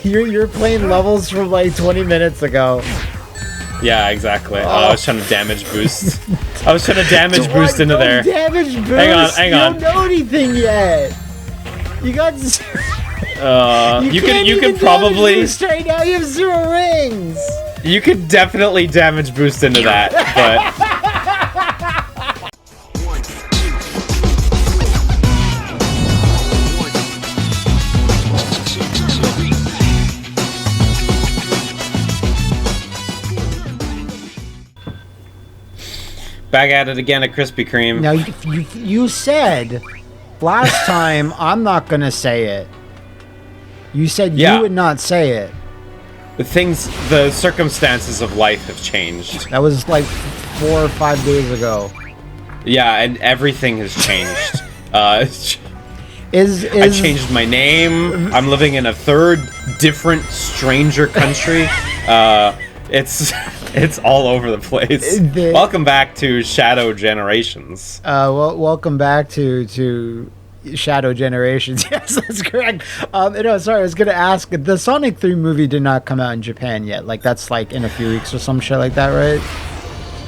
You're playing levels from like 20 minutes ago. Yeah, I was trying to damage boost. I was trying to damage boost into there. Damage boost? Hang on. You don't know anything yet. You got you can probably boost right now. You have 0 rings. You could definitely damage boost into that, but back at it again at Krispy Kreme. Now you said last time I'm not gonna say it. You said you would not say it. The circumstances of life have changed. That was like 4 or 5 days ago. Yeah, and everything has changed. I changed my name. I'm living in a third, different, stranger country. It's all over the place. Welcome back to Shadow Generations. Welcome back to Shadow Generations. Yes, that's correct. No, sorry, I was gonna ask. The Sonic 3 movie did not come out in Japan yet. Like that's like in a few weeks or some shit like that, right?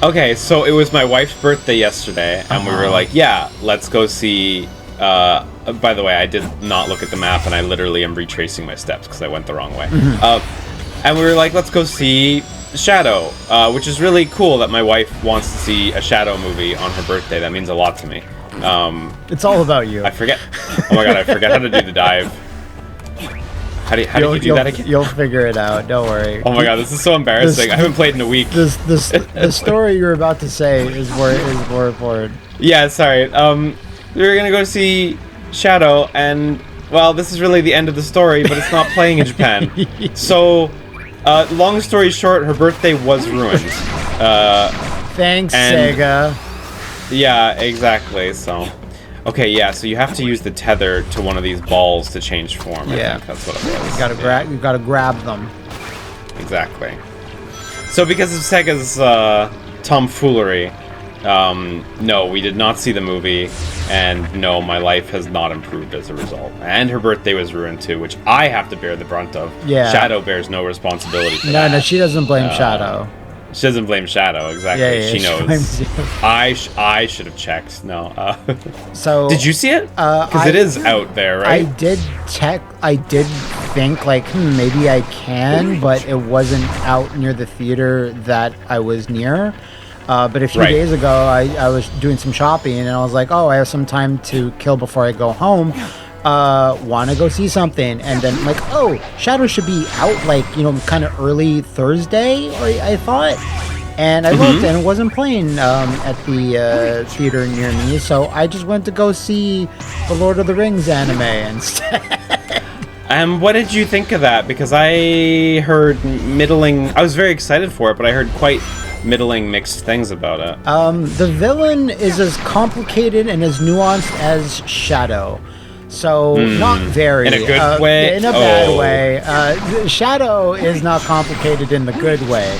Okay, so it was my wife's birthday yesterday, and we were like, yeah, let's go see. By the way, I did not look at the map, and I literally am retracing my steps because I went the wrong way. And we were like, let's go see Shadow, which is really cool that my wife wants to see a Shadow movie on her birthday. That means a lot to me. It's all about you. I forget. Oh my god, I forget how to do the dive. How do you do that again? You'll figure it out. Don't worry. Oh my god, this is so embarrassing. I haven't played in a week. The story you're about to say is more important. Yeah, sorry. We were gonna go see Shadow, and well, this is really the end of the story, but it's not playing in Japan. So, long story short, her birthday was ruined. Thanks, Sega. Yeah, exactly. So, okay, yeah. So you have to use the tether to one of these balls to change form. Yeah, I think that's what it was. You gotta grab them. Exactly. So because of Sega's tomfoolery, no, we did not see the movie, and no, my life has not improved as a result. And her birthday was ruined too, which I have to bear the brunt of. Yeah. Shadow bears no responsibility for that. No, she doesn't blame Shadow. She doesn't blame Shadow, exactly. Yeah, she knows. I should have checked. No. So did you see it? Because it is out there, right? I did check. I did think like maybe I can, but it wasn't out near the theater that I was near. But a few days ago, I was doing some shopping, and I was like, oh, I have some time to kill before I go home. Want to go see something, and then like, oh, Shadow should be out like, kind of early Thursday, or I thought, and I looked and it wasn't playing at the theater near me, so I just went to go see the Lord of the Rings anime instead. What did you think of that? Because I heard middling. I was very excited for it, but I heard quite middling mixed things about it. The villain is as complicated and as nuanced as Shadow. So not very. In a good way? In a bad way. Shadow is not complicated in the good way.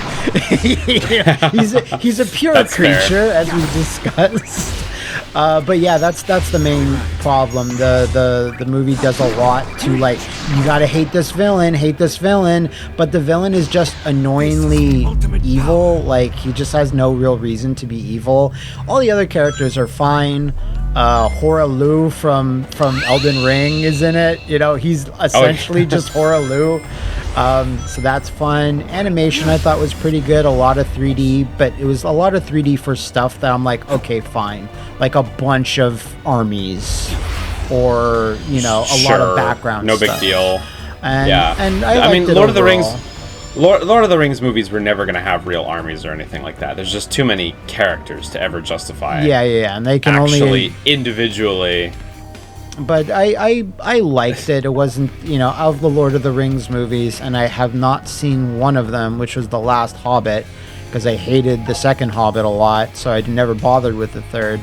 he's a pure That's creature, fair. as we discussed. But yeah, that's the main problem. The movie does a lot to like, you gotta hate this villain, but the villain is just annoyingly evil. Like, he just has no real reason to be evil. All the other characters are fine. Horalu from Elden Ring is in it. He's essentially just Horalu. So that's fun. Animation I thought was pretty good. A lot of 3D, but it was a lot of 3D for stuff that I'm like, okay, fine. Like a bunch of armies, or a lot of background. No stuff. big deal. And I mean, Lord of the Rings. Lord of the Rings movies were never going to have real armies or anything like that. There's just too many characters to ever justify. Yeah, and they can actually individually. But I liked it. It wasn't, of the Lord of the Rings movies, and I have not seen one of them, which was The Last Hobbit, because I hated the second Hobbit a lot, so I never bothered with the third.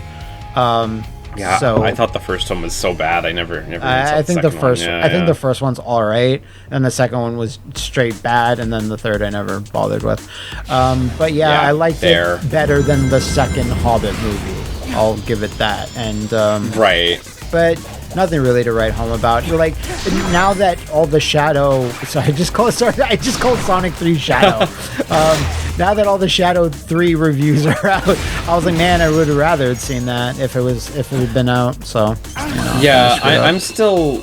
So I thought the first one was so bad. I never. I think the first. I think the first one's all right, and the second one was straight bad, and then the third I never bothered with. But I liked it better than the second Hobbit movie. I'll give it that. And right. But nothing really to write home about. You're like, now that all the Shadow, I just called Sonic 3 Shadow. Now that all the Shadow 3 reviews are out, I was like, man, I would have rather had seen that if it had been out. So, yeah, I'm still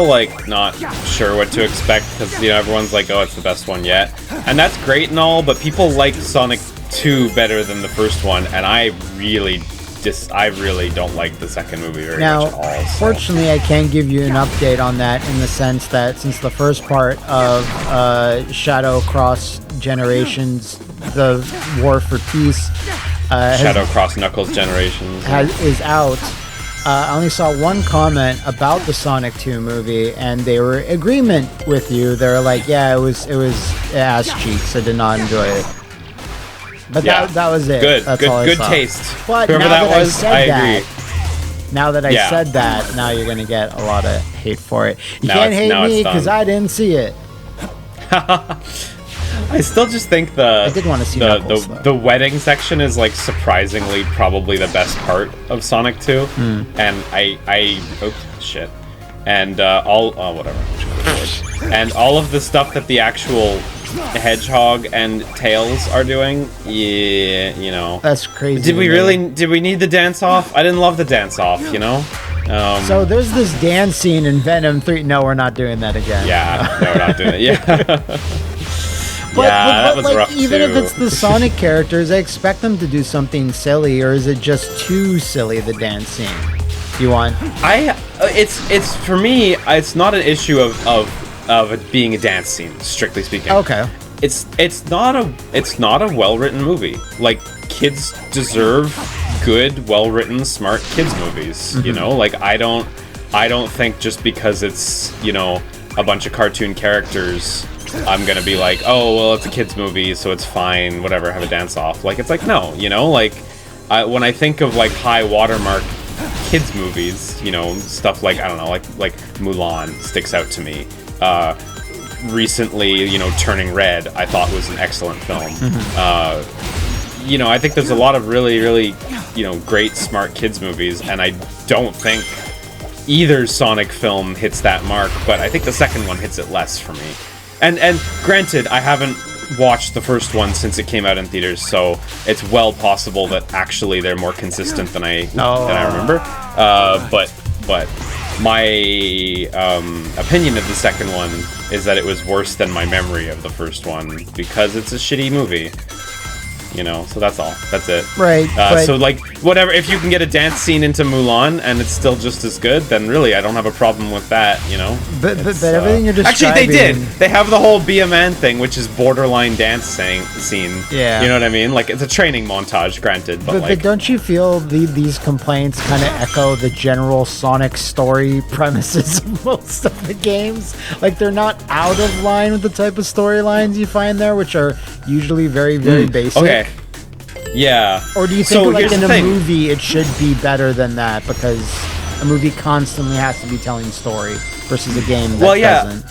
like not sure what to expect because everyone's like, oh, it's the best one yet, and that's great and all, but people like Sonic 2 better than the first one, and I really don't like the second movie very much at all. So. Fortunately, I can give you an update on that in the sense that since the first part of Shadow Cross Generations, the War for Peace, Shadow Cross Knuckles Generations is out. I only saw one comment about the Sonic 2 movie, and they were in agreement with you. They were like, yeah, it was ass cheeks. I did not enjoy it. But yeah, that was it. Good, That's good taste. But whoever that was, I agree. Now that I said that, now you're gonna get a lot of hate for it. You can't hate me because I didn't see it. I still just think I did want to see the wedding section is like surprisingly probably the best part of Sonic 2, and and and all of the stuff that the actual Hedgehog and Tails are doing, that's crazy. Did we need the dance off? I didn't love the dance off, So there's this dance scene in Venom 3. No, we're not doing that again. Yeah, no, we're not doing it. Yeah. But that was like, rough even too. if it's the Sonic characters, I expect them to do something silly, or is it just too silly, the dance scene? You want? It's for me, it's not an issue of it being a dance scene, strictly speaking. Okay. It's not a well-written movie. Like, kids deserve good, well-written, smart kids movies. Like I don't think just because it's a bunch of cartoon characters, I'm gonna be like, oh well, it's a kids movie, so it's fine, whatever, have a dance off. Like, it's like, no, like when I think of like high watermark kids movies, stuff like, I don't know, like Mulan sticks out to me. Recently, Turning Red, I thought was an excellent film. I think there's a lot of really, really, great, smart kids movies, and I don't think either Sonic film hits that mark, but I think the second one hits it less for me. And granted, I haven't watched the first one since it came out in theaters, so it's well possible that actually they're more consistent than I remember. But my opinion of the second one is that it was worse than my memory of the first one because it's a shitty movie. So that's all. That's it. Right. So, like, whatever, if you can get a dance scene into Mulan and it's still just as good, then really I don't have a problem with that, But everything you're describing... Actually, they did. They have the whole Be a Man thing, which is borderline dance scene. Yeah. You know what I mean? Like, it's a training montage, granted, but don't you feel these complaints kind of echo the general Sonic story premises of most of the games? Like, they're not out of line with the type of storylines you find there, which are usually very, very basic. Okay. Yeah. Or do you think like in a movie it should be better than that because a movie constantly has to be telling story versus a game that doesn't?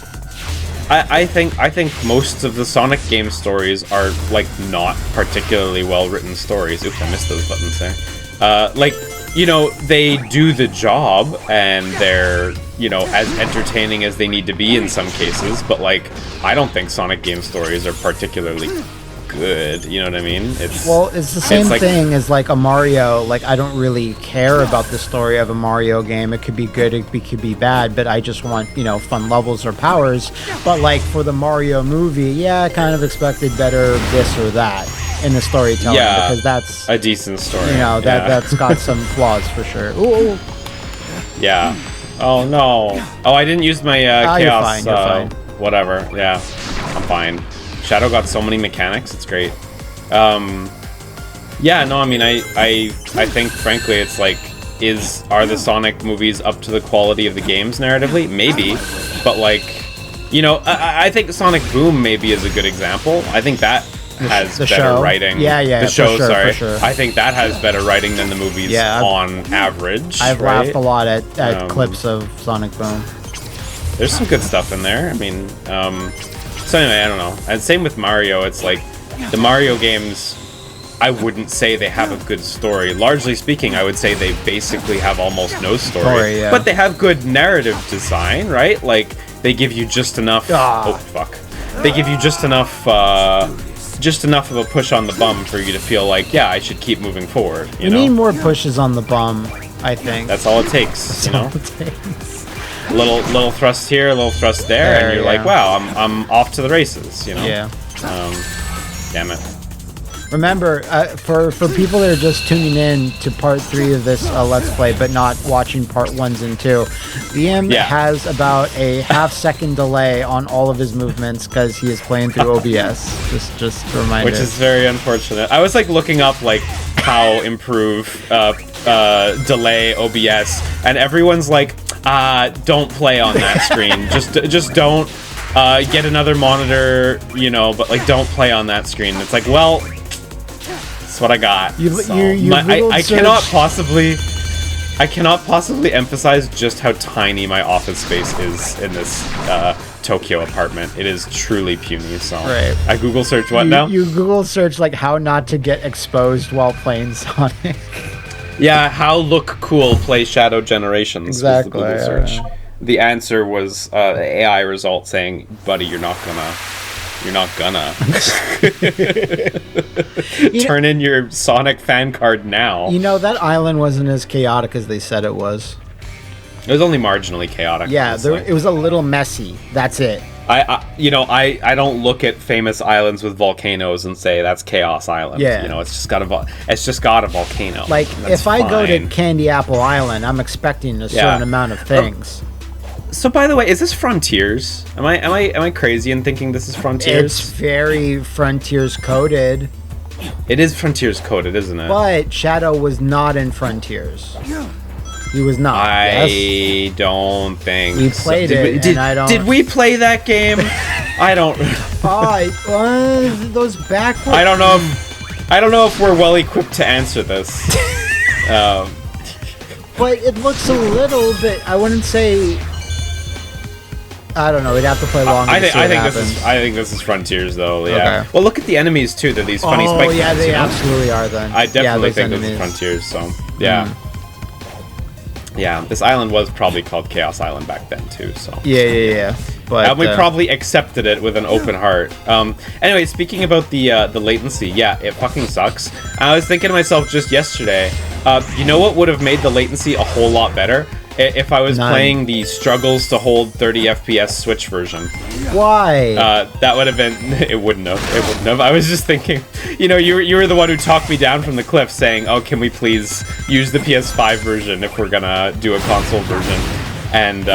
I think most of the Sonic game stories are like not particularly well written stories. Oops, I missed those buttons there. They do the job and they're as entertaining as they need to be in some cases, but like I don't think Sonic game stories are particularly good, you know what I mean? It's the same thing as like a Mario. Like, I don't really care about the story of a Mario game. It could be good, it could be bad, but I just want fun levels or powers. But like for the Mario movie, I kind of expected better this or that in the storytelling, because that's a decent story. That's got some flaws for sure. Ooh. Yeah. Oh no. Oh, I didn't use my chaos. You're fine. Whatever. Yeah, I'm fine. Shadow got so many mechanics, it's great. I mean, I think, frankly, it's like, are the Sonic movies up to the quality of the games narratively? Maybe, but like, I think Sonic Boom maybe is a good example. I think that has better writing. The show, for sure. I think that has better writing than the movies on average. I've laughed a lot at clips of Sonic Boom. There's some good stuff in there. I mean, so anyway, I don't know. And same with Mario. It's like the Mario games I wouldn't say they have a good story. Largely speaking, I would say they basically have almost no story. Yeah. But they have good narrative design, right? Like, they give you just enough... Oh, fuck. They give you just enough of a push on the bum for you to feel like, yeah, I should keep moving forward, you know? need more pushes on the bum, I think. That's all it takes, you know? Little thrust here, a little thrust there, and you're like, wow, I'm off to the races, you know? Yeah. Damn it. Remember, for people that are just tuning in to part 3 of this Let's Play, but not watching part 1s and 2, VM has about a half-second delay on all of his movements because he is playing through OBS. Just a reminder. Which is very unfortunate. I was like looking up like how improve delay OBS, and everyone's like, don't play on that screen. just don't get another monitor, you know, but like don't play on that screen. It's like, well, that's what I got. I cannot possibly emphasize just how tiny my office space is in this Tokyo apartment. It is truly puny. So I Google search what now? You Google search like how not to get exposed while playing Sonic. Yeah, how look cool play Shadow Generations. Exactly. Was the Google search. The answer was the AI result saying, "Buddy, you're not gonna." Turn in your Sonic fan card now. You know, that island wasn't as chaotic as they said it was. It was only marginally chaotic. Yeah, it was a little messy. That's it. I don't look at famous islands with volcanoes and say that's Chaos Island. Yeah. You know, it's just got a volcano. Like, if I go to Candy Apple Island, I'm expecting a certain amount of things. So, by the way, is this Frontiers? Am I crazy in thinking this is Frontiers? It's very Frontiers coded. It is Frontiers coded, isn't it? But Shadow was not in Frontiers. He was not. I don't think we played it. Did we play that game? I don't. Those backwards. I don't know if we're well equipped to answer this. But it looks a little bit. I wouldn't say. I don't know. We'd have to play longer. I think this is Frontiers, though. Yeah. Okay. Well, look at the enemies too. They're these funny spike. Oh yeah, they absolutely are. Then I definitely think this is Frontiers. So yeah, yeah. This island was probably called Chaos Island back then too. So yeah. But we probably accepted it with an open heart. Anyway, speaking about the latency, yeah, it fucking sucks. I was thinking to myself just yesterday. You know what would have made the latency a whole lot better? If I was playing the struggles to hold 30 FPS Switch version. Why? That would have been... It wouldn't have. I was just thinking, you know, you were the one who talked me down from the cliff saying, oh, can we please use the PS5 version if we're gonna do a console version? And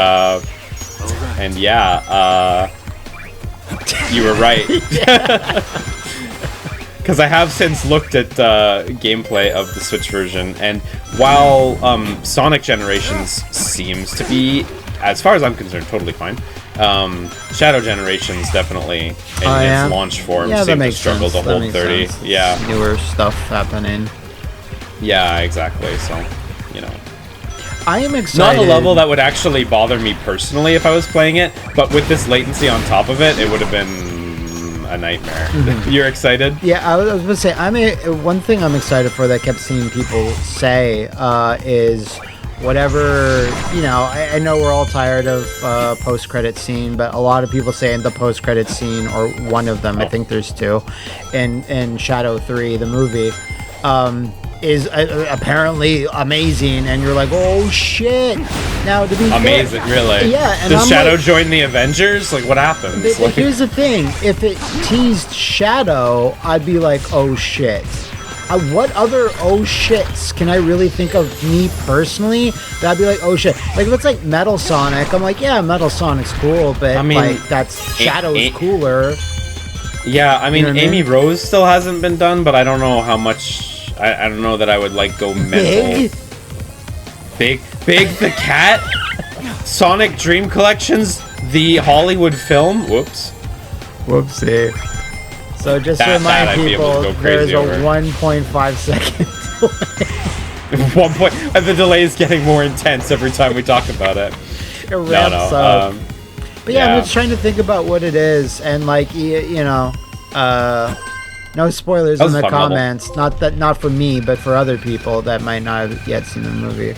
yeah, you were right. Because I have since looked at gameplay of the Switch version, and while Sonic Generations seems to be, as far as I'm concerned, totally fine, Shadow Generations definitely, in its launch form, seems to struggle to hold 30. Sense. Yeah. Newer stuff happening. Yeah, exactly. So, you know. I am excited. Not a level that would actually bother me personally if I was playing it, but with this latency on top of it, it would have been a nightmare. You're excited? Yeah, I was going to say, one thing I'm excited for that I kept seeing people say is whatever, you know, I know we're all tired of post-credit scene, but a lot of people saying the post-credit scene, or one of them, I think there's two, in Shadow 3, the movie, is apparently amazing, and you're like, oh shit. Now, to be amazing, fair, really? Yeah. And does Shadow join the Avengers? Like, what happens? Here's the thing: if it teased Shadow, I'd be like, oh shit. What other oh shits can I really think of, me personally, that I'd be like, oh shit? Like, if it's like Metal Sonic, I'm like, yeah, Metal Sonic's cool, but I mean, like, that's Shadow's cooler. Yeah, I mean, you know Amy Rose still hasn't been done, but I don't know how much. I don't know that I would like go mental. Big the cat. Sonic Dream Collections, the Hollywood film. Whoopsie. So just to remind people, there's a 1.5 second delay. The delay is getting more intense every time we talk about it. It ramps up. But yeah, I'm just trying to think about what it is, and like, you know, No spoilers That in was a the fun level. comments. Not for me, but for other people that might not have yet seen the movie.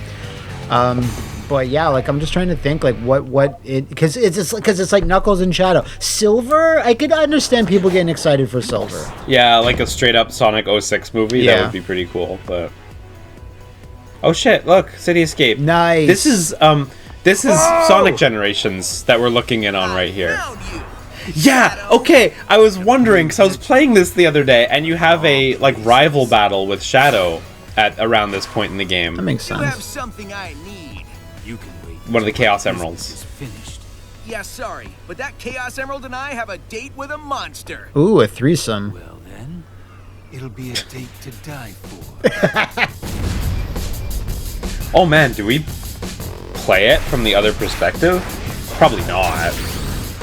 But yeah, like I'm just trying to think like what it because it's like Knuckles and Shadow. Silver, I could understand people getting excited for Silver. Yeah, like a straight up Sonic 06 movie. Yeah. That would be pretty cool. But oh shit! Look, City Escape. Nice. This is Sonic Generations that we're looking in on right here. Yeah, okay. I was wondering because I was playing this the other day, and you have a like rival battle with Shadow at around this point in the game. That makes You have sense. something I need. You can wait. One of the Chaos Emeralds. It's finished. Yeah, sorry, but that Chaos Emerald and I have a date with a monster. Ooh, a threesome. Well then, it'll be a date to die for. Oh man, do we play it from the other perspective? Probably not.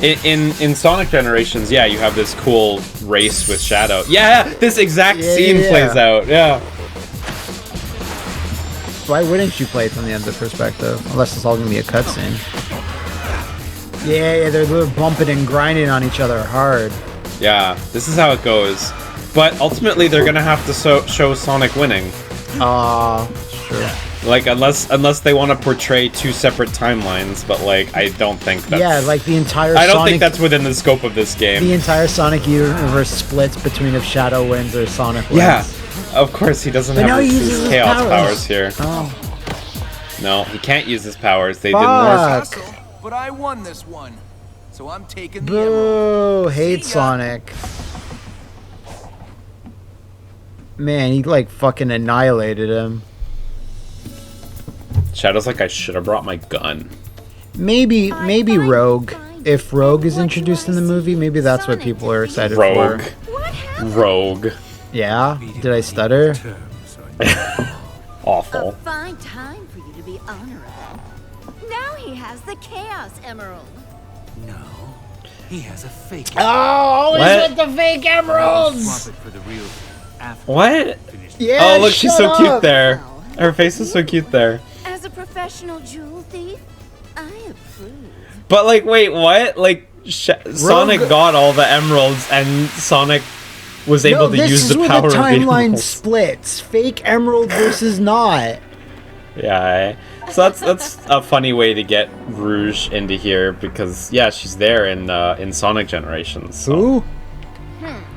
In Sonic Generations, yeah, you have this cool race with Shadow. Yeah, this exact scene plays out. Yeah. Why wouldn't you play it from the other perspective? Unless it's all gonna be a cutscene. Yeah, they're bumping and grinding on each other hard. Yeah, this is how it goes. But ultimately, they're gonna have to show Sonic winning. Sure. Like, unless they want to portray two separate timelines, but like, I don't think that's... Yeah, like the entire I don't Sonic, think that's within the scope of this game. the entire Sonic universe splits between if Shadow wins or Sonic wins. Yeah, of course, he doesn't But now have he his uses his chaos powers. powers here. Oh. No, he can't use his powers. They Fuck. didn't work. Hustle, but I won this one, so I'm taking the emerald. Boo! Hate See ya. Sonic. Man, he like fucking annihilated him. Shadow's like, I should have brought my gun. Maybe Rogue. If Rogue is introduced in the movie, maybe that's what people are excited Rogue. for. Rogue. Yeah? Did I stutter? Terms on Awful. A fine time for you to be honorable. Now he has the Chaos Emerald. No, he has a fake. Oh, always What? with the fake Swap emeralds! it for the real after What? finished. Yeah, Oh, look, she's so shut cute up. there. Her face is so cute there. As a professional jewel thief, I approve. But like, wait, what? Like, Sonic got all the emeralds, and Sonic was able to this use is the where power the of the timeline emeralds. splits. Fake emerald versus not. Yeah. So that's a funny way to get Rouge into here because yeah, she's there in Sonic Generations. So. Who?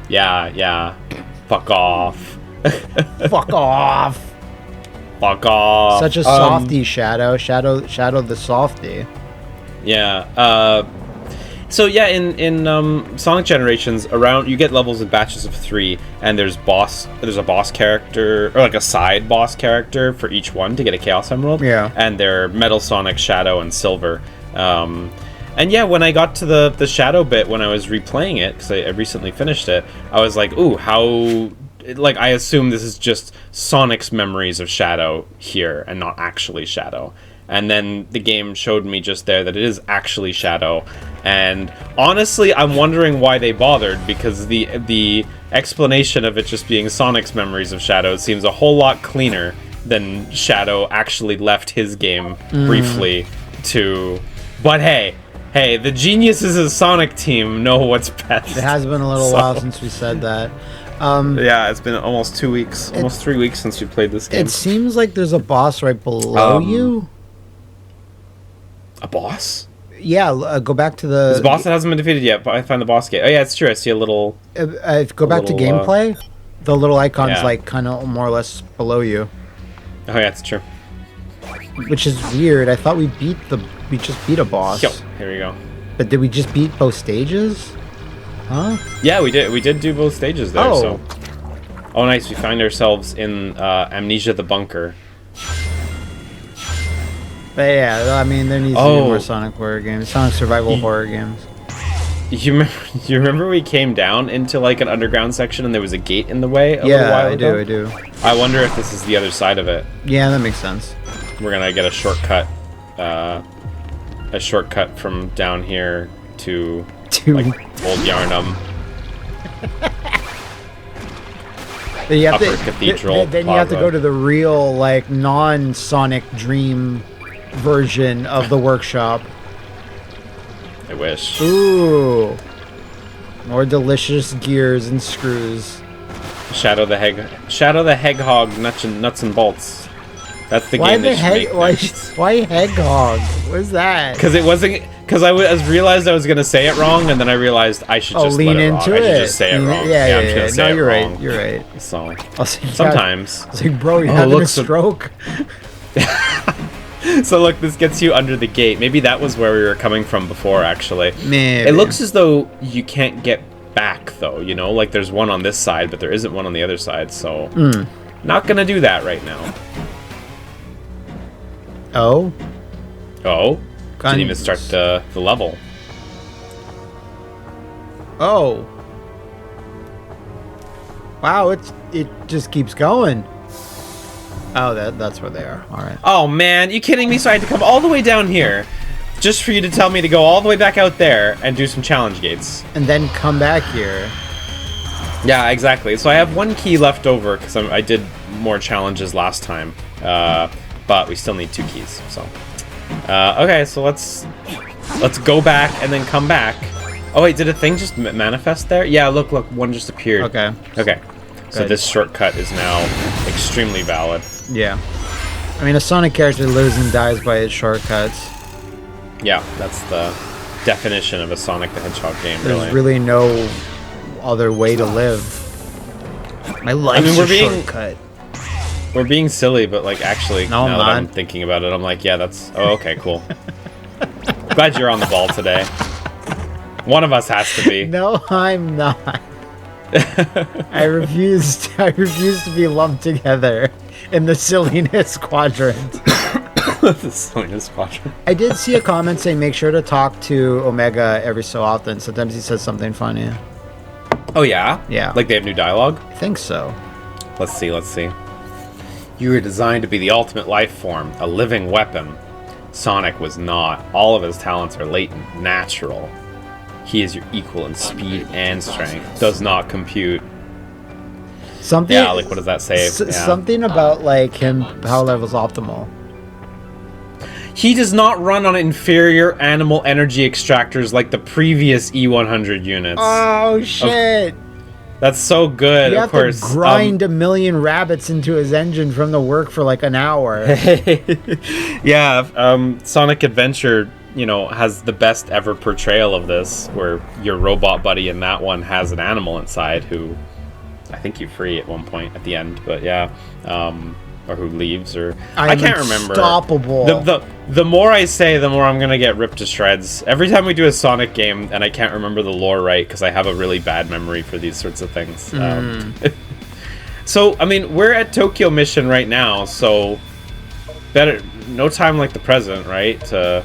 Yeah. Fuck off. Fuck off. Fuck off. Such a softie, Shadow the softie. Yeah. So yeah, in Sonic Generations, around you get levels with batches of 3, and there's a boss character or like a side boss character for each one to get a Chaos Emerald. Yeah. And they're Metal Sonic, Shadow, and Silver. And yeah, when I got to the Shadow bit when I was replaying it because I recently finished it, I was like, ooh, how. Like, I assume this is just Sonic's memories of Shadow here and not actually Shadow. And then the game showed me just there that it is actually Shadow. And honestly, I'm wondering why they bothered, because the explanation of it just being Sonic's memories of Shadow seems a whole lot cleaner than Shadow actually left his game briefly to... But hey, the geniuses of the Sonic team know what's best. It has been a little while since we said that. Yeah, it's been almost 2 weeks, almost 3 weeks since we played this game. It seems like there's a boss right below you. A boss? Yeah, go back to the... There's a boss that hasn't been defeated yet, but I find the boss gate. Oh yeah, it's true, I see a little... go back to little, gameplay. The little icon's yeah. like kind of more or less below you. Oh yeah, it's true. Which is weird. I thought we just beat a boss. Yo, here we go. But did we just beat both stages? Huh? Yeah, we did do both stages there, Oh. so... Oh nice, we find ourselves in Amnesia the Bunker. But yeah, I mean, there needs to be more Sonic horror games. Sonic survival horror games. You remember we came down into like an underground section and there was a gate in the way a little while I ago? do. I wonder if this is the other side of it. Yeah, that makes sense. We're gonna get a shortcut from down here to like Old Yarnum. Then you have Upper Cathedral Then you have to Plaza. go to the real, like, non-Sonic Dream version of the workshop. I wish. Ooh. More delicious gears and screws. Shadow the Hedgehog nuts and bolts. That's the Why game the they should head? make Why? next. Why Hedgehog? What is that? Because it wasn't. Because I realized I was gonna say it wrong, and then I realized I should just lean let it into wrong. it. I should just say it wrong. Yeah, I'm just gonna say no, it you're wrong. right. You're right. So I was like, sometimes. I was like, bro, you're Oh, having look, a so- stroke. So look, this gets you under the gate. Maybe that was where we were coming from before. Actually, Maybe. it looks as though you can't get back, though. You know, like there's one on this side, but there isn't one on the other side. So, not gonna do that right now. Oh. Oh, didn't even Guns. start the level. Oh. Wow, it just keeps going. Oh, that's where they are. All right. Oh man, you kidding me? So I had to come all the way down here, just for you to tell me to go all the way back out there and do some challenge gates. And then come back here. Yeah, exactly. So I have one key left over because I did more challenges last time, but we still need 2 keys. So, okay, so let's go back and then come back. Oh wait, did a thing just manifest there? Yeah, look, one just appeared. Okay. Okay. So Good. this shortcut is now extremely valid. Yeah. I mean, a Sonic character lives and dies by its shortcuts. Yeah, that's the definition of a Sonic the Hedgehog game, There's really no other way to live. My life's we're a being- shortcut. We're being silly, but like actually, No, I'm now that I'm not. thinking about it, I'm like, yeah, that's... Oh, okay, cool. Glad you're on the ball today. One of us has to be. No, I'm not. I refuse to be lumped together in the silliness quadrant. The silliness quadrant. I did see a comment saying make sure to talk to Omega every so often. Sometimes he says something funny. Oh, yeah? Yeah. Like they have new dialogue? I think so. Let's see. You were designed to be the ultimate life form, a living weapon. Sonic was not. All of his talents are latent, natural. He is your equal in speed and strength. Does not compute. Something. Yeah, like what does that say? Yeah. Something about like him power level's optimal. He does not run on inferior animal energy extractors like the previous E100 units. Oh shit! That's so good, You of have course. to grind a million rabbits into his engine from the work for like an hour. Yeah, Sonic Adventure, you know, has the best ever portrayal of this, where your robot buddy in that one has an animal inside who I think you free at one point at the end, but yeah, or who leaves, or I I'm can't remember. unstoppable. The more I say, the more I'm gonna get ripped to shreds. Every time we do a Sonic game, and I can't remember the lore right because I have a really bad memory for these sorts of things. So I mean, we're at Tokyo Mission right now, so better no time like the present, right, to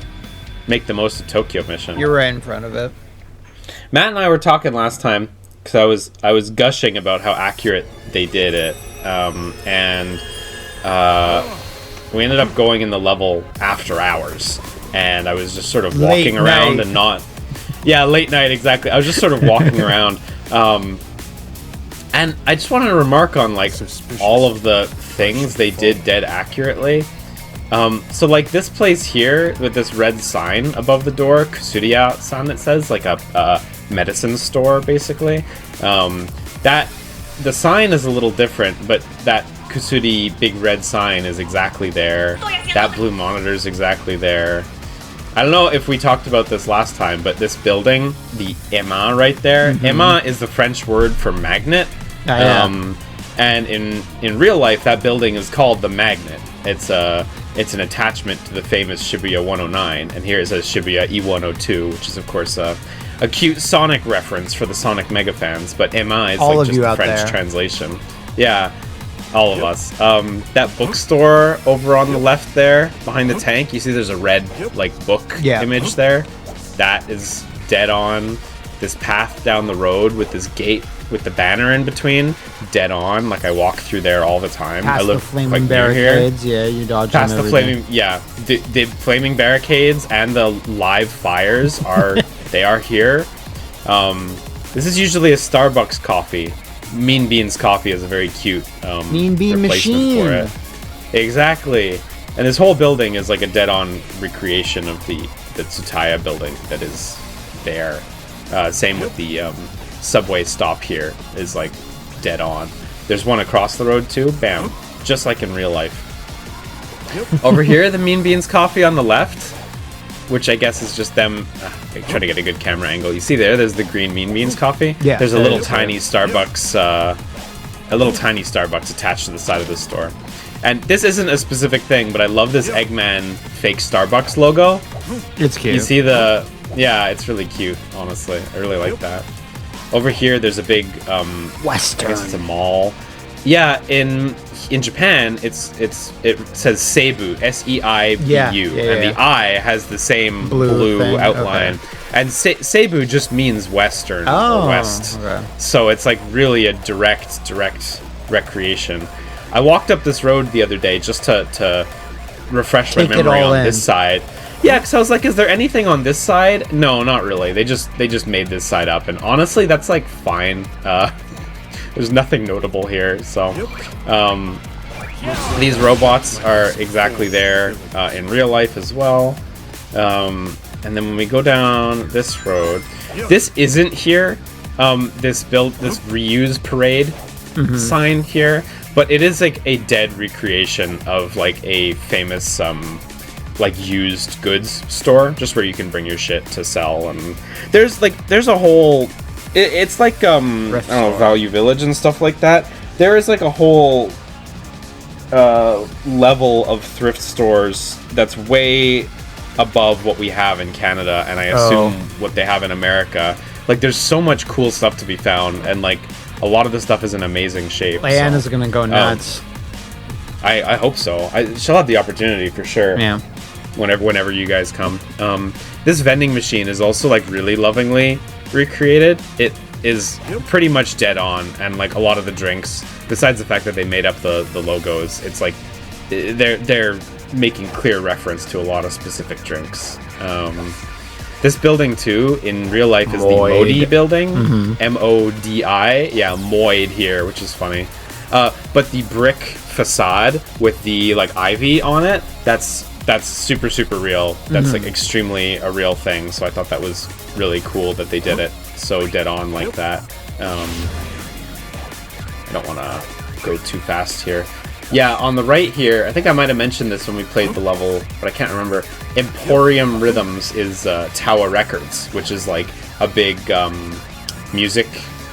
make the most of Tokyo Mission. You're right in front of it. Matt and I were talking last time because I was gushing about how accurate they did it, and we ended up going in the level after hours, and I was just sort of walking Late around night. and not, yeah, late night exactly. I was just sort of walking around, and I just wanted to remark on like all of the things they did dead accurately. So like this place here with this red sign above the door, Kusuria sign that says like a medicine store basically. That the sign is a little different, but that Kusuri big red sign is exactly there. That blue monitor is exactly there. I don't know if we talked about this last time, but this building, the Emma right there, Emma is the French word for magnet. Yeah. And in real life, that building is called the Magnet. It's an attachment to the famous Shibuya 109, and here it says Shibuya E102, which is of course a cute Sonic reference for the Sonic mega fans. But Emma is All like of just you the out French there. translation. Yeah, all of us. That bookstore over on the left there, behind the tank, you see there's a red like book image there. That is dead on. This path down the road with this gate with the banner in between, dead on. Like I walk through there all the time. Past I live the flaming quite near here. barricades, yeah, you dodge Past them the every day. flaming, yeah, the flaming barricades and the live fires are they are here. This is usually a Starbucks coffee. Mean Beans coffee is a very cute Mean Bean replacement machine. for it. Exactly, and this whole building is like a dead-on recreation of the Tsutaya building that is there. Same with the subway stop here is like dead on. There's one across the road too. Bam, just like in real life. Over here, the Mean Beans Coffee on the left, which I guess is just them trying to get a good camera angle. You see there's the green Mean Beans Coffee. Yeah. There's a little tiny Starbucks, attached to the side of the store. And this isn't a specific thing, but I love this Eggman fake Starbucks logo. It's cute. You see yeah, it's really cute, honestly. I really like that. Over here, there's a big, Western. I guess it's a mall. Yeah, in Japan, it says Seibu, S-E-I-B-U, and the I has the same blue thing. outline. Okay. And Seibu just means Western or West. Okay. So it's like really a direct recreation. I walked up this road the other day just to refresh my memory on this side. Yeah, because I was like, is there anything on this side? No, not really. They just made this side up, and honestly, that's like fine. There's nothing notable here, so these robots are exactly there in real life as well. And then when we go down this road, this isn't here. This reuse parade sign here, but it is like a dead recreation of like a famous like used goods store, just where you can bring your shit to sell. And there's a whole it's like I don't know, Value Village and stuff like that. There is like a whole level of thrift stores that's way above what we have in Canada, and I assume what they have in America. Like, there's so much cool stuff to be found, and like a lot of the stuff is in amazing shape. Leanna's gonna go nuts. I hope so. She'll have the opportunity for sure. Yeah. Whenever you guys come. This vending machine is also like really lovingly recreated. It is pretty much dead on, and like a lot of the drinks, besides the fact that they made up the logos, it's like they're making clear reference to a lot of specific drinks. This building too in real life is the Modi building. M-O-D-I. Yeah, Moid here, which is funny. But the brick facade with the like ivy on it, that's super real. That's like extremely a real thing. So I thought that was really cool that they did it so dead on like that. I don't want to go too fast here. Yeah, on the right here, I think I might have mentioned this when we played the level, but I can't remember. Emporium Rhythms is Tower Records, which is like a big music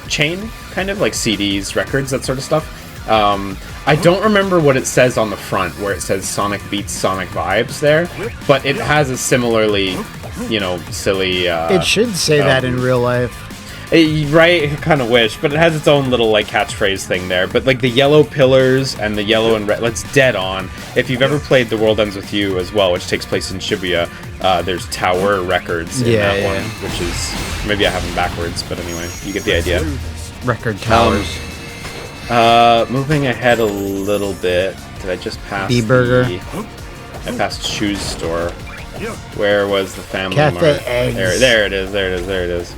chain, kind of like CDs, records, that sort of stuff. I don't remember what it says on the front, where it says Sonic Beats, Sonic Vibes there, but it has a similarly, silly... it should say that in real life. Right, I kind of wish, but it has its own little like catchphrase thing there. But like the yellow pillars and the yellow and red, it's dead on. If you've ever played The World Ends With You as well, which takes place in Shibuya, there's Tower Records in that one, which is, maybe I have them backwards, but anyway, you get the idea. Record towers. Moving ahead a little bit, did I just pass B-Burger? I passed Shoes Store. Where was the Family Cafe Mart? Eggs. There it is.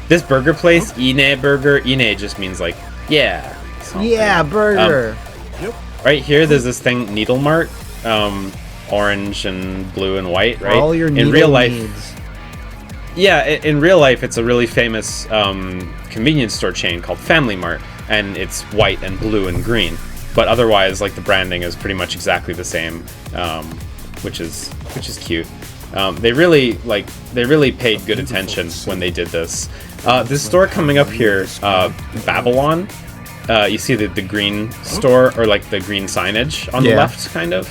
This burger place, Ine Burger. Ine just means like, yeah. Something. Yeah, burger. Right here, there's this thing, Needle Mart. Orange and blue and white, right? All your needle in real life, needs. Yeah, in real life, it's a really famous convenience store chain called Family Mart, and it's white and blue and green. But otherwise, like, the branding is pretty much exactly the same, which is cute. They really paid good attention when they did this. This store coming up here, Babylon. You see the green store, or like the green signage on the left, kind of.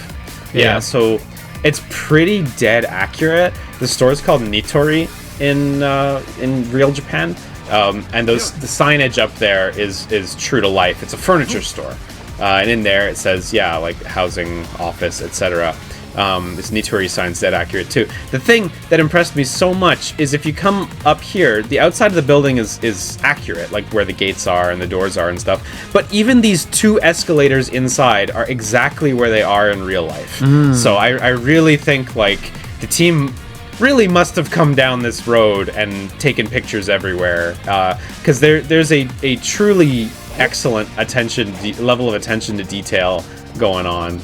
Yeah, so it's pretty dead accurate. The store is called Nitori in real Japan, and the signage up there is true to life. It's a furniture store, and in there it says like housing, office, etc. This Nitori sign's dead accurate too. The thing that impressed me so much is if you come up here, the outside of the building is accurate, like where the gates are and the doors are and stuff. But even these two escalators inside are exactly where they are in real life. So I really think like the team really must have come down this road and taken pictures everywhere, because there's a truly excellent level of attention to detail going on.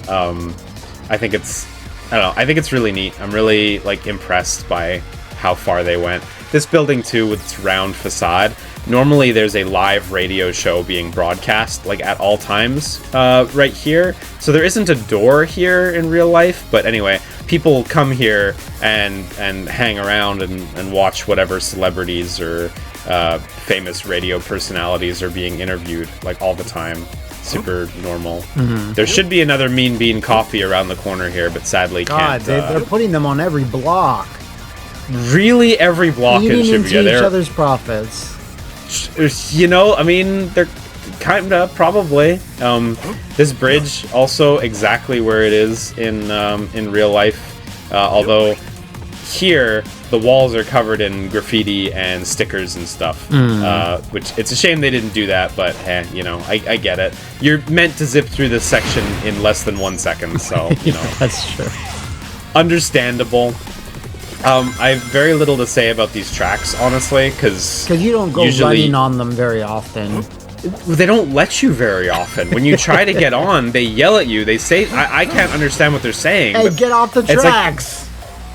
I think it's really neat. I'm really like impressed by how far they went. this building too, with its round facade, normally there's a live radio show being broadcast like at all times right here. So there isn't a door here in real life, but anyway, people come here and hang around and watch whatever celebrities or famous radio personalities are being interviewed like all the time. Super normal. There should be another Mean Bean Coffee around the corner here, but sadly God, can't. they're putting them on every block. Really, every block in Eating Shibuya. into each other's profits. You know, I mean, they're kinda probably. This bridge also exactly where it is in real life. Although here the walls are covered in graffiti and stickers and stuff. Which it's a shame they didn't do that, but you know, I get it. You're meant to zip through this section in less than 1 second, so you know. That's true. Understandable. I have very little to say about these tracks, honestly, because you don't go usually running on them very often. they don't let you very often. When you try to get on, they yell at you. They say, I can't understand what they're saying. Hey, but get off the it's like- tracks!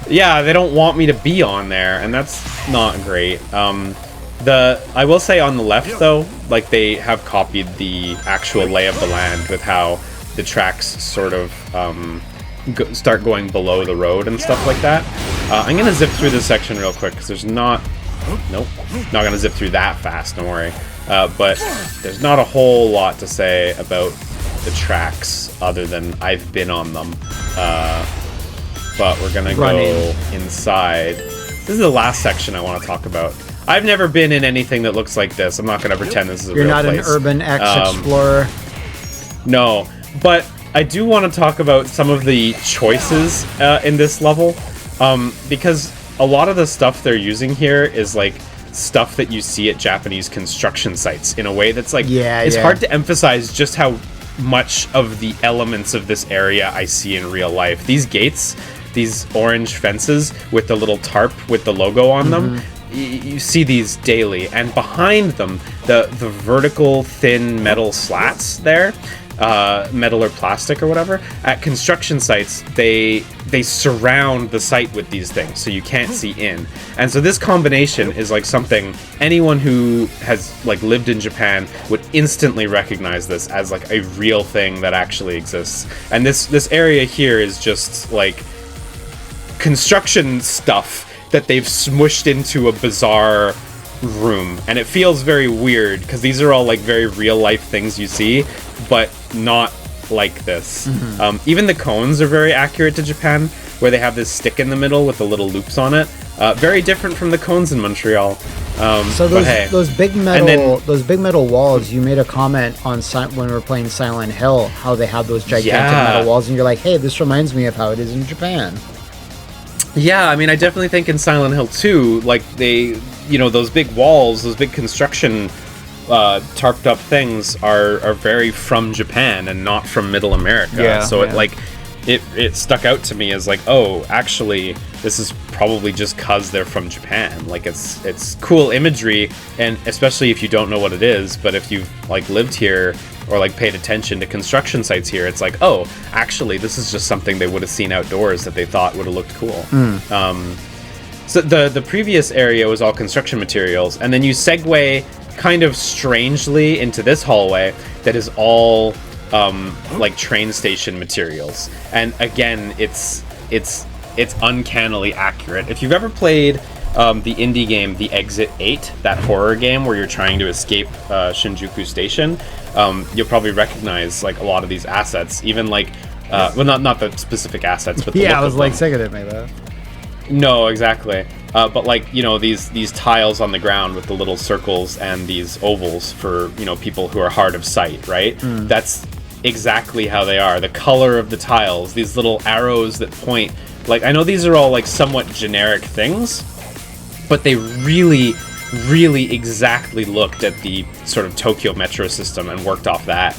yeah, they don't want me to be on there, and that's not great. I will say on the left, though, like, they have copied the actual lay of the land with how the tracks sort of start going below the road and stuff like that. I'm gonna zip through this section real quick because there's not. Nope, not gonna zip through that fast. Don't worry. But there's not a whole lot to say about the tracks other than I've been on them. But we're gonna go inside. This is the last section I want to talk about. I've never been in anything that looks like this. I'm not gonna pretend this is a real place. You're not an Urban X Explorer. No, but I do want to talk about some of the choices in this level, because a lot of the stuff they're using here is like stuff that you see at Japanese construction sites in a way that's like, it's hard to emphasize just how much of the elements of this area I see in real life. These gates, these orange fences with the little tarp with the logo on them, you see these daily, and behind them, the vertical thin metal slats there, metal or plastic or whatever, at construction sites, they surround the site with these things so you can't see in. And so this combination is like something anyone who has like lived in Japan would instantly recognize this as like a real thing that actually exists. And this area here is just like construction stuff that they've smushed into a bizarre room, and it feels very weird because these are all like very real life things you see, but not like this. Even the cones are very accurate to Japan, where they have this stick in the middle with the little loops on it. Very different from the cones in Montreal. So those big metal walls. You made a comment on when we were playing Silent Hill, how they have those gigantic metal walls, and you're like, "Hey, this reminds me of how it is in Japan." Yeah, I mean, I definitely think in Silent Hill 2, like those big walls, those big construction tarped up things are very from Japan and not from Middle America. It stuck out to me as like, oh, actually, this is probably just cause they're from Japan. Like it's cool imagery, and especially if you don't know what it is, but if you've like lived here or like paid attention to construction sites here, it's like, oh, actually, this is just something they would have seen outdoors that they thought would have looked cool. So the previous area was all construction materials, and then you segue kind of strangely into this hallway that is all like train station materials. And again, it's uncannily accurate. If you've ever played the indie game The Exit 8, that horror game where you're trying to escape Shinjuku Station, you'll probably recognize like a lot of these assets, even like well, not the specific assets, but the look I was of like, them. Sega didn't make that. No, exactly. But like, these tiles on the ground with the little circles and these ovals for, people who are hard of sight, right? That's exactly how they are. The color of the tiles, these little arrows that point, like, I know these are all like somewhat generic things, but they really, really exactly looked at the sort of Tokyo metro system and worked off that.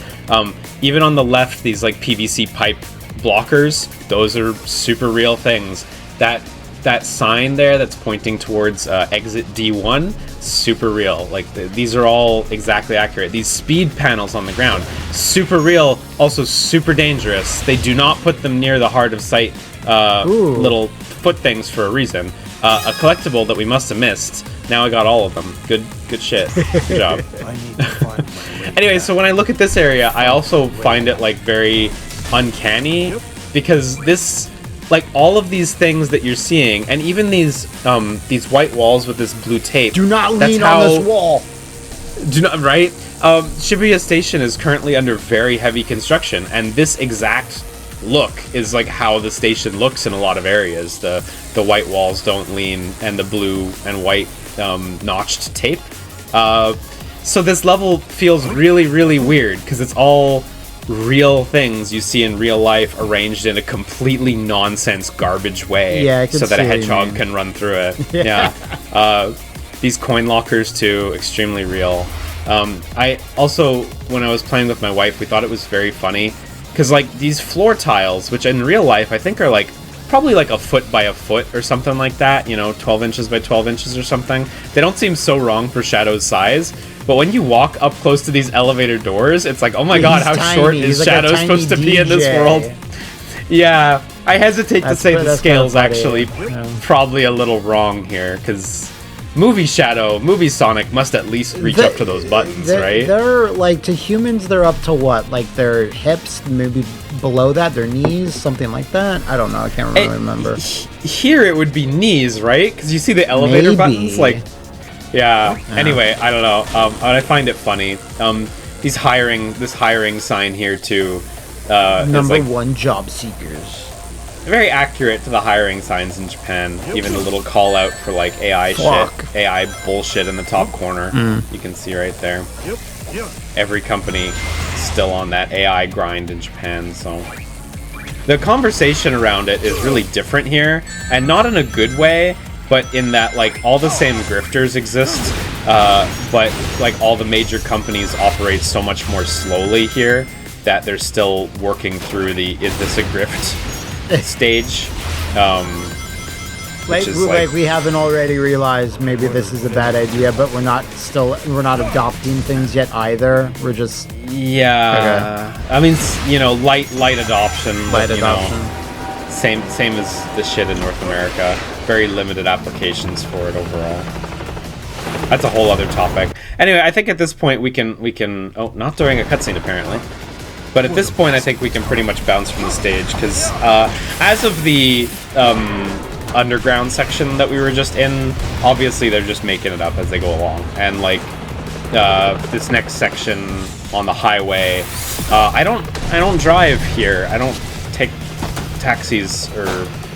Even on the left, these like PVC pipe blockers, those are super real things. That sign there that's pointing towards exit D1, super real. Like these are all exactly accurate. These speed panels on the ground, super real, also super dangerous. They do not put them near the hard of sight little foot things for a reason. a collectible that we must have missed. Now I got all of them. Good shit. Good job. I need to find my way Anyway, back. so when I look at this area, I also find it like very uncanny because this, like all of these things that you're seeing, and even these white walls with this blue tape. Do not that's lean how- on this wall. Do not, right? Shibuya Station is currently under very heavy construction, and this exact look is like how the station looks in a lot of areas. The white walls don't lean, and the blue and white notched tape. So this level feels really, really weird because it's all real things you see in real life arranged in a completely nonsense garbage way, Yeah, I could so that a see what you hedgehog mean. can run through it. Yeah. These coin lockers too, extremely real. I also, when I was playing with my wife, we thought it was very funny because like these floor tiles, which in real life I think are like probably like a foot by a foot or something like that, 12 inches by 12 inches or something. They don't seem so wrong for Shadow's size, but when you walk up close to these elevator doors, it's like, oh my god, He's how tiny. short He's is like a Shadow tiny supposed to be in this DJ. world? Yeah, I hesitate to That's say pretty- the that's kinda scale's funny. actually Yeah. probably a little wrong here, because movie Sonic must at least reach up to those buttons, right? They're like, to humans, they're up to what? Like their hips, maybe below that, their knees, something like that. I don't know. I can't really remember. Here it would be knees, right? Because you see the elevator Maybe. buttons, like, yeah. Anyway, I don't know. I find it funny. This hiring sign here too. Is Number like one, job seekers. very accurate to the hiring signs in Japan. Even the little call out for like AI Fuck. shit, AI bullshit in the top corner. You can see right there. Yep, yep. Every company still on that AI grind in Japan, so the conversation around it is really different here, and not in a good way, but in that like all the same grifters exist, but like all the major companies operate so much more slowly here that they're still working through the is this a grift stage. Like, is like we haven't already realized maybe this is a bad idea, but we're not adopting things yet either. We're just Yeah, I mean, light adoption. light but, adoption. Same as the shit in North America. Very limited applications for it overall. That's a whole other topic. Anyway, I think at this point we can. Oh, not during a cutscene apparently. But at this point, I think we can pretty much bounce from the stage because as of the underground section that we were just in, obviously they're just making it up as they go along, and like this next section on the highway, I don't drive here. I don't take taxis or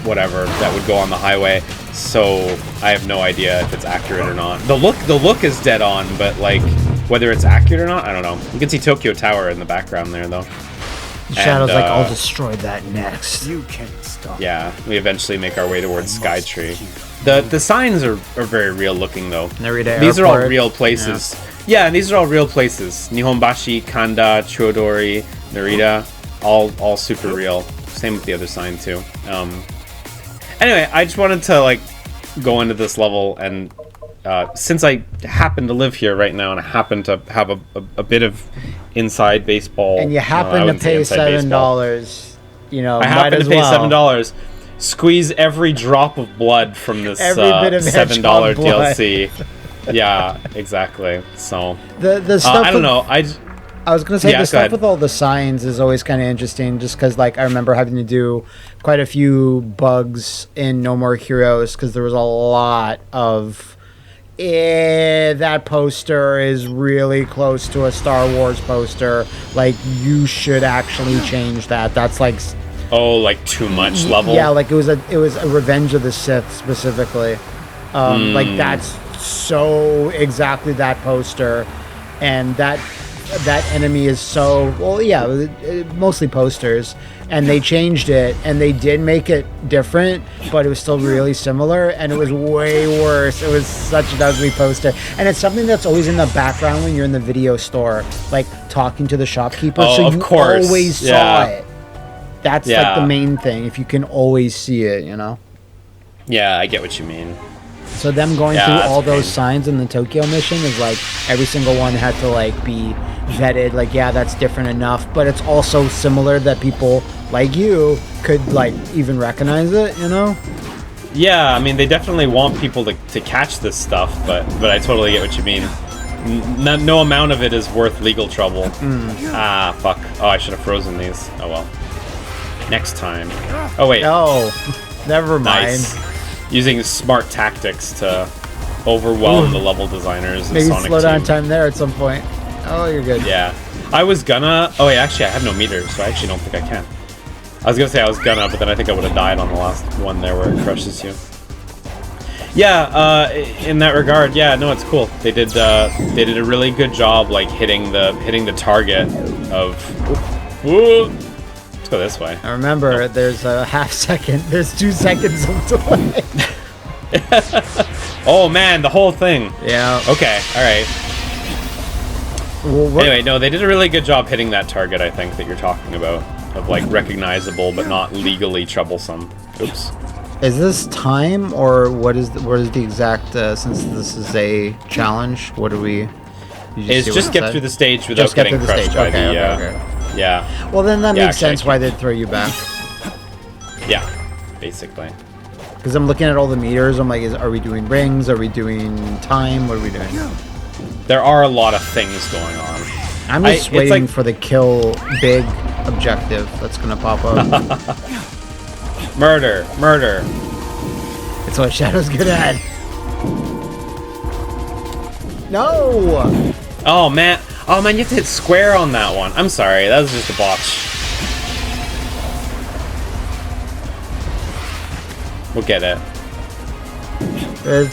whatever that would go on the highway, so I have no idea if it's accurate or not. The look is dead on, but like whether it's accurate or not, I don't know. You can see Tokyo Tower in the background there though. Shadow's And, like, I'll destroy that next. You can't stop. Yeah, we eventually make our way towards Skytree. The signs are very real looking though. Narita These are all Airport. real places. Yeah, and these are all real places. Nihonbashi, Kanda, Chodori, Narita, all super real. Same with the other sign too. Anyway, I just wanted to like go into this level, and since I happen to live here right now and I happen to have a bit of inside baseball, And you I happen to wouldn't say pay inside baseball. $7. You know, I might happen as to pay well. $7. Squeeze every drop of blood from this Every bit of $7 hedgehog blood. DLC. Yeah, exactly. So The stuff I don't with- know. I was gonna say Yeah, the go stuff ahead. with all the signs is always kind of interesting, just because like I remember having to do quite a few bugs in No More Heroes because there was a lot of that poster is really close to a Star Wars poster. Like you should actually change that. That's like like too much level. yeah, like it was a Revenge of the Sith specifically. Like that's so exactly that poster, and that enemy is so well. Yeah, mostly posters, and they changed it, and they did make it different, but it was still really similar, and it was way worse. It was such an ugly poster, and it's something that's always in the background when you're in the video store, like talking to the shopkeeper. Oh, so of you course. always saw Yeah. it. That's like Yeah. the main thing. If you can always see it, you know. Yeah, I get what you mean. So them going Yeah, through that's all those pain. signs in the Tokyo mission is like every single one had to like be vetted. Like, yeah, that's different enough, but it's also similar that people like you could like even recognize it, you know? Yeah, I mean, they definitely want people to catch this stuff, but I totally get what you mean. No amount of it is worth legal trouble. Ah, fuck. Oh, I should have frozen these. Oh, well. Next time. Oh, wait. Oh, never mind. Nice. Using smart tactics to overwhelm the level designers. Maybe Sonic slow down team. time there at some point. Oh, you're good. Yeah. I was gonna... Oh, wait, actually, I have no meters, so I actually don't think I can. I was gonna say I was gonna, but then I think I would have died on the last one there where it crushes you. Yeah, in that regard, yeah, no, it's cool. They did a really good job, like hitting the target of. Ooh, let's go this way. I remember, there's a half second. There's 2 seconds of delay. Oh man, the whole thing. Yeah. Okay, all right. Well, Anyway, no, they did a really good job hitting that target. I think that you're talking about, of like recognizable but not legally troublesome. Oops. is this time or what is the exact? Since this is a challenge, what do we? It's just get through the stage without Just get getting through the crushed stage. by Okay, the. okay. Yeah. Well, then that Yeah, makes okay. sense why they'd throw you back. Yeah. Basically. Because I'm looking at all the meters. I'm like, are we doing rings? Are we doing time? What are we doing? There are a lot of things going on. I'm just it's waiting like- for the kill big objective that's gonna pop up. Murder. It's what Shadow's good at. No! Oh man, you have to hit square on that one. I'm sorry, that was just a botch. We'll get it.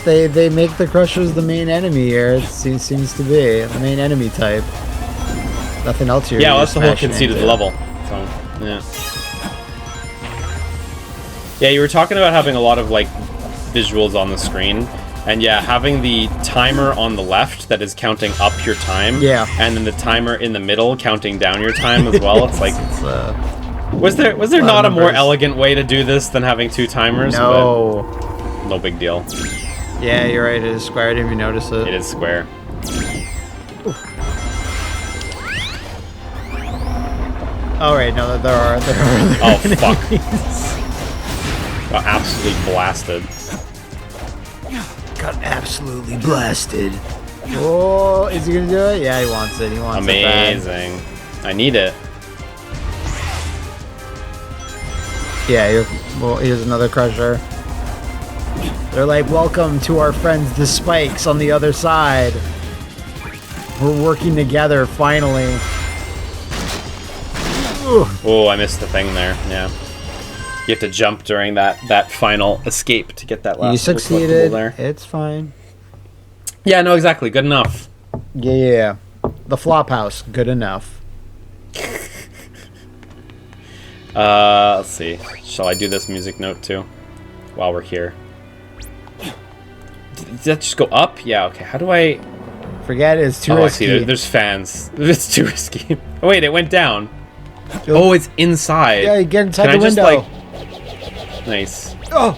They make the Crushers the main enemy here. It seems to be the main enemy type. Nothing else here. Yeah, well, you're that's the whole smashing conceit of the into. level. So, yeah. Yeah, you were talking about having a lot of like visuals on the screen. And yeah, having the timer on the left that is counting up your time. Yeah. And then the timer in the middle counting down your time as well. It's like, It's, was there lot not a of more numbers. elegant way to do this than having 2 timers? no. But no big deal. Yeah, you're right. It is square. I didn't even notice it. It is square. Oh right, no, there are. Oh fuck. Got absolutely blasted. Got absolutely blasted. Oh, is he gonna do it? Yeah, he wants it. He wants it bad. Amazing. I need it. Yeah, well, here's another Crusher. They're like, welcome to our friends, the Spikes, on the other side. We're working together, finally. Ooh. Oh, I missed the thing there. Yeah. You have to jump during that final escape to get that last You collectible succeeded. there. It's fine. Yeah, no, exactly. Good enough. Yeah. The Flophouse, good enough. Let's see. Shall I do this music note too? While we're here. Did that just go up? Yeah, okay. How do I... Forget it, it's too Oh, I risky. see. There's fans. It's too risky. Oh, wait, it went down. Oh, it's inside. Yeah, you get inside Can the I just, window. like... Nice. Oh!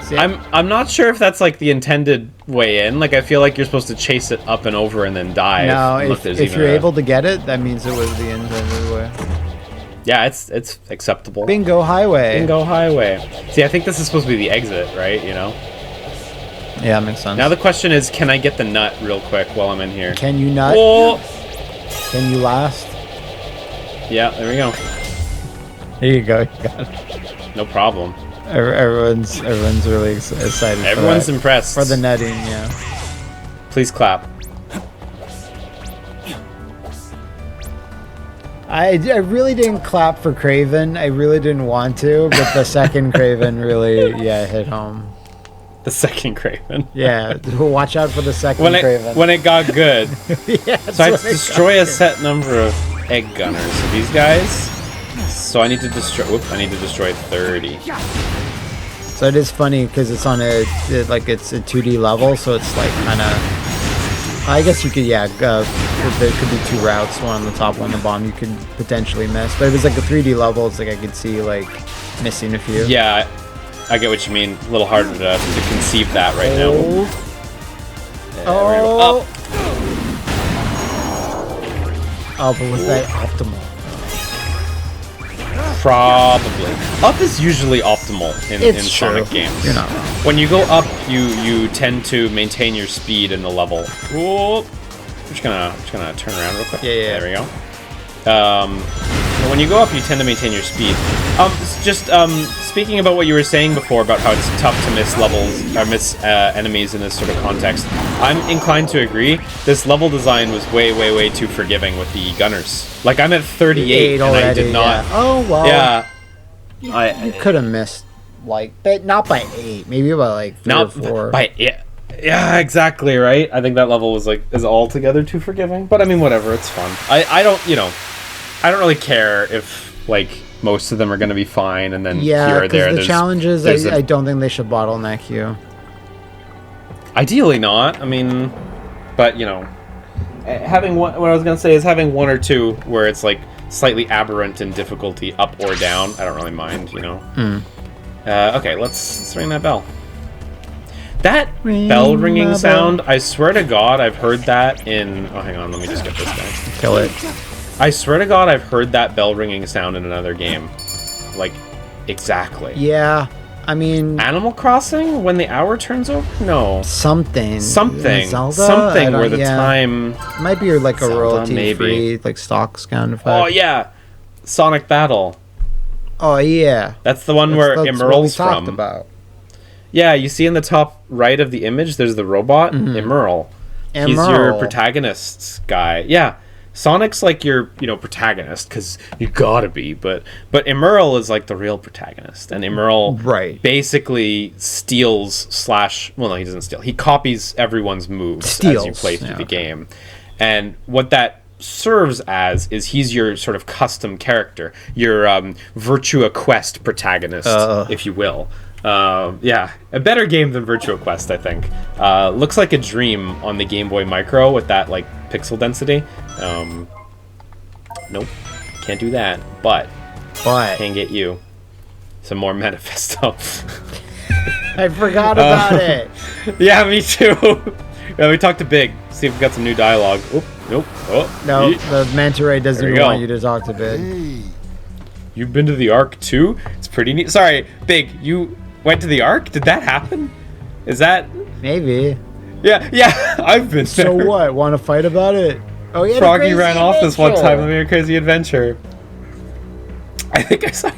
See, I'm not sure if that's like the intended way in. Like I feel like you're supposed to chase it up and over and then dive. no, And look, if there's you're even a- able to get it, that means it was the intended way. Yeah, it's acceptable. Bingo highway. Bingo highway. See, I think this is supposed to be the exit, right? You know. Yeah, that makes sense. Now the question is, can I get the nut real quick while I'm in here? Can you not? Oh! Can you last? Yeah, there we go. There you go. You got it. No problem. Everyone's really excited. Everyone's for that. impressed. For the netting, yeah. Please clap. I really didn't clap for Craven. I really didn't want to, but the second Craven really, hit home. The second Craven. Yeah, watch out for the second When Craven. it got good. yeah, So I have to destroy a set number of egg gunners. So these guys. So I need to destroy. Whoop! I need to destroy 30. So it is funny because it's on it's a 2D level, so it's like kind of. I guess you could, there could be 2 routes, one on the top, one on the bottom. You could potentially miss, but if it's like a 3D level, it's like I could see like missing a few. Yeah, I get what you mean. A little harder to conceive that right now. Oh. Oh, but was that optimal? Probably. Up is usually optimal in It's Sonic true. games. You're not wrong. When you go up, you tend to maintain your speed in the level. Whoop. I'm just gonna turn around real quick. Yeah. There we go. When you go up, you tend to maintain your speed. Speaking about what you were saying before about how it's tough to miss levels or miss enemies in this sort of context, I'm inclined to agree. This level design was way too forgiving with the gunners. Like, I'm at 38 and I did not. Yeah. Oh well. Yeah. You could have missed but not by 8, maybe by like 3 or Not 4. by yeah, exactly right. I think that level was is altogether too forgiving. But I mean, whatever, it's fun. I don't really care if most of them are going to be fine, and then Yeah, here or there. because the challenges, I don't think they should bottleneck you. Ideally not. I mean, but having what I was going to say is having 1 or 2 where it's slightly aberrant in difficulty, up or down. I don't really mind. Okay, let's ring that bell. That bell ringing sound, I swear to God, I've heard that in... Oh, hang on, let me just get this guy. Kill it. I swear to God, I've heard that bell ringing sound in another game. Exactly. Yeah, I mean... Animal Crossing? When the hour turns over? No. Something. Something where the time... It might be a royalty-free, stock sound effect. Oh, yeah. Sonic Battle. Oh, yeah. That's the one where that's Emerald's what we talked from. about. Yeah, you see in the top right of the image, there's the robot, Emerald. He's your protagonist guy. Yeah, Sonic's your protagonist because you gotta be, but Emerald is the real protagonist, and Emerald basically steals well, no, he doesn't steal. He copies everyone's moves as you play through the game, and what that serves as is he's your sort of custom character, your Virtua Quest protagonist, if you will. Yeah, a better game than Virtua Quest, I think. Looks like a dream on the Game Boy Micro with that pixel density. Nope, can't do that. But can get you some more Manifesto. I forgot about it. Yeah, me too. Yeah, we talked to Big. See if we got some new dialogue. Oop, nope. Oh, no, the Manta Ray doesn't even want you to talk to Big. Hey, You've been to the Ark too? It's pretty neat. Sorry, Big. You went to the Ark? Did that happen? Is that... Maybe. Yeah, I've been there. So what? Want to fight about it? Oh, yeah. Froggy ran off this one time with me a crazy adventure. I think I saw...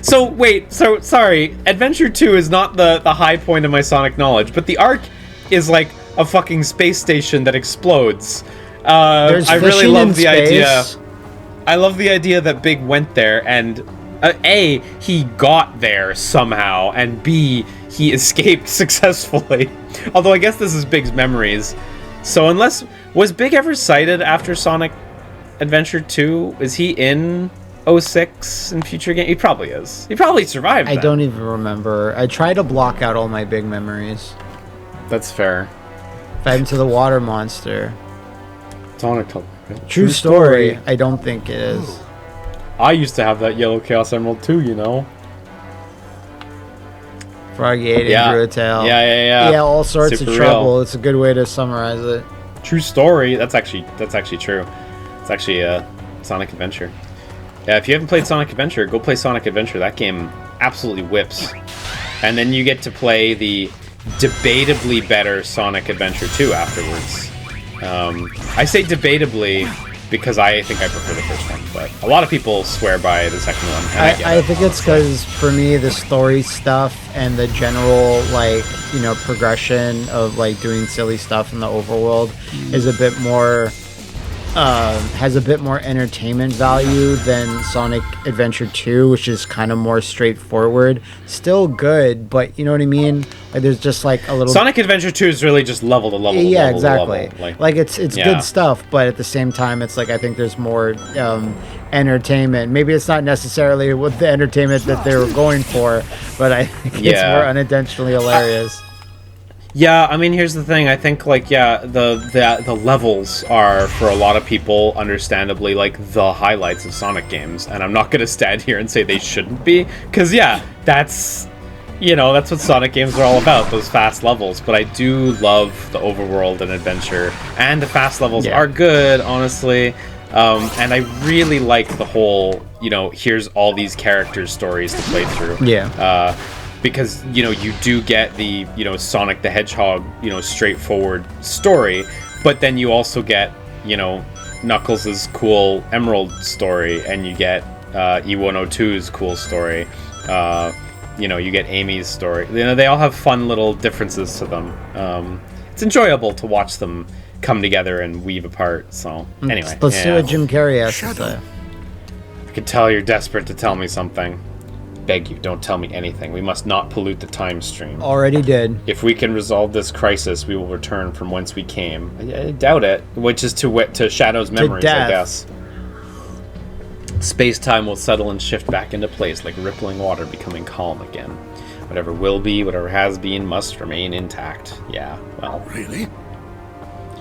So, sorry. Adventure 2 is not the high point of my Sonic knowledge, but the Ark is a fucking space station that explodes. I really love the idea. I love the idea that Big went there and... A, he got there somehow, and B, he escaped successfully. Although I guess this is Big's memories. So was Big ever sighted after Sonic Adventure 2? Is he in 06 in future game? He probably is. He probably survived I then. don't even remember. I try to block out all my Big memories. That's fair. Fight into the water monster. Sonic told me. True story. I don't think it is. I used to have that yellow Chaos Emerald too, Froggy ate it, grew a tail. Yeah. Yeah, all sorts Super of trouble. real. It's a good way to summarize it. True story. That's actually true. It's actually a Sonic Adventure. Yeah, if you haven't played Sonic Adventure, go play Sonic Adventure. That game absolutely whips. And then you get to play the debatably better Sonic Adventure 2 afterwards. I say debatably because I think I prefer the first one, but a lot of people swear by the second one. And I think it's because for me the story stuff and the general progression of doing silly stuff in the overworld is a bit more has a bit more entertainment value than Sonic Adventure 2, which is kind of more straightforward. Still good, but you know what I mean? There's just a little... Sonic Adventure 2 is really just level to level. Yeah, level exactly. To level. It's good stuff, but at the same time, it's I think there's more entertainment. Maybe it's not necessarily with the entertainment that they were going for, but I think it's more unintentionally hilarious. Yeah, I mean, here's the thing. I think, the levels are, for a lot of people, understandably, the highlights of Sonic games. And I'm not going to stand here and say they shouldn't be. Because, that's what Sonic games are all about, those fast levels. But I do love the overworld and adventure. And the fast levels are good, honestly. And I really like the whole, here's all these characters' stories to play through. Yeah. Because, you do get the, Sonic the Hedgehog, straightforward story, but then you also get, Knuckles' cool Emerald story, and you get E102's cool story. You get Amy's story. They all have fun little differences to them. It's enjoyable to watch them come together and weave apart. So anyway, let's see what Jim Carrey has to say. I can tell you're desperate to tell me something. Beg you, don't tell me anything. We must not pollute the time stream. Already did. If we can resolve this crisis, we will return from whence we came. I doubt it. Which is to Shadow's memories, I guess. Space-time will settle and shift back into place like rippling water becoming calm again. Whatever will be, whatever has been, must remain intact. Yeah, well. Really?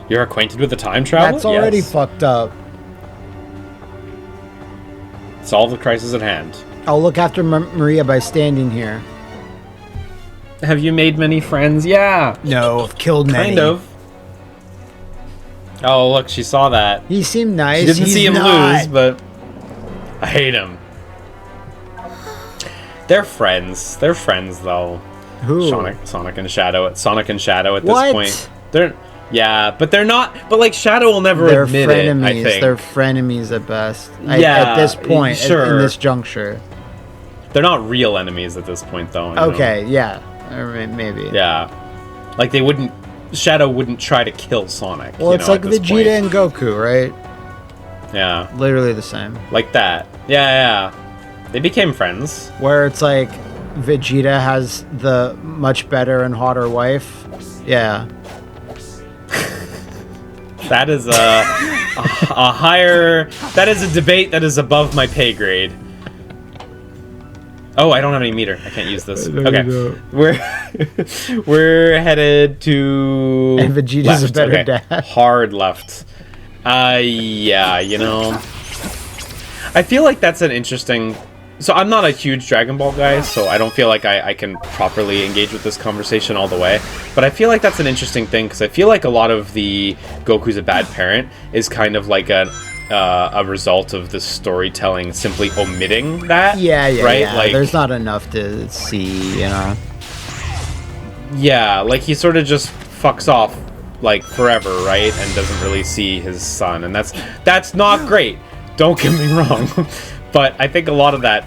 You're acquainted with the time travel? That's already Yes. fucked up. Solve the crisis at hand. I'll look after Maria by standing here. Have you made many friends? Yeah. No, I've killed many. Kind of. Oh, look, she saw that. He seemed nice. She didn't He's see him not. lose, but I hate him. They're friends. They're friends, though. Who? Sonic and Shadow. Sonic and Shadow at What? this point. Yeah, but they're not. But like Shadow will never They're admit frenemies. it. I think They're frenemies at best. Yeah, At this point, sure. in this juncture. they're not real enemies at this point, though. you know? Okay, yeah, or maybe. Yeah, like they wouldn't. Shadow wouldn't try to kill Sonic. Well, it's like at this Vegeta point. and Goku, right? Yeah, Literally the same. like that. Yeah. They became friends. Where it's like Vegeta has the much better and hotter wife. Yeah. That is a higher. That is a debate that is above my pay grade. Oh, I don't have any meter. I can't use this. Okay, we're headed to. And Vegeta's a better dad. Hard left. Yeah, I feel like that's an interesting. So I'm not a huge Dragon Ball guy, so I don't feel like I can properly engage with this conversation all the way. But I feel like that's an interesting thing, because I feel like a lot of the Goku's a bad parent is kind of like a result of the storytelling simply omitting that. Yeah, right? yeah. Like, there's not enough to see, Yeah, like he sort of just fucks off like forever, right? And doesn't really see his son, and that's not great. Don't get me wrong. But I think a lot of that,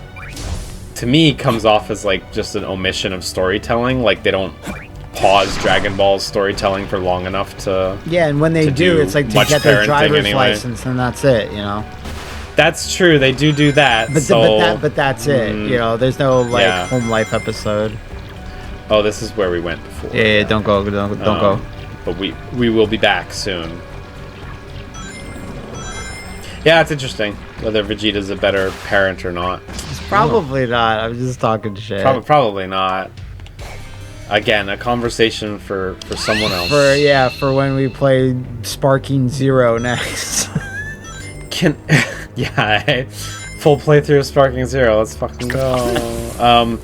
to me, comes off as like just an omission of storytelling. Like they don't pause Dragon Ball's storytelling for long enough to. Yeah, and when they do, it's like to much get their parenting driver's anyway. license, and that's it, That's true. They do that. But so, but that's it. There's no like yeah. home life episode. Oh, this is where we went before. Yeah, don't go, don't go. But we will be back soon. Yeah, it's interesting whether Vegeta's a better parent or not. Probably not. I'm just talking shit. Probably not. Again, a conversation for someone else. For when we play Sparking Zero next. Full playthrough of Sparking Zero. Let's fucking go.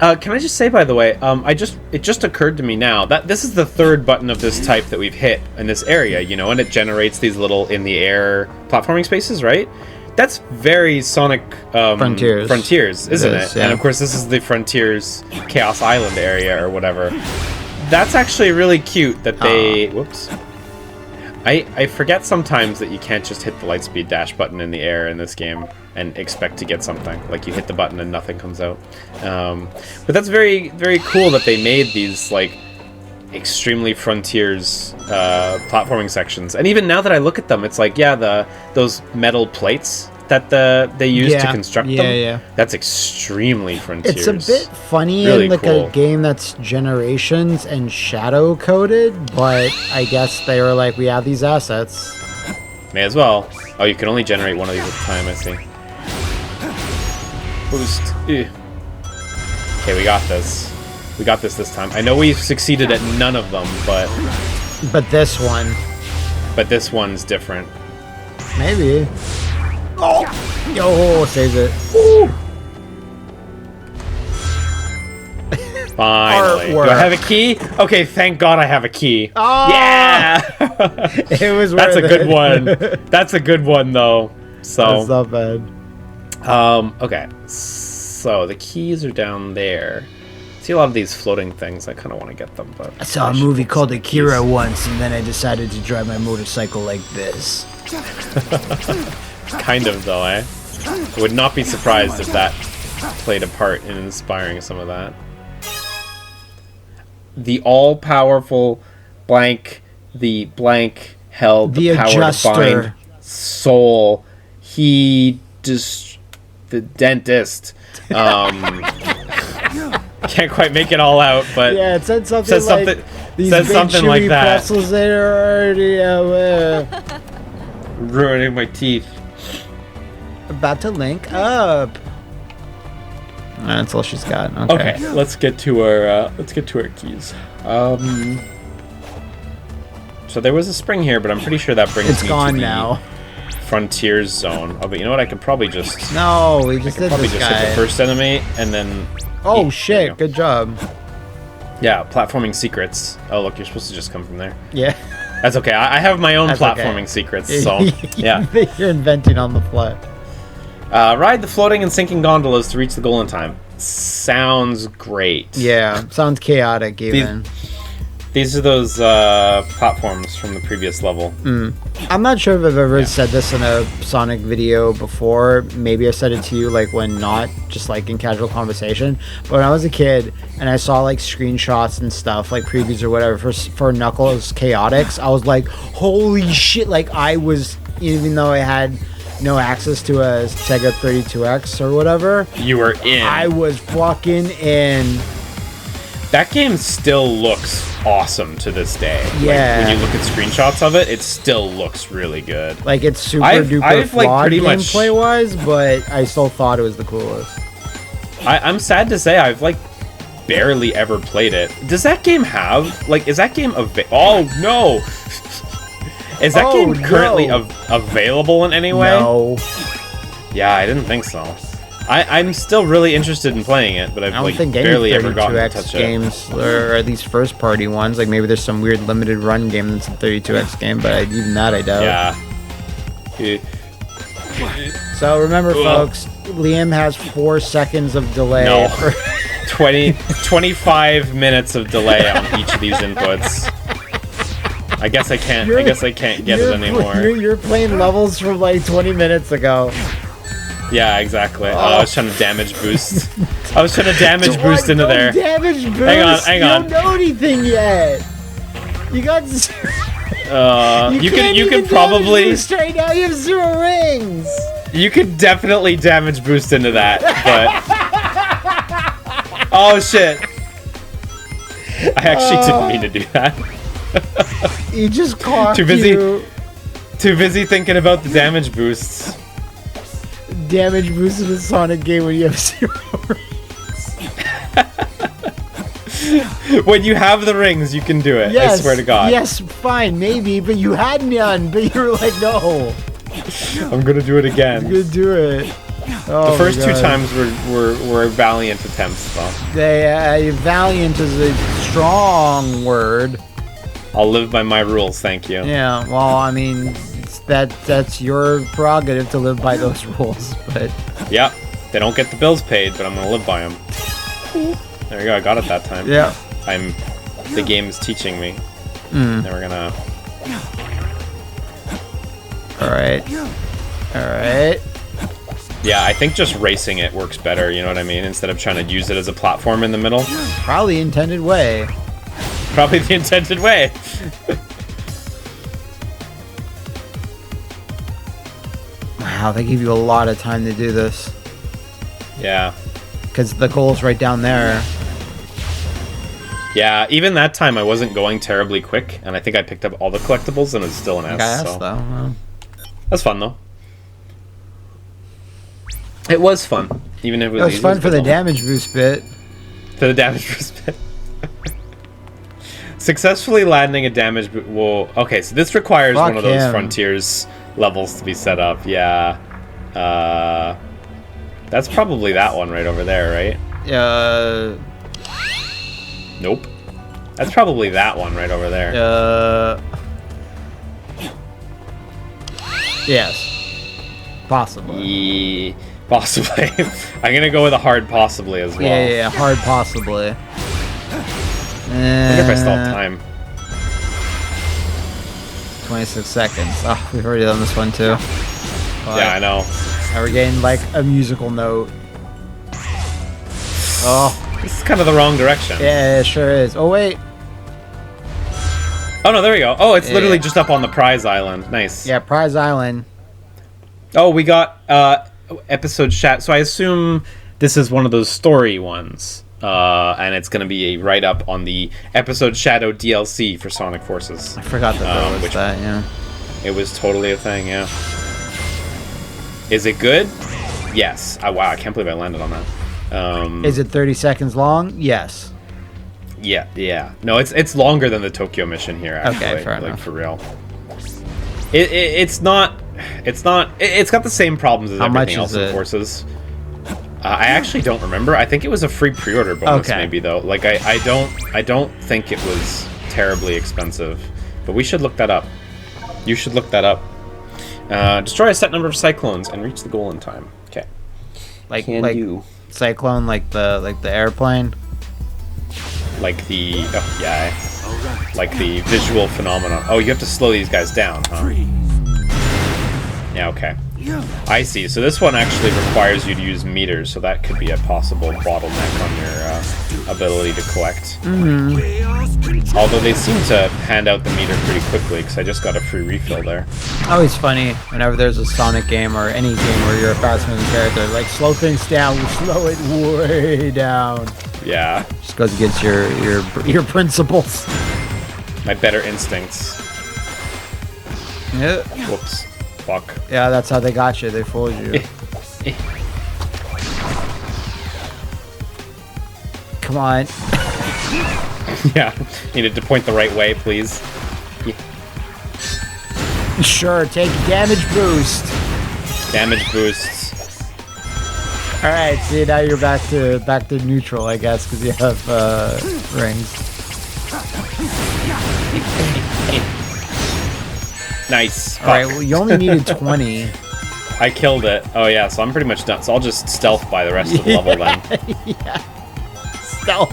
Can I just say, by the way, it just occurred to me now that this is the third button of this type that we've hit in this area, and it generates these little in the air platforming spaces, right? That's very Sonic Frontiers, isn't it? Yeah. And of course, this is the Frontiers Chaos Island area or whatever. That's actually really cute that they. Whoops. I forget sometimes that you can't just hit the Lightspeed dash button in the air in this game and expect to get something. Like you hit the button and nothing comes out. But that's very, very cool that they made these like extremely Frontiers platforming sections. And even now that I look at them, it's like, those metal plates that they use to construct them. Yeah. That's extremely Frontiers. It's a bit funny Really in like cool. a game that's Generations and shadow coded, but I guess they were like, we have these assets. May as well. Oh, you can only generate one of these at a time, I see. Boost. Okay, we got this. We got this time. I know we've succeeded at none of them, but this one. But this one's different. Maybe. Oh, saves it. Ooh. Finally. artwork. Do I have a key? Okay, thank God I have a key. Oh! Yeah! It was That's a worth good it. one. That's a good one, though. That's So, not bad. okay. So, the keys are down there. See a lot of these floating things. I kind of want to get them, but... I saw a should movie get called some Akira keys. once, and then I decided to drive my motorcycle like this. Kind of, though, eh? I would not be surprised if that played a part in inspiring some of that. The all-powerful blank, the blank held The the power adjuster. to bind soul. He just the dentist. Can't quite make it all out, but Yeah, it said something says like something these says big something like chewy that. pretzels that are already Ruining my teeth. about to link up. That's all she's got. Okay, let's get to our keys. So there was a spring here, but I'm pretty sure that brings It's me gone to the now. Frontiers zone. Oh, but you know what? I could probably just No, we just did probably this just hit the guy. first enemy and then. Oh There you shit! go. Good job. Yeah, platforming secrets. Oh look, you're supposed to just come from there. Yeah. That's okay. I have my own That's platforming okay. secrets. So yeah. You're inventing on the fly. Ride the floating and sinking gondolas to reach the goal in time. Sounds great. Yeah, sounds chaotic even. These are those platforms from the previous level. I'm not sure if I've ever said this in a Sonic video before. Maybe I said it to you like when not, just like in casual conversation. But when I was a kid and I saw like screenshots and stuff, like previews or whatever for Knuckles Chaotix, I was like, holy shit! Like I was, even though I had no access to a Sega 32X or whatever, You were in. I was fucking in. That game still looks awesome to this day. Yeah. Like, when you look at screenshots of it, it still looks really good. Like it's super I've, duper like, flawed pretty much- gameplay wise, but I still thought it was the coolest. I'm sad to say I've like barely ever played it. Does that game have like? Is that game Oh no! Is that Oh, game currently no. available in any way? No, Yeah, I didn't think so. I'm still really interested in playing it, but I've I don't like think barely any ever gotten to 32X touch it. games, or at least first party ones. Like maybe there's some weird limited run game that's a 32X game, but even that I doubt. Yeah. So remember, Ugh. folks, Liam has 4 seconds of delay. No. For 25 minutes of delay on each of these inputs. I guess I can't get it anymore. You're playing levels from like 20 minutes ago. Yeah, exactly. Oh, I was trying to damage boost. I was trying to damage boost into Don't there. Damage boost. Hang on. You don't know anything yet. You got. You can't can even probably damage boost right now. You have 0 rings. you could definitely damage boost into that, but oh shit! I actually didn't mean to do that. He just caught Too busy. you. Too busy thinking about the damage boosts. Damage boost in the Sonic game when you have 0 rings. When you have the rings, you can do it. Yes, I swear to God. Yes, fine, maybe, but you had none. But you were like, no, I'm gonna do it again. I'm gonna do it. Oh The first my 2 God. times were valiant attempts, though. Valiant is a strong word. I'll live by my rules, thank you. Yeah, well, I mean, that's your prerogative to live by those rules, but Yep. They don't get the bills paid, but I'm gonna live by them. There we go. I got it that time. yeah. The game is teaching me. Then we're gonna. All right. Yeah, I think just racing it works better. You know what I mean? Instead of trying to use it as a platform in the middle. Probably intended way. Probably the intended way. Wow, they give you a lot of time to do this Yeah. because the goal's right down there. Yeah. Even that time, I wasn't going terribly quick, and I think I picked up all the collectibles, and it was still an S. Gas So. though. Well, That's fun though. It was fun, even if it it was easy fun as for the puzzle. damage boost bit. For the damage boost bit. Successfully landing a damage boost. Whoa. Okay, so this requires Fuck one of those him. Frontiers levels to be set up. Yeah. That's probably that one right over there, right? Nope. That's probably that one right over there. Yes. Possibly. Possibly. I'm gonna go with a hard possibly as well. Yeah, hard possibly. I wonder if I still have time. 26 seconds. Oh, we've already done this one too. Yeah, I know. Now we're getting like a musical note. Oh. This is kind of the wrong direction. Yeah, it sure is. Oh, wait. Oh, no, there we go. Oh, it's literally just up on the prize island. Nice. Yeah, Prize Island. Oh, we got episode chat. So I assume this is one of those story ones. And it's going to be a write-up on the episode Shadow DLC for Sonic Forces. I forgot that there was that, yeah. It was totally a thing, yeah. Is it good? Yes. Oh, wow, I can't believe I landed on that. Is it 30 seconds long? Yes. Yeah. No, it's longer than the Tokyo mission here, actually. Okay, fair like, enough. for real. It's got the same problems as everything else in Forces. I actually don't remember. I think it was a free pre-order bonus, maybe, though. Like, I don't think it was terribly expensive. But we should look that up. You should look that up. Destroy a set number of cyclones and reach the goal in time. Okay. Like Cyclone, like the airplane? Like the... Oh, yeah. Like the visual phenomenon. Oh, you have to slow these guys down, huh? Yeah, okay. I see. So this one actually requires you to use meters, so that could be a possible bottleneck on your ability to collect. Although they seem to hand out the meter pretty quickly, because I just got a free refill there. Always funny whenever there's a Sonic game or any game where you're a fast-moving character, like, slow things down, we slow it way down. Yeah. Just goes against your principles. My better instincts. Yeah. Whoops. Fuck. Yeah, that's how they got you. They fooled you. Come on. Yeah. Needed to point the right way, please. Yeah. Sure, take damage boost. Damage boosts. All right, see, now you're back to neutral, I guess, because you have rings. Nice. All right, well, you only needed 20. I killed it. Oh yeah, so I'm pretty much done. So I'll just stealth by the rest of the level then. Yeah. Stealth.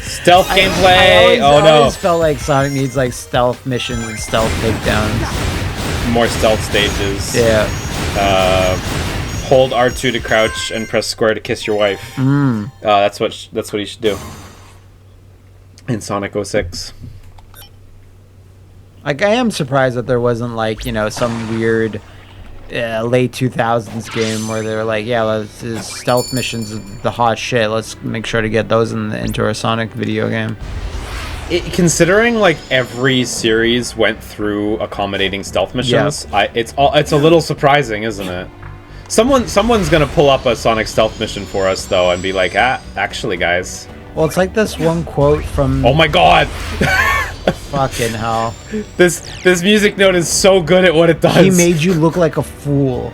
Stealth gameplay. I always felt like Sonic needs like stealth missions and stealth takedowns. More stealth stages. Yeah. Hold R2 to crouch and press square to kiss your wife. That's what you should do. In Sonic 06. Like, I am surprised that there wasn't, like, you know, some weird late 2000s game where they were like, yeah, this stealth missions are the hot shit. Let's make sure to get those into our Sonic video game. Considering, like, every series went through accommodating stealth missions, it's a little surprising, isn't it? Someone's gonna pull up a Sonic stealth mission for us, though, and be like, actually, guys. Well, it's like this one quote from... Oh my god! Fucking hell. This music note is so good at what it does. He made you look like a fool.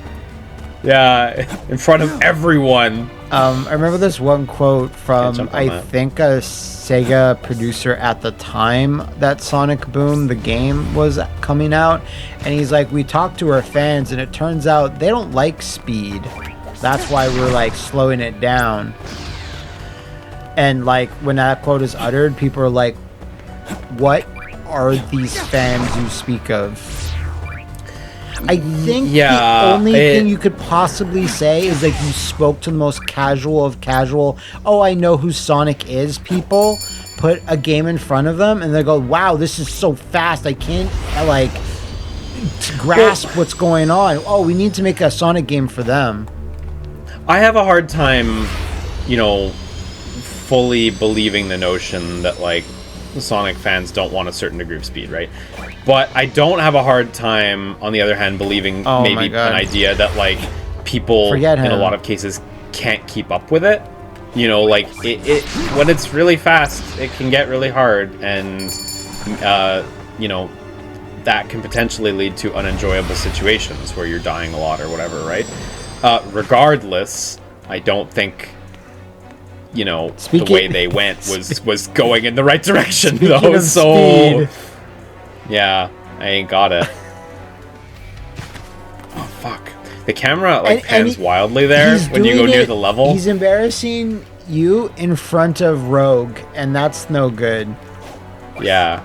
Yeah, in front of everyone. I remember this one quote from, I think, a Sega producer at the time that Sonic Boom, the game, was coming out. And he's like, we talked to our fans, and it turns out they don't like speed. That's why we're, like, slowing it down. And, like, when that quote is uttered, people are like, what are these fans you speak of? I think the only thing you could possibly say is like you spoke to the most casual of casual, oh, I know who Sonic is people, put a game in front of them, and they go, wow, this is so fast, I can't, like, grasp what's going on. Oh, we need to make a Sonic game for them. I have a hard time, you know, fully believing the notion that, like, Sonic fans don't want a certain degree of speed, right? But I don't have a hard time, on the other hand, believing maybe an idea that, like, people in a lot of cases can't keep up with it. You know, like, it when it's really fast, it can get really hard, and, you know, that can potentially lead to unenjoyable situations where you're dying a lot or whatever, right? Regardless, I don't think you know, Speaking- the way they went was going in the right direction, Speaking though. of So, speed. yeah, I ain't got it. Oh, fuck. The camera, like, And pans he- wildly there he's when you go doing near it- the level. He's embarrassing you in front of Rogue, and that's no good. Yeah.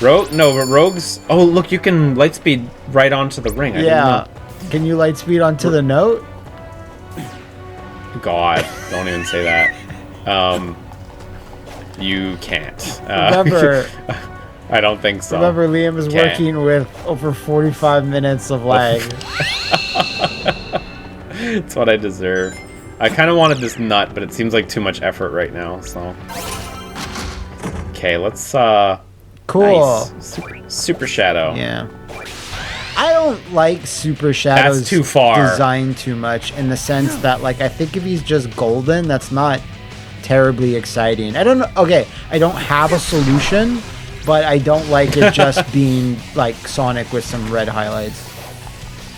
Rogue? No, but Rogue's... Oh, look, you can lightspeed right onto the ring. I didn't Yeah. know. Can you light speed onto the note? God, don't even say that. You can't. Remember, I don't think so. remember, Liam is Can't. working with over 45 minutes of lag. It's what I deserve. I kind of wanted this nut, but it seems like too much effort right now, so... Okay, let's, Cool. Nice. Super Shadow. Yeah. I don't like Super Shadow's That's too far. design too much in the sense that, like, I think if he's just golden, that's not terribly exciting. I don't know. Okay, I don't have a solution, but I don't like it just being like Sonic with some red highlights.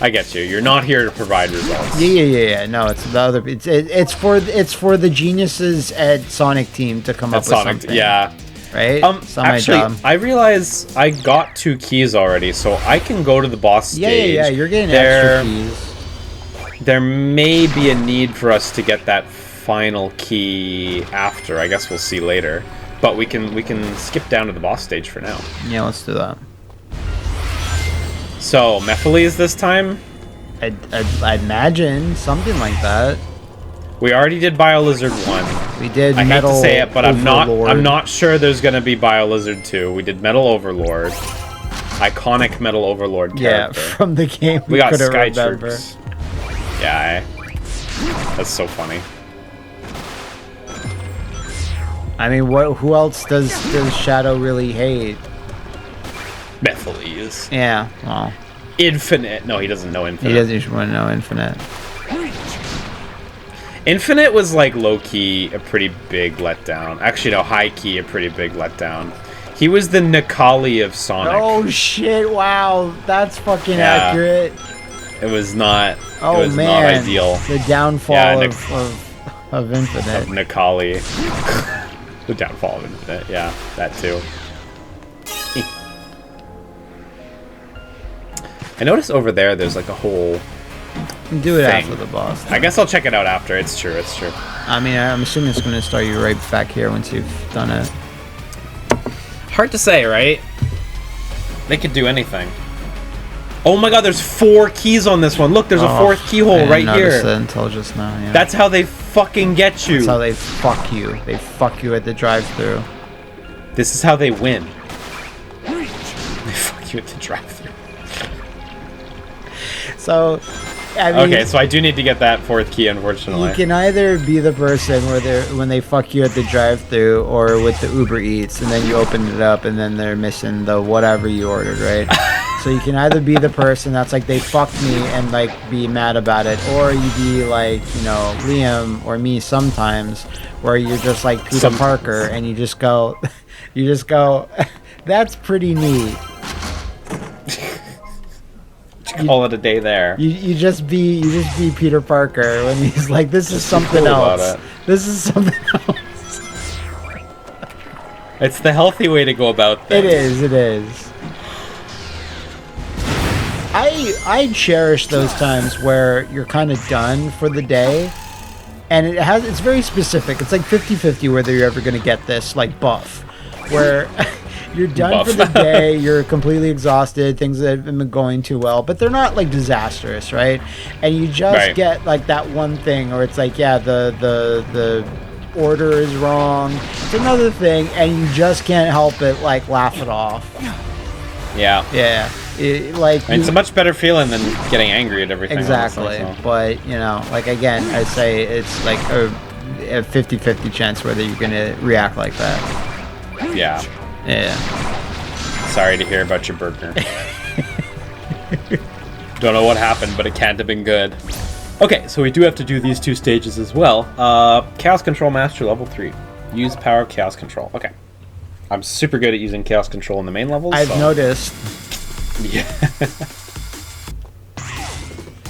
I get you. You're not here to provide results. Yeah. No, it's the other. It's for the geniuses at Sonic Team to come up with Sonic, something. yeah. Right. It's not Actually, my job. I realize I got 2 keys already, so I can go to the boss stage. Yeah. You're getting There- extra keys. There may be a need for us to get that final key after. I guess we'll see later. But we can skip down to the boss stage for now. Yeah, let's do that. So, Mephiles this time? I'd imagine something like that. We already did BioLizard 1. We did I hate Metal to say it, but Overlord. I'm not sure there's gonna be BioLizard 2. We did Metal Overlord. Iconic Metal Overlord Yeah, character. from the game We got couldn't Sky remember. Troops. Yeah, that's so funny. I mean, who else does Shadow really hate? Mephiles. Yeah, well, Infinite. No, he doesn't know Infinite. he doesn't want to know Infinite. Infinite was like low-key a pretty big letdown. Actually, no, high-key a pretty big letdown. He was the Nikali of Sonic. Oh shit! Wow, that's fucking Yeah. accurate. It was not. Oh it was man, not ideal. the downfall Yeah, of Infinite. Of Nikali. The downfall of Infinite. Yeah, that too. I noticed over there's like a whole... Do it thing. after the boss. I guess I'll check it out after. It's true. I mean, I'm assuming it's going to start you right back here once you've done it. Hard to say, right? They could do anything. Oh my god, there's 4 keys on this one. Look, there's a 4th I keyhole didn't right notice here. it until just now. Yeah. That's how they fucking get you. That's how they fuck you. They fuck you at the drive-thru. This is how they win. They fuck you at the drive-thru. So, I mean, Okay, so I do need to get that 4th key, unfortunately. you can either be the person when they fuck you at the drive-thru, or with the Uber Eats, and then you open it up, and then they're missing the whatever you ordered, right? So you can either be the person that's like, they fucked me, and like be mad about it, or you be like, you know, Liam or me sometimes, where you're just like Peter Parker, and you just go, that's pretty neat. Call it a day there. You just be Peter Parker when he's like, this is something cool about else. it. This is something else. It's the healthy way to go about things. It is. I cherish those times where you're kind of done for the day, and it's very specific. It's like 50-50 whether you're ever going to get this like buff, where you're done for the day, you're completely exhausted, things that haven't been going too well, but they're not like disastrous, right? And you just get like that one thing, or it's like, yeah, the order is wrong, it's another thing, and you just can't help it, like, laugh it off. Yeah. It's a much better feeling than getting angry at everything. exactly. Honestly, so. But, you know, like, again, I say it's like a 50-50 chance whether you're gonna react like that. Yeah. Sorry to hear about your burger. Don't know what happened, but it can't have been good. Okay, so we do have to do these 2 stages as well. Chaos Control Master level 3. Use power of Chaos Control. Okay. I'm super good at using Chaos Control in the main levels. I've noticed. Yeah.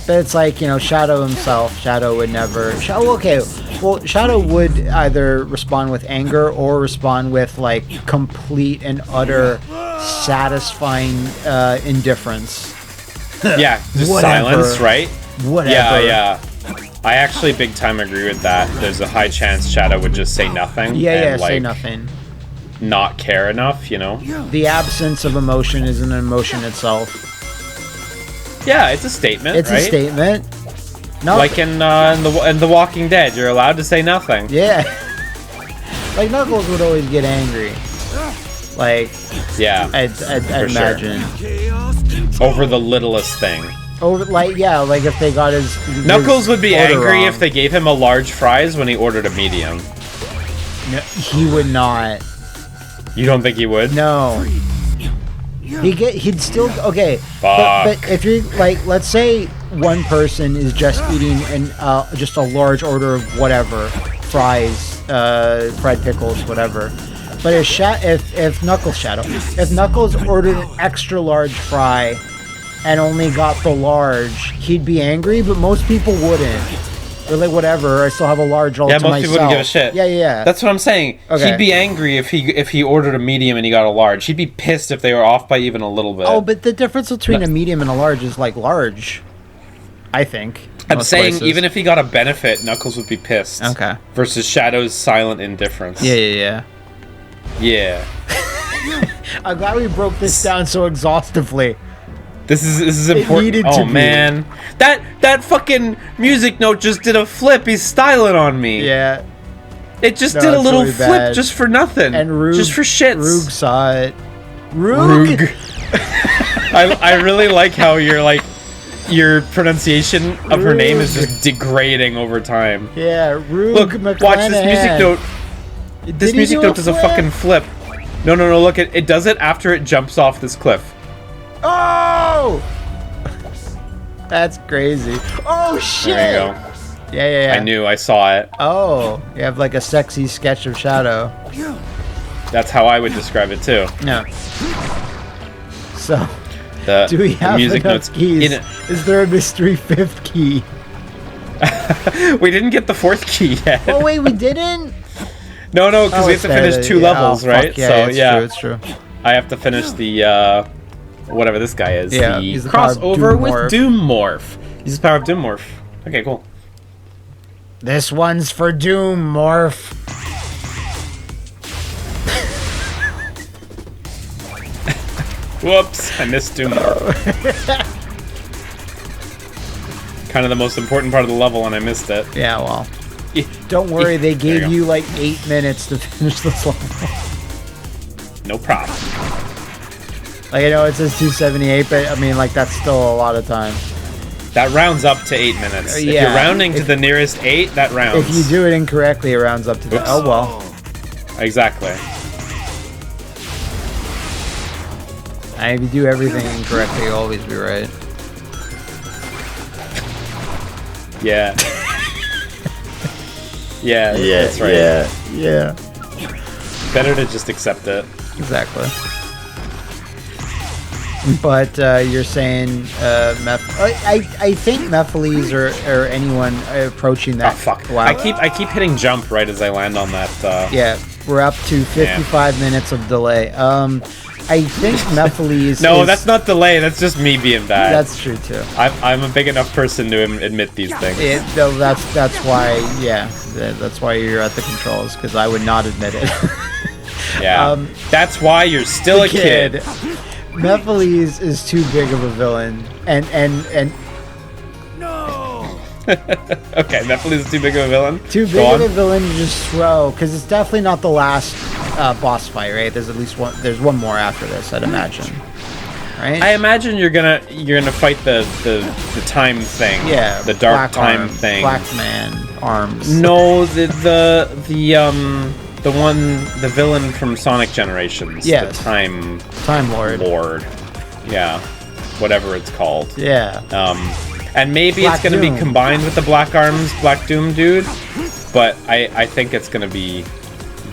But it's like, you know, Shadow himself. Shadow would never... Okay, Well, Shadow would either respond with anger or respond with like complete and utter satisfying indifference. Yeah, just Whatever. silence, right? Whatever. Yeah. I actually big time agree with that. There's a high chance Shadow would just say nothing. Yeah, and, say like, nothing. not care enough, you know? The absence of emotion is an emotion itself. Yeah, it's a statement, It's right? a statement. No, Like in the Walking Dead, you're allowed to say nothing. yeah. Like Knuckles would always get angry. Like Yeah, I'd For sure. imagine. over the littlest thing. Over like like if they got his Knuckles would be order angry wrong. if they gave him a large fries when he ordered a medium. No, he would not. You don't think he would? No. He'd still okay. But if you're like, let's say one person is just eating just a large order of whatever fries, fried pickles, whatever. But if Knuckles ordered an extra large fry and only got the large, he'd be angry. But most people wouldn't. They're like, whatever. I still have a large all Yeah, to most myself. people wouldn't give a shit. Yeah. That's what I'm saying. Okay. He'd be angry if he ordered a medium and he got a large. He'd be pissed if they were off by even a little bit. Oh, but the difference between a medium and a large is like large. I think. I'm most saying places. even if he got a benefit, Knuckles would be pissed. Okay. Versus Shadow's silent indifference. Yeah. Yeah. I'm glad we broke this down so exhaustively. This is important. needed to Oh be. man, that fucking music note just did a flip. He's styling on me. Yeah. It just No, did a it's little really flip bad. just for nothing. And Roog, just for shits. Roog saw it. Roog. I really like how your pronunciation of her name is just degrading over time. Yeah, Roog. Look, watch this music note. This he music do a note does a flip? fucking flip. No, look, it does it after it jumps off this cliff. Oh! That's crazy. Oh shit! There you go. Yeah. I knew, I saw it. Oh, you have like a sexy sketch of Shadow. That's how I would describe it too. No. So, The, do we the have music enough notes keys? in it. Is there a mystery fifth key? We didn't get the fourth key yet. Oh wait, we didn't? No, because we have to finish 2 levels, right? Fuck, yeah, so it's yeah, true, it's true. I have to finish the whatever this guy is. Yeah, the he's the power of crossover Doom with Morph. Doom Morph. He's the power of Doom Morph. Okay, cool. This one's for Doom Morph. Whoops, I missed Doom Morph. Kind of the most important part of the level, and I missed it. Yeah, well. Don't worry, they There you gave go. you like 8 minutes to finish this level. No problem. Like, I know it says 278, but I mean, like, that's still a lot of time. That rounds up to 8 minutes. If yeah, you're rounding to if- the nearest 8, that rounds. If you do it incorrectly, it rounds up to the. Oops. Oh, well. Exactly. And if you do everything incorrectly, you'll always be right. Yeah. Yeah, that's right. Yeah. Better to just accept it. Exactly. But you're saying I think Mephiles or anyone approaching Oh that. fuck! Wow. I keep hitting jump right as I land on that. Yeah, we're up to 55 minutes of delay. I think Mephiles. No, is, that's not delay. That's just me being bad. That's true too. I'm a big enough person to admit these things. That's why. Yeah, that's why you're at the controls, because I would not admit it. Yeah. That's why you're still a kid. Mephiles is too big of a villain, and Okay, Mephiles is too big of a villain. too Go big on. of a villain to just throw, because it's definitely not the last boss fight, right? There's at least one. There's one more after this, I'd imagine. Right? I imagine you're gonna fight the time thing. Yeah. The dark Black time arm, thing. Black man arms. No, the villain from Sonic Generations. Yes. The Time Time Lord. Lord. Yeah. Whatever it's called. Yeah. And maybe Black it's gonna Doom. be combined with the Black Arms, Black Doom dude. But I think it's gonna be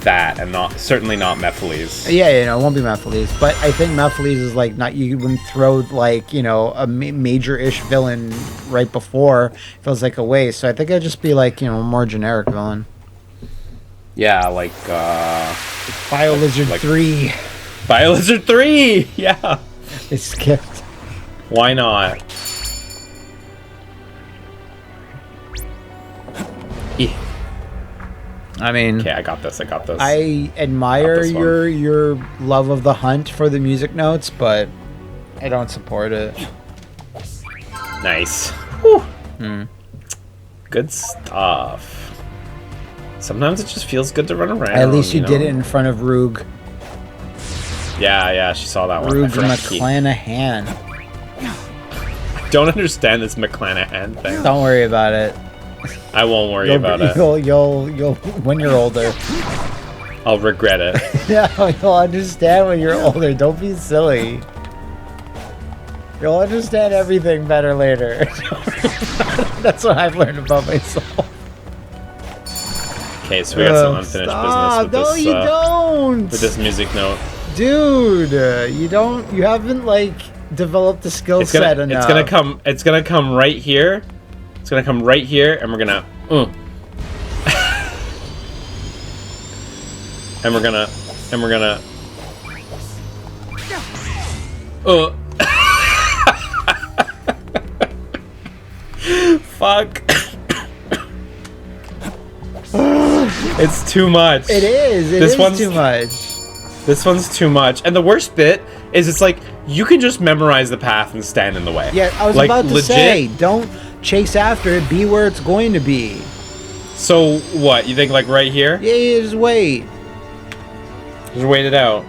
that, and certainly not Mephiles. Yeah, you know, it won't be Mephiles, but I think Mephiles is like not, you wouldn't throw like, you know, a major-ish villain right before. Feels like a waste. So I think it'd just be like, you know, a more generic villain. Yeah, like BioLizard like 3. BioLizard 3. Yeah. It skipped. Why not? I mean, Okay, I got this. I admire this one. your love of the hunt for the music notes, but I don't support it. Nice. Good stuff. Sometimes it just feels good to run around. At least you know? did it in front of Roog. Yeah, she saw that one. I Roog forgot the key. McClanahan. Don't understand this McClanahan thing. Don't worry about it. I won't worry about it. You'll when you're older. I'll regret it. Yeah, you'll understand when you're older. Don't be silly. You'll understand everything better later. That's what I've learned about myself. Okay, so we got some unfinished business with No, this. you don't. With this music note. Dude, you don't. You haven't like developed the skill set enough. It's gonna come right here. It's gonna come right here, and we're gonna. and we're gonna. Fuck. It's too much. It is. This It is too much. This one's too much. And the worst bit is it's like you can just memorize the path and stand in the way. Yeah, I was like, about to legit. say, don't chase after it. Be where it's going to be. So what? You think like right here? Yeah, just wait. Just wait it out.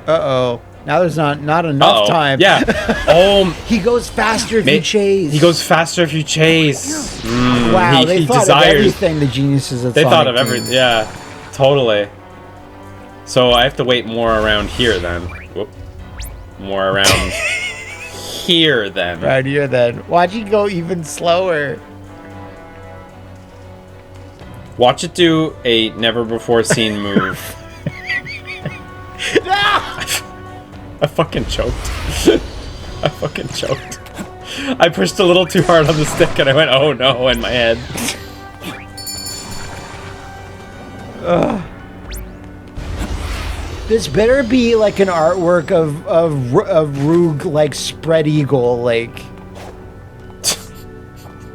Uh-oh. Now there's not enough time. Yeah. Oh. He goes faster if you chase. He goes faster if you chase. Wow, they he thought desires. of everything, the geniuses of They Sonic thought of team. everything. Yeah. Totally. So I have to wait more around here then. Whoop. More around here then. Right here then. Watch it go even slower. Watch it do a never before seen move. I fucking choked. I fucking choked. I pushed a little too hard on the stick and I went, oh no, in my head. This better be like an artwork of Roog, like spread eagle, like.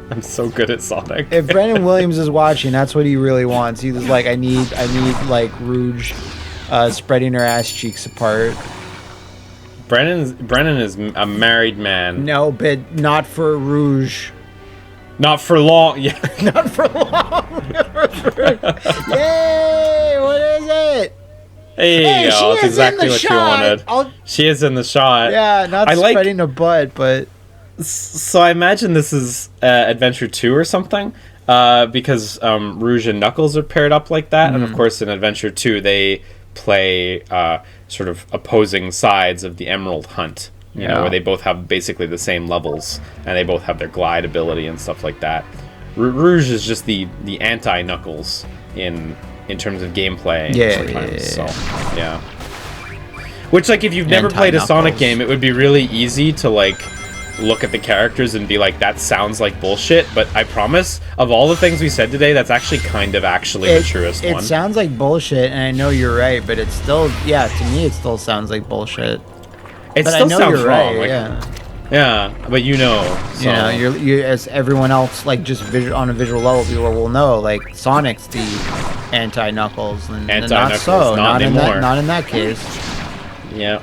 I'm so good at Sonic. If Brennan Williams is watching, that's what he really wants. He was like, I need like Rouge, spreading her ass cheeks apart. Brennan is a married man. No, but not for Rouge. Not for long. Yeah. Not for long. Yay! What is it? There you go. That's exactly what you wanted. I'll, She is in the shot. yeah, not I like- spreading a butt, but So I imagine this is Adventure 2 or something, because Rouge and Knuckles are paired up like that, and of course in Adventure 2 they play sort of opposing sides of the Emerald Hunt, you know, Yeah. where they both have basically the same levels, and they both have their glide ability and stuff like that. Rouge is just the anti-Knuckles in terms of gameplay. Yeah, sometimes, yeah. So, yeah. Which, like, if you've never played a Sonic Anti-Knuckles. game, it would be really easy to, like, look at the characters and be like, that sounds like bullshit, but I promise, of all the things we said today, that's actually the truest it one. sounds like bullshit, and I know you're right, but it's still, yeah, to me it still sounds like bullshit. It But still I know sounds you're wrong. right, Like, yeah. yeah, but you know. So. You know, you as everyone else, like just on a visual level, people will know, like Sonic's the anti-Knuckles, and not Anti-Knuckles, so, not in anymore. that, not in that case. Yeah.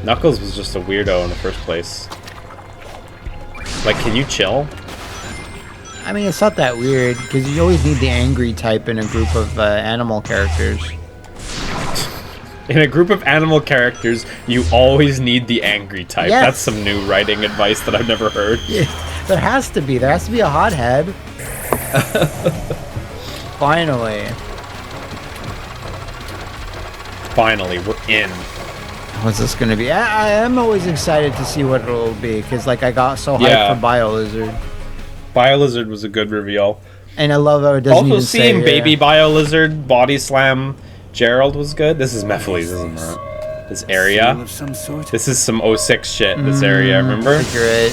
Knuckles was just a weirdo in the first place. Like, can you chill? I mean, it's not that weird because you always need the angry type in a group of animal characters. In a group of animal characters, you always need the angry type. Yes. That's some new writing advice that I've never heard. There has to be. There has to be a hothead. Finally. Finally, we're in. What's this going to be? I am always excited to see what it'll be because, like, I got so hyped Yeah. for BioLizard. BioLizard was a good reveal. And I love how it doesn't Also, even seeing say, Baby Bio Lizard body slam Gerald was good. This is Mephiles, isn't it? This area. Seal of some sort? This is some 06 shit, this area, remember? I think you're right.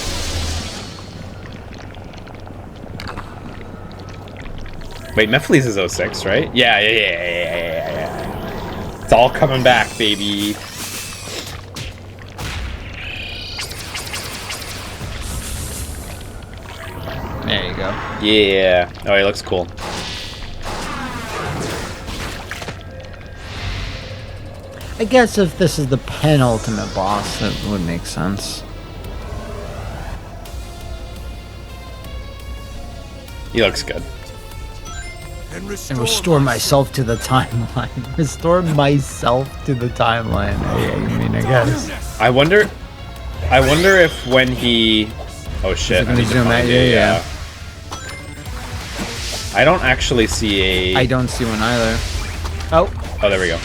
Wait, Mephiles is 06, right? Yeah. It's all coming back, baby. There you go. Yeah. Oh, he looks cool. I guess if this is the penultimate boss, that would make sense. He looks good. And restore myself to the timeline. Restore myself to the timeline. I mean, I guess. I wonder if when he... Oh shit, I need to zoom find out? it, Yeah. I don't actually see a... I don't see one either. Oh. Oh, there we go.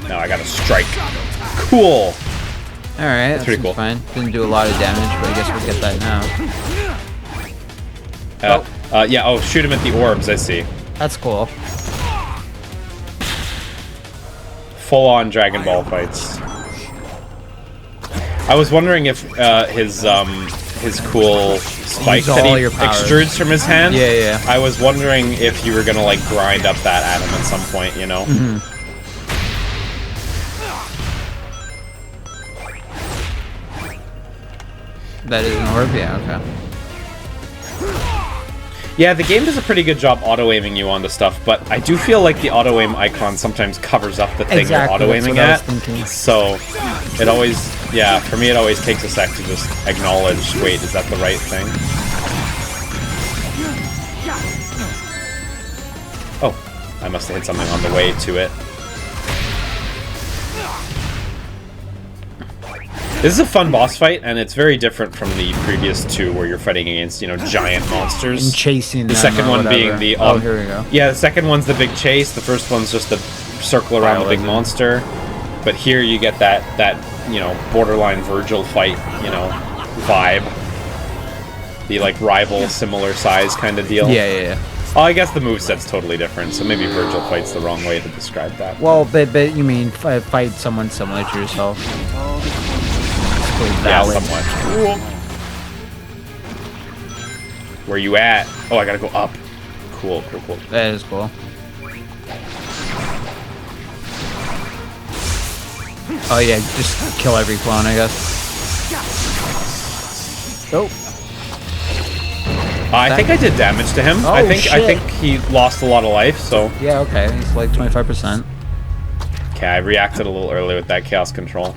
Now I gotta strike. Cool! Alright, that's pretty cool. fine. Didn't do a lot of damage, but I guess we'll get that now. Yeah, oh, shoot him at the orbs, I see. That's cool. Full-on Dragon Ball fights. I was wondering if his cool spike Use that all he your powers. extrudes from his hand. Yeah. I was wondering if you were gonna like grind up that at him at some point, you know? That is an orb? Yeah, okay. Yeah, the game does a pretty good job auto-aiming you onto stuff, but I do feel like the auto-aim icon sometimes covers up the thing Exactly, you're auto-aiming that's at. what I was thinking. So, it always, yeah, for me it always takes a sec to just acknowledge, wait, is that the right thing? Oh, I must have hit something on the way to it. This is a fun boss fight, and it's very different from the previous two where you're fighting against, you know, giant monsters. And chasing The them second or one whatever. being the... oh, here we go. Yeah, the second one's the big chase. The first one's just the circle around the big monster. But here you get that, you know, borderline Virgil fight, you know, vibe. The, like, rival, similar size kind of deal. Yeah. Oh, I guess the moveset's totally different, so maybe Virgil fight's the wrong way to describe that. Well, but you mean fight someone similar to yourself? Yeah, somewhat. Where you at? Oh, I gotta go up. Cool. That is cool. Oh yeah, just kill every clone, I guess. Oh. I think I did damage to him. Oh, I think shit. he lost a lot of life, so... Yeah, okay. He's like 25%. Okay, I reacted a little early with that chaos control.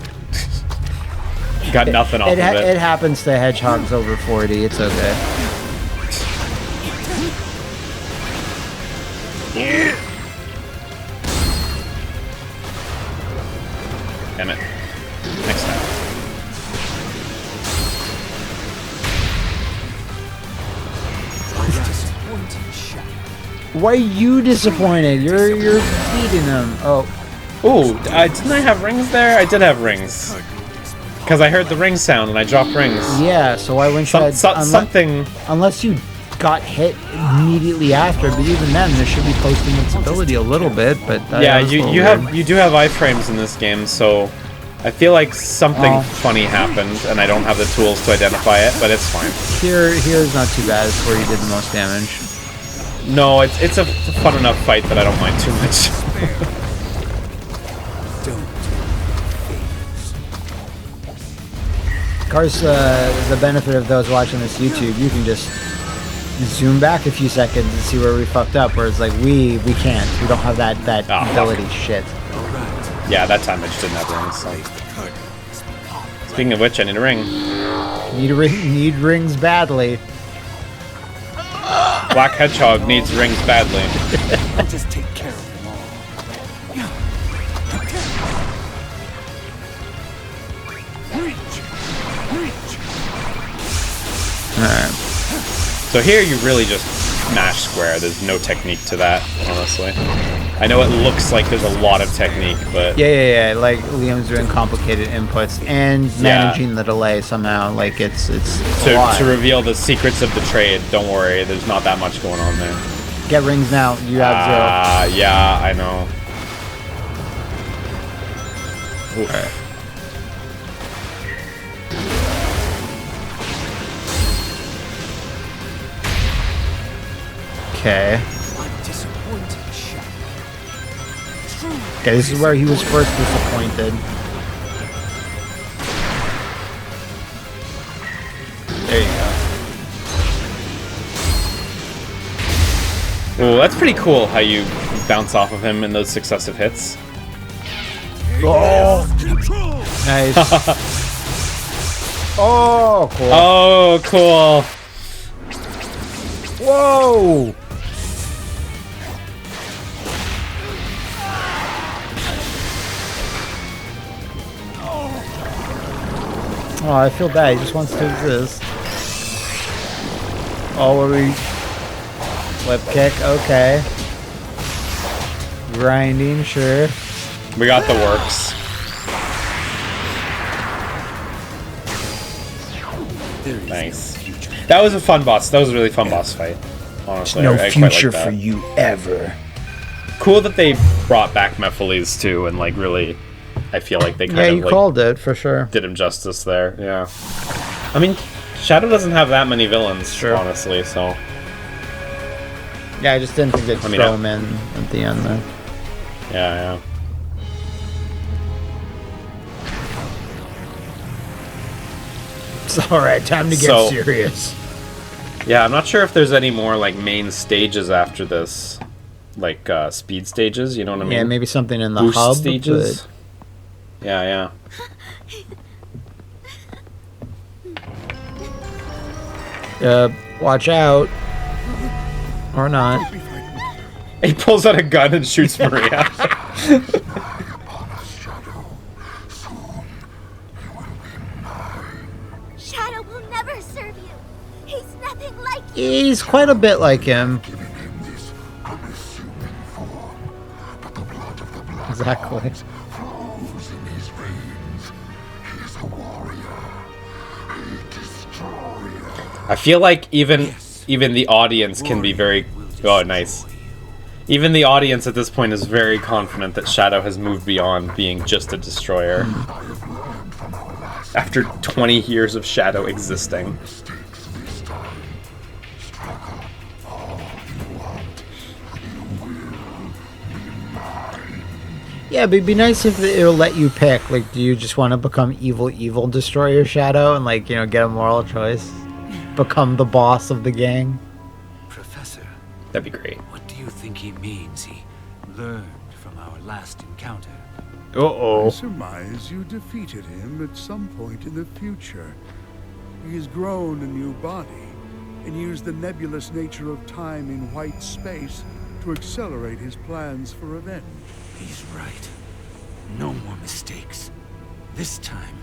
Got nothing off of it. It happens to hedgehogs over 40. It's okay. Damn it. Next time. Why are you disappointed? You're beating him. Oh. Ooh, didn't I have rings there? I did have rings. Because I heard the ring sound and I dropped rings. Yeah, so why wouldn't you... Something... Unless you got hit immediately after, but even then, there should be post-invincibility a little bit, but... Yeah, you do have iframes in this game, so... I feel like something funny happened, and I don't have the tools to identify it, but it's fine. Here's not too bad. It's where you did the most damage. No, it's a fun enough fight that I don't mind too much. Of course, the benefit of those watching this YouTube, you can just zoom back a few seconds and see where we fucked up, where it's like, we can't. We don't have that ability. Shit. Yeah, that time I just didn't have rings, so... Speaking of which, I need a ring. Need rings badly. Black Hedgehog needs rings badly. I'll just take care of them all. Alright. So here you really just mash square. There's no technique to that, honestly. I know it looks like there's a lot of technique, but Yeah. Like Liam's doing complicated inputs and managing the delay somehow. Like it's a lot. to reveal the secrets of the trade, don't worry, there's not that much going on there. Get rings now. You have 0. Yeah, I know. Oof. Alright. Okay. I'm disappointed, Shadow. Okay, this is where he was first disappointed. There you go. Ooh, that's pretty cool how you bounce off of him in those successive hits. Oh! Nice. Oh, cool. Oh, cool. Whoa! Oh, I feel bad. He just wants to exist. Oh, what are we... Whip kick, okay. Grinding, sure. We got the works. Nice. That was a fun boss. That was a really fun boss fight. Honestly, No I quite future like that. for you ever. Cool that they brought back Mephiles too, and like really, I feel like they kind Yeah, of you like called it for sure. did him justice there. Yeah. I mean, Shadow doesn't have that many villains, Sure. honestly. So Yeah, I just didn't think they'd I mean, throw him in at the end there. yeah. It's alright, time to get So- serious. Yeah, I'm not sure if there's any more like main stages after this, like speed stages. You know what I mean? Yeah, maybe something in the Boost hub. stages. Yeah. But, watch out. Or not. He pulls out a gun and shoots Maria. Shadow will never serve you. He's nothing like you. He's quite a bit like him. Exactly. I feel like even the audience can be very nice. Even the audience at this point is very confident that Shadow has moved beyond being just a destroyer. After 20 years of Shadow existing. Yeah, but it'd be nice if it'll let you pick. Like, do you just want to become evil destroyer Shadow and, like, you know, get a moral choice? Become the boss of the gang? Professor, That'd be great. what do you think he means? He learned from our last encounter. I Uh-oh. surmise you defeated him at some point in the future. He has grown a new body and used the nebulous nature of time in white space to accelerate his plans for revenge. He's right. No more mistakes. This time,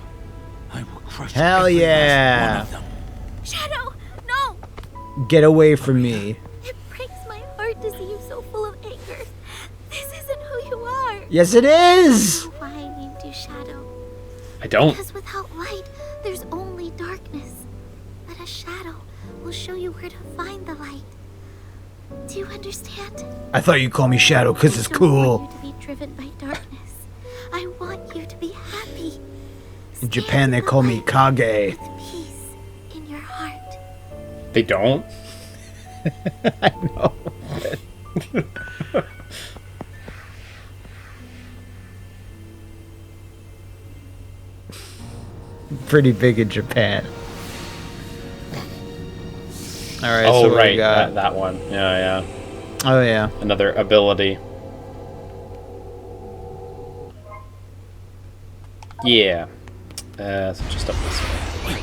I will crush Hell every yeah. last one of them. Shadow, no! Get away from me. It breaks my heart to see you so full of anger. This isn't who you are. Yes, it is! Why I named you Shadow? I don't. Because without light, there's only darkness. But a shadow will show you where to find the light. Do you understand? I thought you'd call me Shadow because it's I don't cool. want you to be driven by darkness. I want you to be happy. In Japan, they call me Kage. With peace in your heart. They don't? I know. Pretty big in Japan. Alright, Oh, so what right. we got? That one. Yeah. Oh, yeah. Another ability. Yeah. So just up this way.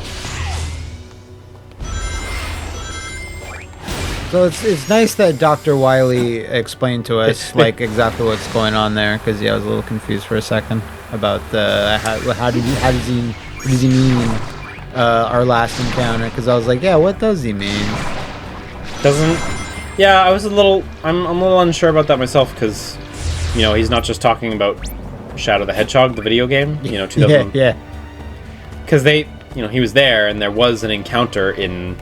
So it's nice that Dr. Wily explained to us like exactly what's going on there, because yeah, I was a little confused for a second about what does he mean our last encounter, because I was like, yeah, what does he mean? Doesn't... Yeah, I'm a little unsure about that myself, because You know, he's not just talking about Shadow the Hedgehog, the video game. You know, 2000. Yeah. Because they, you know, he was there, and there was an encounter in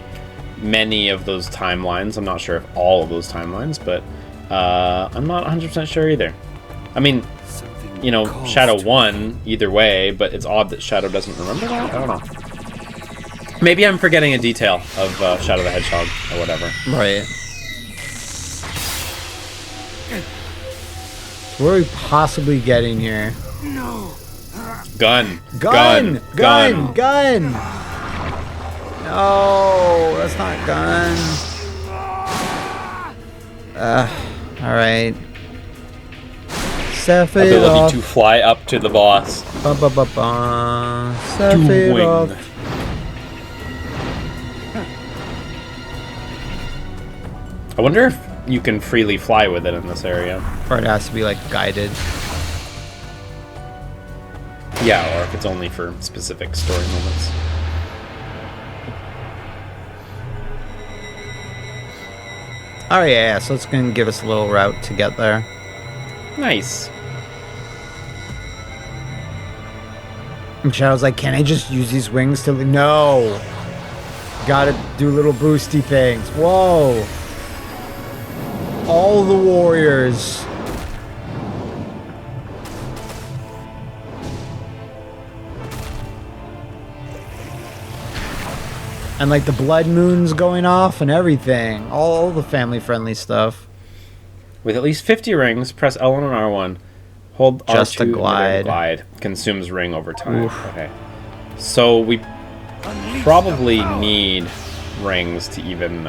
many of those timelines. I'm not sure if all of those timelines, but I'm not 100% sure either. I mean, you know, Shadow won either way, but it's odd that Shadow doesn't remember that. I don't know. Maybe I'm forgetting a detail of Shadow the Hedgehog or whatever. Right. What are we possibly getting here? Gun. Gun! No, that's not gun. Alright. Seph it Ability off. to fly up to the boss. Seph it off. I wonder if you can freely fly with it in this area. Or it has to be like guided. Yeah, or if it's only for specific story moments. Oh yeah, so it's gonna give us a little route to get there. Nice. And Shadow's like, can I just use these wings to... No! Gotta do little boosty things. Whoa! All the warriors. And like the blood moons going off and everything. All the family-friendly stuff. With at least 50 rings, press L1 and R1. Hold Just R2 to glide. and glide. Consumes ring over time. Okay. So we probably need rings to even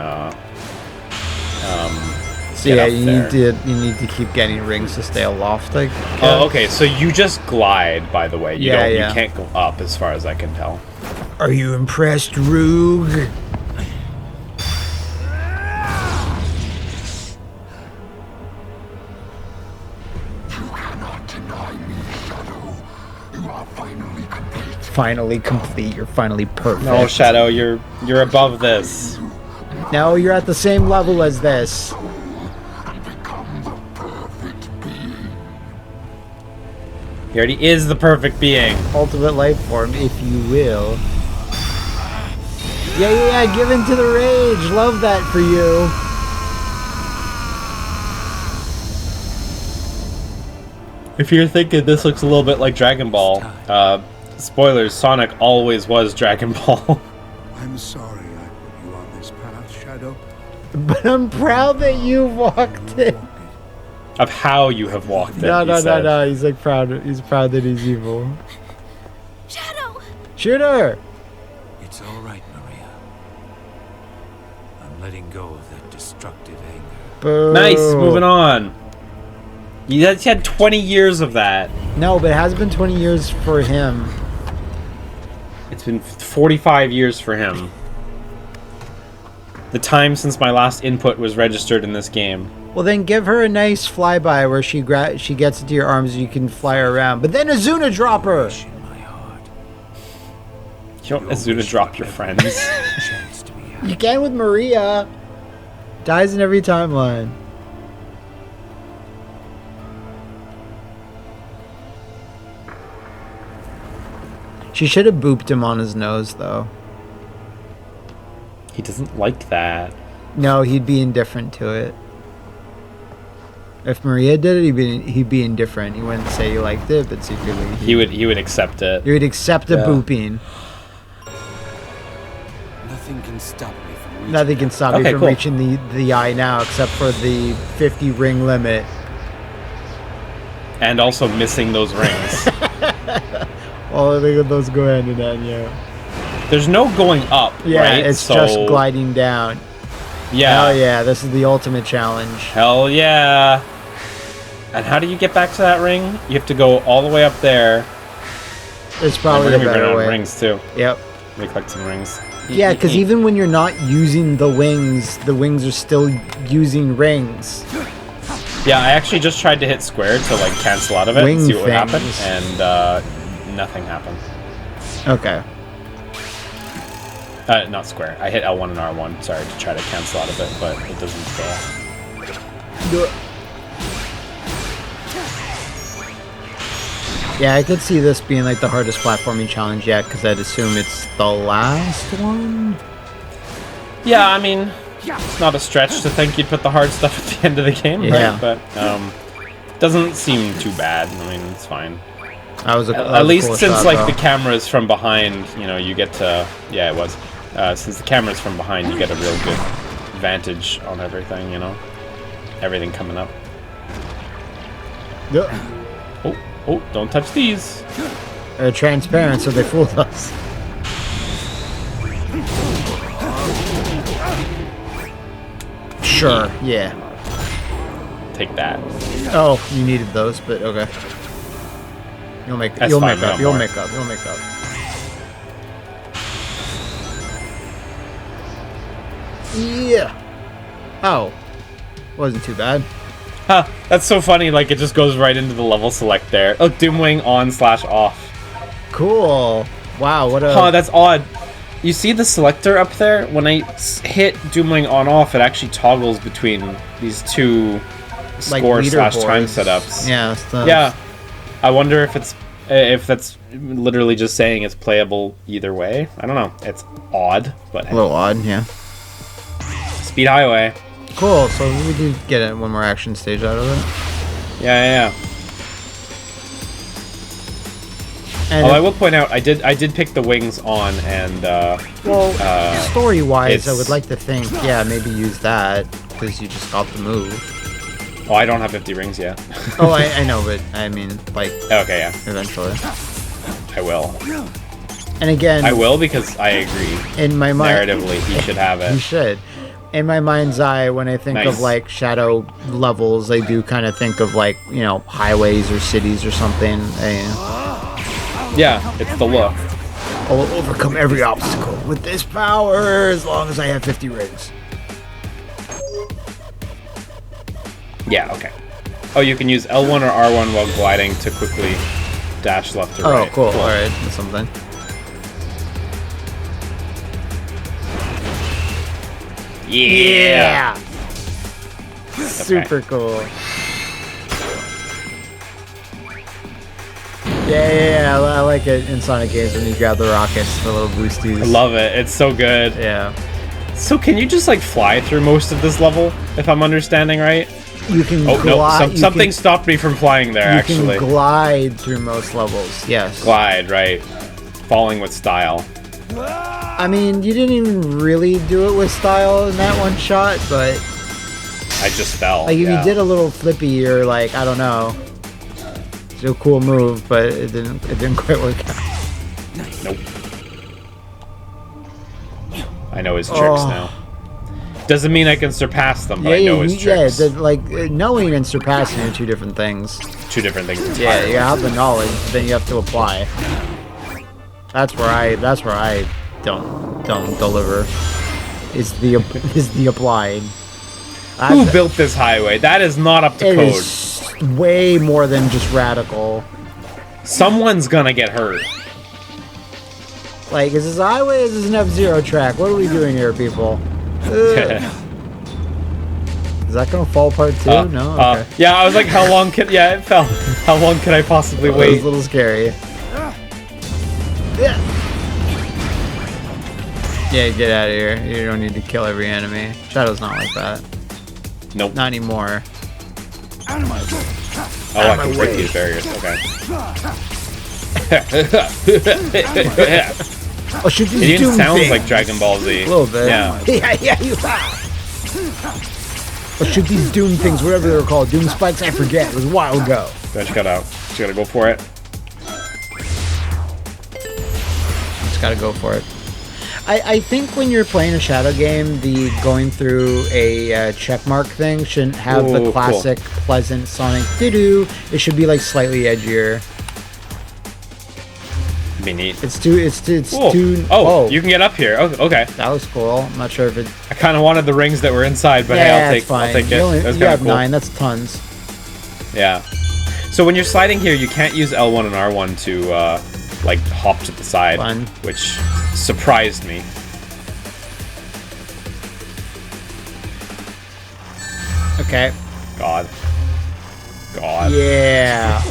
So yeah, you need to keep getting rings to stay aloft. Like. Oh, okay. So you just glide, by the way. You Yeah. You can't go up, as far as I can tell. Are you impressed, Roog? Finally complete. You're finally perfect. No, Shadow, you're above this. No, you're at the same level as this. He already is the perfect being. Ultimate life form, if you will. Yeah, give in to the rage. Love that for you. If you're thinking this looks a little bit like Dragon Ball, spoilers, Sonic always was Dragon Ball. I'm sorry I put you on this path, Shadow. But I'm proud that you walked it. Of how you have walked it. No. He's like proud. He's proud that he's evil. Shadow! Shoot her! It's all right, Maria. I'm letting go of that destructive anger. Boo. Nice, moving on. You had 20 years of that. No, but it has been 20 years for him. It's been 45 years for him. The time since my last input was registered in this game. Well, then give her a nice flyby where she gets into your arms and you can fly her around. But then Azuna drop her. In my heart. You don't Azuna drop your friends. Chance to be happy. You can with Maria. Dies in every timeline. She should have booped him on his nose, though. He doesn't like that. No, he'd be indifferent to it. If Maria did it, he'd be indifferent. He wouldn't say he liked it, but secretly He would accept it. he would accept a booping. Nothing can stop me from reaching. Nothing can stop you Okay, from cool. reaching the eye now, except for the 50 ring limit. And also missing those rings. All of those go hand in hand, yeah. There's no going up, Yeah, right? it's So, just gliding down. Yeah. Hell yeah, this is the ultimate challenge. Hell yeah. And how do you get back to that ring? You have to go all the way up there. It's And probably we're the gonna be running better out of way. rings too. Yep. We collect some rings. Yeah, because even when you're not using the wings are still using rings. Yeah, I actually just tried to hit square to like cancel out of it Wing and see what would happen, things. and nothing happened. Okay. Not square. I hit L1 and R1, sorry, to try to cancel out of it, but it doesn't go. Yeah, I could see this being like the hardest platforming challenge yet, because I'd assume it's the last one. Yeah, I mean, it's not a stretch to think you'd put the hard stuff at the end of the game, Yeah. right? But doesn't seem too bad. I mean, it's fine. That was At least cool since shot, like though. the camera's from behind, you know, you get to it was. Since the camera's from behind, you get a real good vantage on everything. You know, everything coming up. Yep. Oh, don't touch these. They're transparent, so they fooled us. Sure. Yeah. Take that. Oh, you needed those, but okay. You'll make. That's You'll fine, make up. no You'll more. make up. You'll make up. Yeah. Oh, wasn't too bad. Huh, that's so funny, like it just goes right into the level select there. Oh, Doomwing on/off. Cool. Wow. What a. Huh, that's odd. You see the selector up there? When I hit Doomwing on/off, it actually toggles between these two like score/time leaderboards. setups. Yeah. Yeah. I wonder if that's literally just saying it's playable either way. I don't know. It's odd, but A little odd. Yeah. Speed Highway. Cool. So we did get one more action stage out of it. Yeah. And Although I will point out, I did pick the wings on, and story-wise, I it's- would like to think, yeah, maybe use that because you just got the move. oh, I don't have 50 rings yet. Oh, I know, but I mean, like, Okay, yeah, eventually. I will. And again, I will because I agree. in my mind, Narratively, he should have you it. should. In my mind's eye, when I think of Nice. like shadow levels, I do kind of think of like, you know, highways or cities or something. Yeah, it's the look. I will overcome every obstacle with this power as long as I have 50 rings. Yeah, okay. Oh, you can use L1 or R1 while gliding to quickly dash left or Oh, right. cool. All right, that's something. Yeah. Super cool. Yeah, I like it in Sonic games when you grab the rockets, the little boosties. I love it. It's so good. Yeah. So can you just like fly through most of this level, if I'm understanding right? You can Oh, no, glide. something stopped me from flying there, you actually. can glide through most levels, yes. Glide, right. Falling with style. I mean, you didn't even really do it with style in that one shot, but I just fell. like if yeah. you did a little flippy or like, I don't know. It's a cool move, but it didn't quite work out. Nope. I know his tricks Oh. now. Doesn't mean I can surpass them, but I know his tricks. Knowing and surpassing are two different things. Two different things entirely. Yeah, you have the knowledge, but then you have to apply. That's where I don't deliver. Is the applying. Who built this highway? That is not up to It code. is way more than just radical. Someone's gonna get hurt. Like, is this a highway? Is this an F-Zero track? What are we doing here, people? Ugh. Is that gonna fall apart too? No. Okay. Yeah, I was like, how long can? Yeah, it fell. How long can I possibly It was wait? a little scary. Yeah. Yeah, get out of here. You don't need to kill every enemy. Shadow's not like that. Nope. Not anymore. Oh, I can break these barriers. Okay. Oh, shoot these It even doom sounds things. like Dragon Ball Z. A little bit. Yeah. yeah, you are. Oh, shoot these doom things, whatever they were called. Doom spikes, I forget. It was a while ago. Just gotta go for it. Just gotta go for it. I think when you're playing a Shadow game, the going through a checkmark thing shouldn't have Ooh, the cool. classic pleasant Sonic doo-doo. It should be like slightly edgier. Be neat. It's too. Oh, you can get up here. Oh, okay. That was cool. I'm not sure if it. I kind of wanted the rings that were inside, but yeah, hey, I'll it's fine. take it. You That's you kind have of cool. 9. That's tons. Yeah. So when you're sliding here, you can't use L1 and R1 to like hop to the side, Fun. which surprised me. Okay. God. Yeah.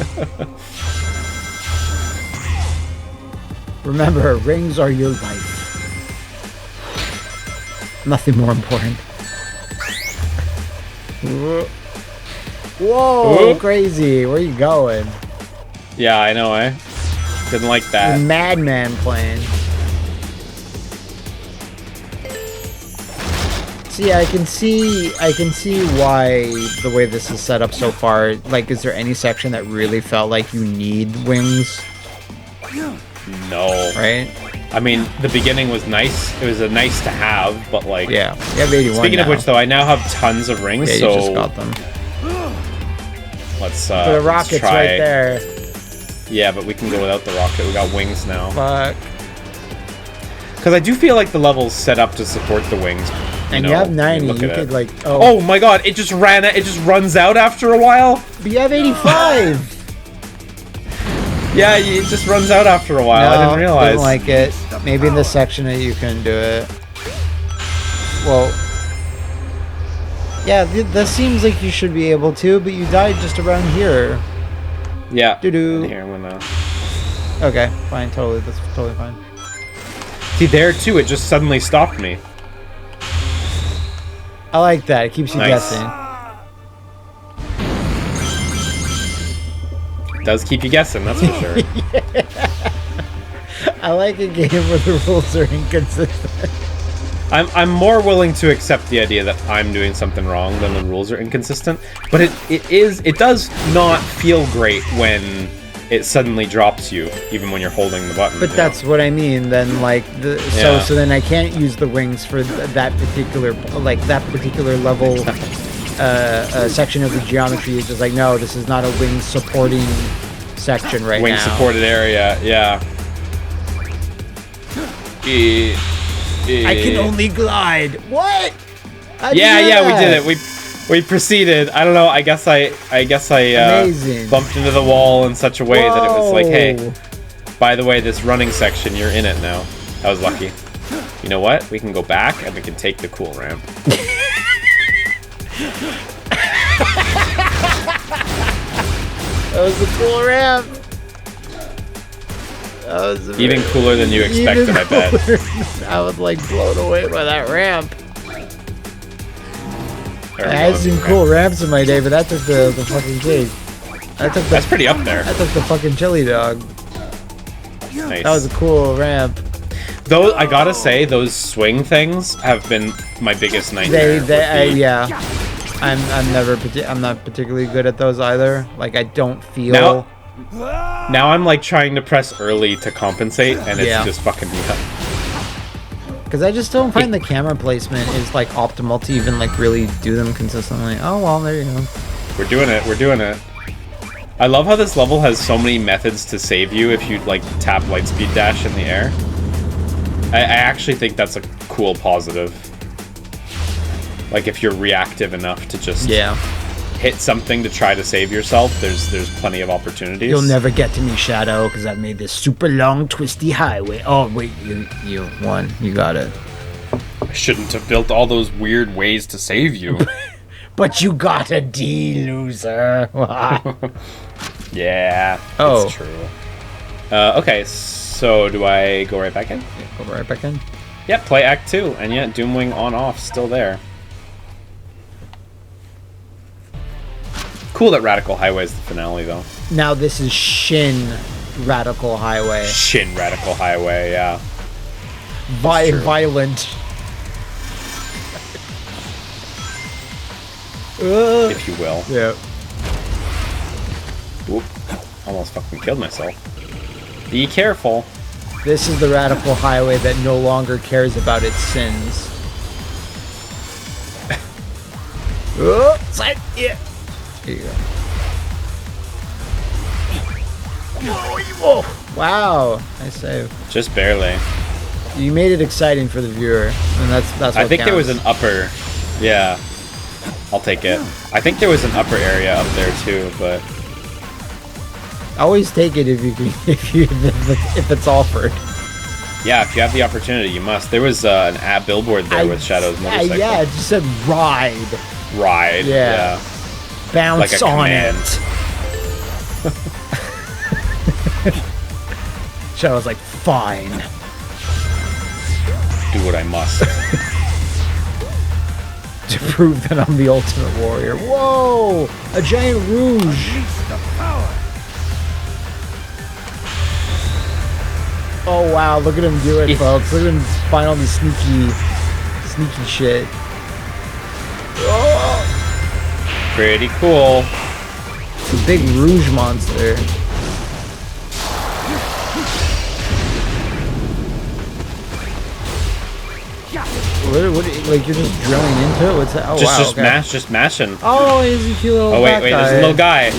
Remember, rings are your life. Nothing more important. Whoa, crazy. Where are you going? Yeah, I know, eh? Didn't like that. Madman plane. See, I can see why the way this is set up so far. Like, is there any section that really felt like you need wings? No. Right? I mean, the beginning was nice. It was a nice to have, but like... Yeah, you have 81 Speaking of now. which, though, I now have tons of rings, Yeah, so... you just got them. Let's, The rocket's try... right there. Yeah, but we can go without the rocket. We got wings now. Fuck. Because I do feel like the level's set up to support the wings. And know, you have 90, look you at could it. like... Oh my god, it just runs out after a while? But you have 85! Yeah, it just runs out after a while. I didn't realize. Didn't like it. Maybe in this section that you couldn't do it. Well... Yeah, this seems like you should be able to, but you died just around here. Yeah. Doo-doo. Here, I'm gonna... Okay, fine, totally. That's totally fine. See, there too, it just suddenly stopped me. I like that. It keeps you Nice. guessing. It does keep you guessing, that's for sure. I like a game where the rules are inconsistent. I'm more willing to accept the idea that I'm doing something wrong than the rules are inconsistent, but it does not feel great when it suddenly drops you, even when you're holding the button. But that's what I mean. Then, like, Yeah. so then I can't use the wings for that particular level section of the geometry. Is just like, no, this is not a wing supporting section right wing now. supported area, yeah. I can only glide. What? How'd you Yeah, do yeah, we that? did it. We proceeded. I don't know. I guess I Amazing. bumped into the wall in such a way that it was like, hey, Whoa. by the way, this running section, you're in it now. I was lucky. You know what? We can go back and we can take the cool ramp. That was a cool ramp. That was Even cooler than you expected, I bet. I was like blown away by that ramp. There I we had go. some cool ramps in my day, but that took the fucking cake. That's pretty up there. I took the fucking chili dog. Nice. That was a cool ramp. Those, I gotta say, those swing things have been my biggest nightmare. Yeah. I'm not particularly good at those either. Like, I don't feel. Now I'm like trying to press early to compensate, and it's Yeah. just fucking me up. Because I just don't find the camera placement is like optimal to even like really do them consistently. Oh well, there you go. We're doing it. We're doing it. I love how this level has so many methods to save you if you like tap lightspeed dash in the air. I actually think that's a cool positive. Like if you're reactive enough to just hit something to try to save yourself, there's plenty of opportunities. You'll never get to me, Shadow, because I've made this super long, twisty highway. Oh wait, you won. You got it. I shouldn't have built all those weird ways to save you. But you got a D, loser. Yeah, Oh. it's true. Okay, so do I go right back in? Go right back in. Yep, play Act 2, and yeah, Doomwing on-off, still there. Cool that Radical Highway is the finale, though. Now this is Shin Radical Highway. Shin Radical Highway, yeah. True. Violent. If you will. Yeah. Whoop. Almost fucking killed myself. Be careful. This is the Radical Highway that no longer cares about its sins. Side. Yeah. There you go. Whoa. Wow. Nice save. Just barely. You made it exciting for the viewer, and that's what I think there was counts. an upper... Yeah. I'll take it. I think there was an upper area up there, too, but... Always take it if you can, if it's offered. Yeah, if you have the opportunity, you must. There was an ad billboard there with Shadow's motorcycle. Yeah, it just said ride. Ride. Yeah. Bounce Like a on command. it. Shadow's like, fine. Do what I must. To prove that I'm the ultimate warrior. Whoa! A giant rouge! Oh wow, look at him do it, folks. Look at him find all the sneaky shit. Oh! Pretty cool. It's a big rouge monster. What, like you're just drilling into it? What's that? Oh wow, okay. Just mashing. Oh, he's a cute little wait, there's a little guy.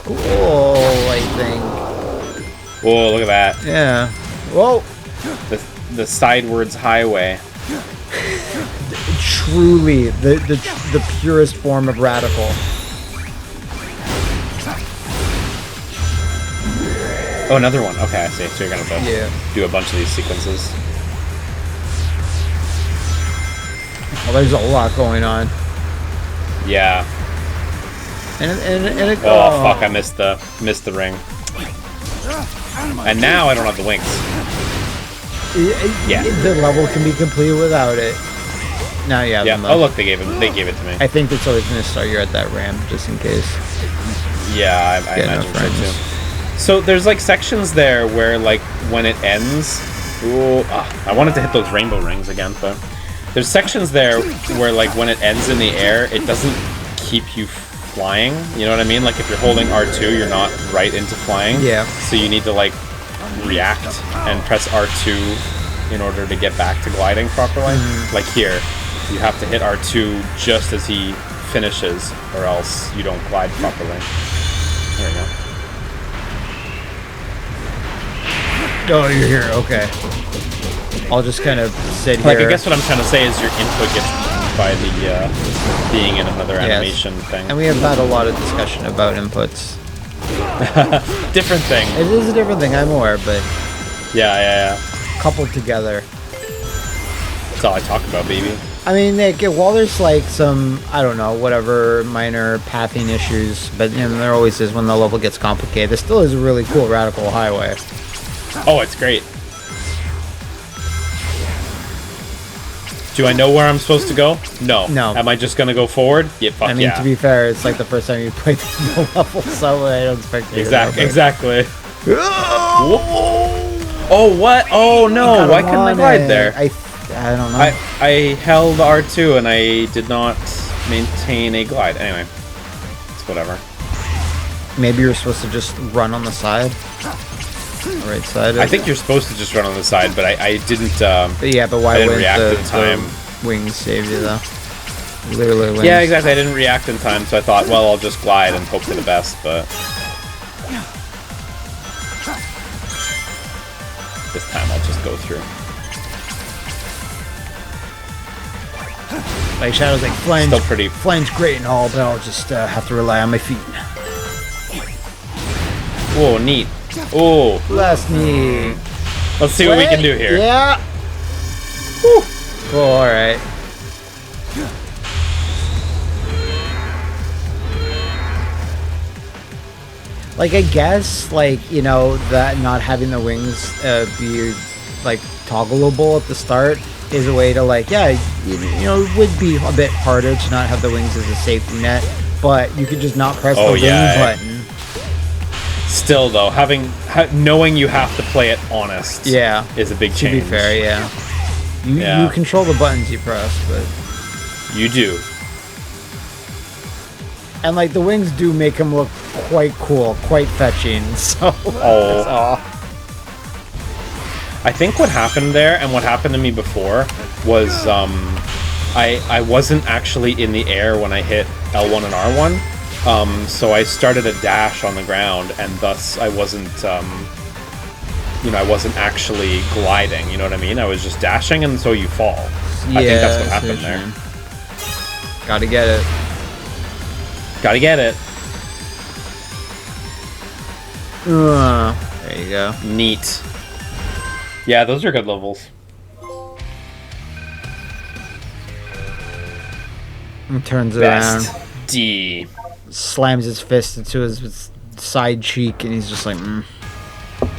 Cool, I think. Whoa, look at that. Yeah. Whoa. The sidewards highway. Truly, the purest form of radical. Oh, another one. Okay, I see. So you're gonna do a bunch of these sequences. Well, there's a lot going on. Yeah. And it, oh fuck! I missed the ring. And now I don't have the wings. Yeah. The level can be completed without it. Now you have them. Oh look, they gave it to me. I think it's always gonna start you at that ramp just in case. Yeah, I imagine so too. So there's like sections there where like when it ends, I wanted to hit those rainbow rings again, but there's sections there where like when it ends in the air, it doesn't keep you flying. You know what I mean? Like if you're holding R2, you're not right into flying. Yeah. So you need to like react and press R2 in order to get back to gliding properly. Like here, you have to hit R2 just as he finishes, or else you don't glide properly. There we go. Oh, you're here. Okay. I'll just kind of sit here. Like, I guess what I'm trying to say is your input gets by the being in another animation thing. And we have had a lot of discussion about inputs. Different thing. It is a different thing, I'm aware, but yeah. coupled together. That's all I talk about, baby. I mean, Nick, while there's like some, I don't know, whatever minor pathing issues, but you know, there always is when the level gets complicated, there still is a really cool radical highway. Oh, it's great. Do I know where I'm supposed to go? No. No. Am I just gonna go forward? Yeah, fuck I mean, to be fair, it's like the first time you played the level, so I don't expect you Exactly. Oh, what? Oh, no. Why couldn't I glide there? I don't know. I held R2 and I did not maintain a glide. Anyway, it's whatever. Maybe you're supposed to just run on the side. Right side. I think you're supposed to just run on the side, but I didn't. But yeah, but why I didn't wouldn't react in time? The wings save you though? Literally wings. Yeah, exactly. I didn't react in time, so I thought, well, I'll just glide and hope for the best. But this time I'll just go through. Like Shadow's like flying's Still pretty. Flying's great and all, but I'll just have to rely on my feet. Whoa, neat. Oh, Last knee. Let's see what we can do here. Yeah. Whew. Cool. All right. Like I guess, like you know, that not having the wings be like toggleable at the start is a way to like, yeah, you know, it would be a bit harder to not have the wings as a safety net, but you could just not press the wing button. Still, though, knowing you have to play it honest, is a big change. To be fair, you control the buttons you press, but you do. And like the wings do make him look quite cool, quite fetching. So I think what happened there, and what happened to me before, was I wasn't actually in the air when I hit L1 and R1. So I started a dash on the ground, and thus I wasn't, I wasn't actually gliding, you know what I mean? I was just dashing, and so you fall. I think that's what happened there. Gotta get it. Gotta get it. There you go. Neat. Yeah, those are good levels. He turns Best around. D. Slams his fist into his side cheek, and he's just like,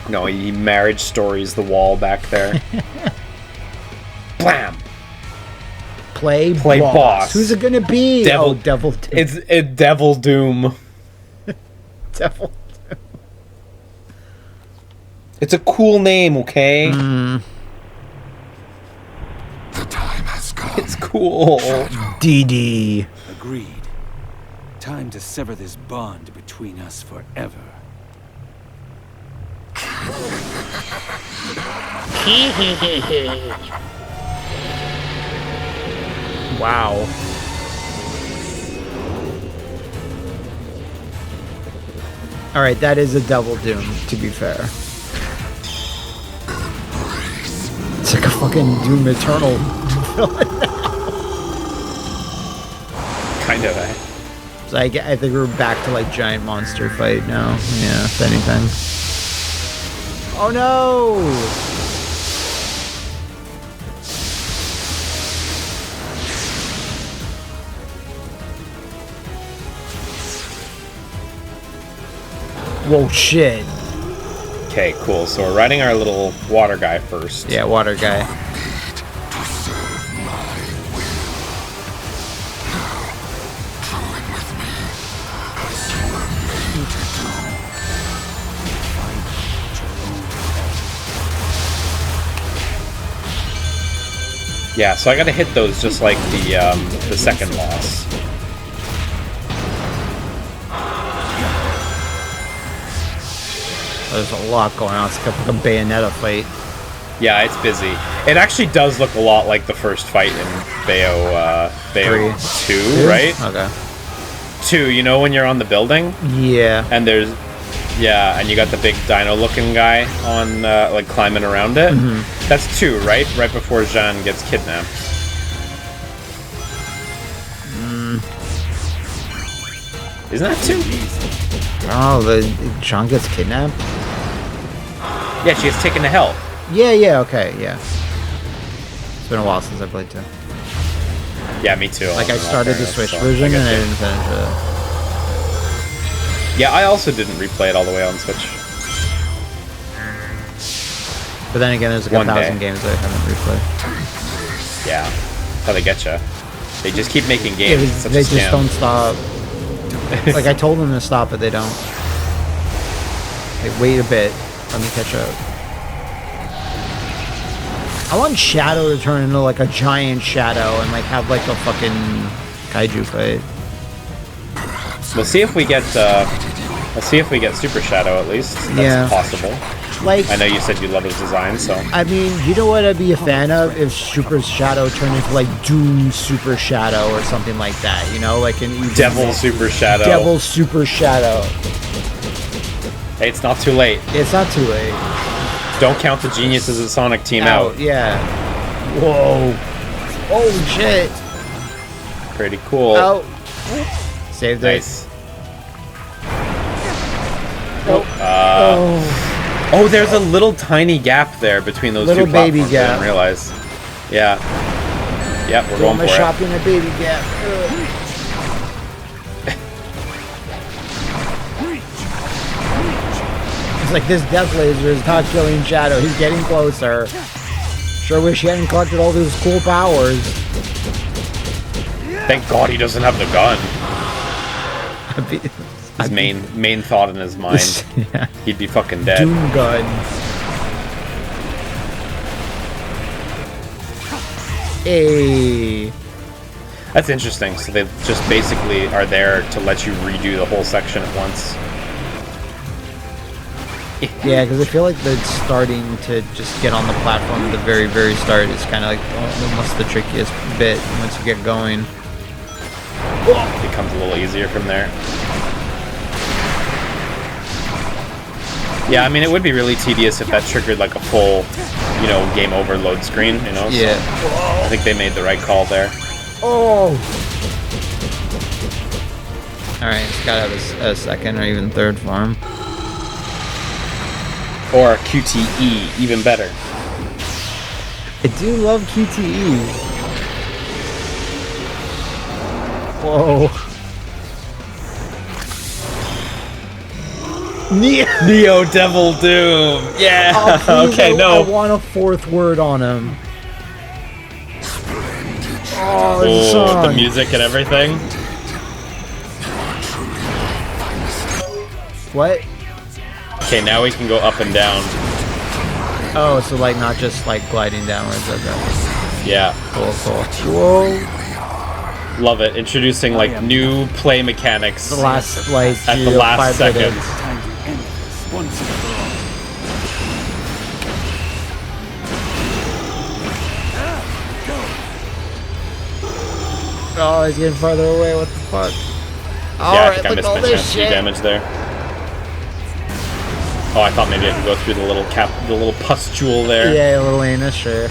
No, he marriage stories the wall back there. Blam! play Boss. boss. Who's it gonna be? Devil. Devil. It's Devil Doom. Devil. It's a cool name, okay? The time has come. It's cool. DD. Agreed. Time to sever this bond between us forever. Wow. All right, that is a Devil Doom, to be fair. It's like a fucking Doom Eternal villain now. Kind of, eh? So I think we're back to like giant monster fight now. Yeah, if anything. Oh no! Whoa, shit. Okay, cool. So we're riding our little water guy first. Yeah, water guy. To serve my will. Now, join with me as you were made to do. Yeah, so I gotta hit those just like the second boss. There's a lot going on. It's like a Bayonetta fight. Yeah, it's busy. It actually does look a lot like the first fight in Bayo 2, right? Okay. 2, you know when you're on the building? Yeah. And there's... Yeah, and you got the big dino-looking guy on, like, climbing around it. Mm-hmm. That's 2, right? Right before Jean gets kidnapped. Isn't that 2? Oh, John gets kidnapped? Yeah, she gets taken to hell. Yeah, okay, yeah. It's been a while since I played 2. Yeah, me too. Like, I in all started the fairness, Switch so version and guess I it. didn't finish it. Yeah, I also didn't replay it all the way on Switch. But then again, there's like One 1,000 day. games that I haven't replayed. Yeah, that's how they get you. They just keep making Yeah, games. It's such they a just scam. don't stop. Like, I told them to stop, but they don't. Like, wait a bit. Let me catch up. I want Shadow to turn into, like, a giant shadow and, like, have, like, a fucking kaiju fight. We'll see if we get. Let's see if we get Super Shadow at least. That's Yeah. possible. Like, I know you said you love his design, so I mean, you know what I'd be a fan of? If Super Shadow turned into, like, Doom Super Shadow or something like that, you know? Like an even Devil Super Shadow. Devil Super Shadow. Hey, it's not too late. It's not too late. Don't count the geniuses of Sonic Team out. Yeah. Whoa. Oh, shit. Pretty cool. Out. Saved it. Nice. Oh. Oh, there's a little tiny gap there between those Little two baby platforms. I gap. didn't realize. Yeah. Yep, we're going my for shop it. in a baby gap. It's like this death laser is not killing Shadow. He's getting closer. Sure wish he hadn't collected all those cool powers. Thank God he doesn't have the gun. I'd be- His main thought in his mind. yeah. He'd be fucking dead. Doom gun. Hey. That's interesting. So they just basically are there to let you redo the whole section at once. Yeah, because I feel like the starting to just get on the platform at the very, very start is kind of like almost the trickiest bit once you get going. It becomes a little easier from there. Yeah, I mean, it would be really tedious if that triggered like a full, you know, game over load screen, you know? Yeah. So I think they made the right call there. Oh! Alright, it's gotta have a second or even third form. Or QTE, even better. I do love QTE. Whoa. Neo Devil Doom. Yeah. Oh, please, Okay, I no. want a fourth word on him. Oh, the Oh, song. the music and everything. What? Okay, now we can go up and down. Oh, so like not just like gliding downwards. Okay. Yeah. Cool, cool. Whoa. Love it. Introducing like new play mechanics The last like at the last 5 second. minutes. Time to end this once and for all. Oh, he's getting farther away. What the fuck? Yeah, I Alright, think I look missed at all my this chance to do shit. damage there. Oh, I thought maybe I could go through the little the little pustule there. Yeah, a little anus, sure.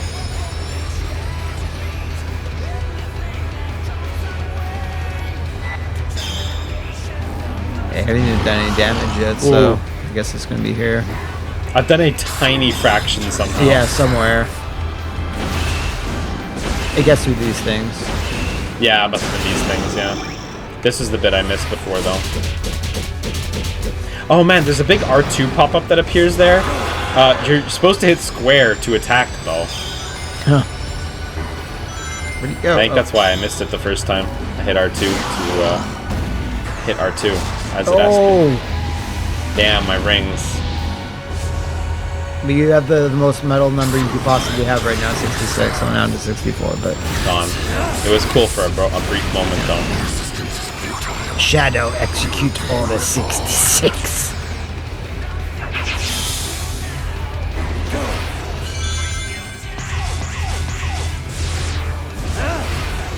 Hey, I haven't even done any damage yet, so Ooh. I guess it's gonna be here. I've done a tiny fraction somehow. Yeah, somewhere. It gets through these things. Yeah, it must have been these things, yeah. This is the bit I missed before, though. Oh man, there's a big R2 pop-up that appears there. You're supposed to hit square to attack, though. Huh. Where'd he go? I think Oh. that's why I missed it the first time. I hit R2 to hit R2 as it asked me. Oh! Damn, my rings. But you have the most metal number you could possibly have right now, 66. So now to 64, but... Gone. It was cool for a brief moment, though. Shadow execute order 66.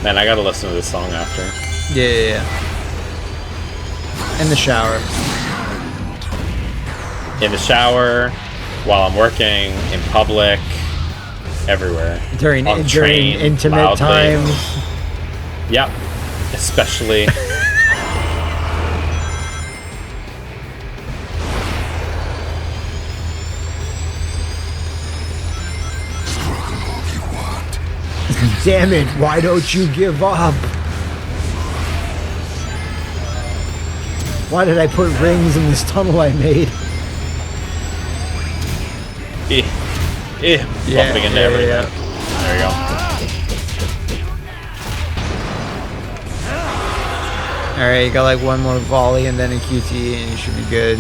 Man, I gotta listen to this song after. Yeah. In the shower. In the shower, while I'm working, in public, everywhere. During On train, intimate loudly. time. Yep. Especially. Damn it, why don't you give up? Why did I put rings in this tunnel I made? Bumping into everything. yeah. There you go. Alright, you got like one more volley and then a QT and you should be good.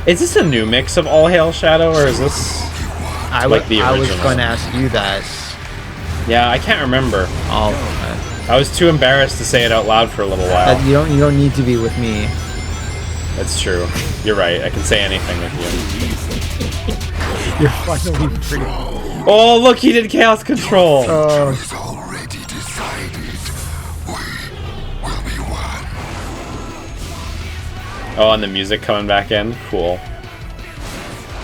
Is this a new mix of All Hail Shadow, or is this I like the was original? going to ask you that. Yeah, I can't remember. Oh, I was too embarrassed to say it out loud for a little while. you don't need to be with me. That's true. You're right. I can say anything with you. You're finally free. Oh, look, he did Chaos Control. It's already decided. We will be one. Oh, and the music coming back in. Cool.